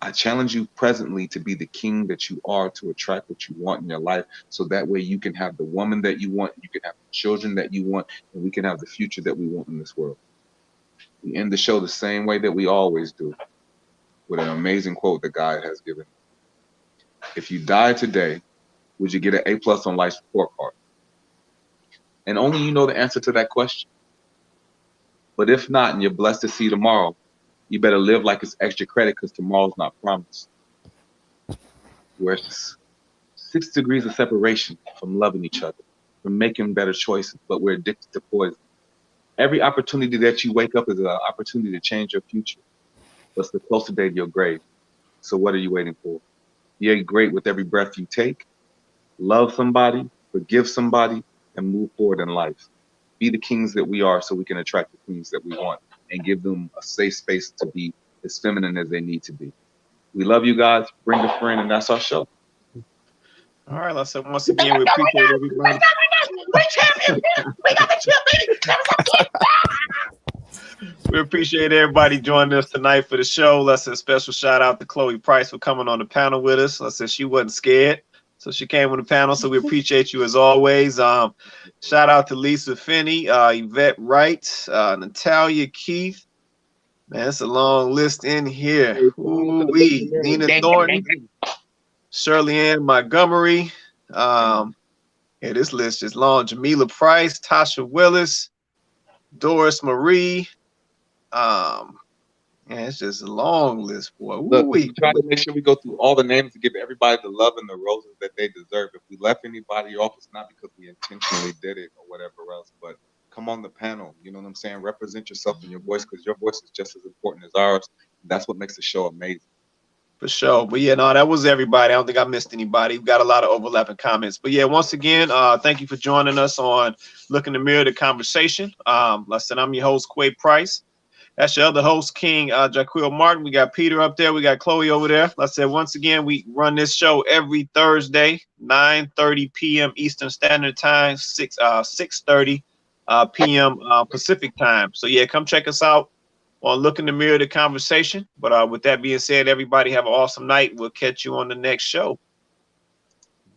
I challenge you presently to be the king that you are, to attract what you want in your life, so that way you can have the woman that you want, you can have the children that you want, and we can have the future that we want in this world. We end the show the same way that we always do, with an amazing quote that God has given. If you die today, would you get an A+ on life's report card? And only you know the answer to that question. But if not, and you're blessed to see tomorrow, you better live like it's extra credit, because tomorrow's not promised. Where 6 degrees of separation from loving each other, from making better choices, but we're addicted to poison. Every opportunity that you wake up is an opportunity to change your future. But it's the closer day to your grave. So what are you waiting for? Be great with every breath you take. Love somebody, forgive somebody, and move forward in life. Be the kings that we are, so we can attract the queens that we want and give them a safe space to be as feminine as they need to be. We love you guys. Bring a friend, and that's our show. All right, let's say once again, we appreciate everybody. We appreciate everybody joining us tonight for the show. Let's say a special shout out to Chloe Price for coming on the panel with us. Let's say she wasn't scared, so she came on the panel. So we appreciate you as always. Shout out to Lisa Finney, Yvette Wright, Natalia Keith. Man, it's a long list in here. Ooh-wee. Nina Thornton, Shirley Ann Montgomery. Yeah, this list is long. Jamila Price, Tasha Willis, Doris Marie. Yeah, it's just a long list, boy. Look, we try to make sure we go through all the names to give everybody the love and the roses that they deserve. If we left anybody off, it's not because we intentionally did it or whatever else, but come on the panel. You know what I'm saying? Represent yourself and your voice, because your voice is just as important as ours. That's what makes the show amazing. For sure. But yeah, no, that was everybody. I don't think I missed anybody. We've got a lot of overlapping comments. But yeah, once again, thank you for joining us on Look in the Mirror, the conversation. Like I said, I'm your host, Quay Price. That's your other host, King Jaquil Martin. We got Peter up there. We got Chloe over there. Like I said, once again, we run this show every Thursday, 9:30 p.m. Eastern Standard Time, 6:30 p.m. Pacific Time. So yeah, come check us out on Look in the Mirror, the conversation. But with that being said, everybody have an awesome night. We'll catch you on the next show.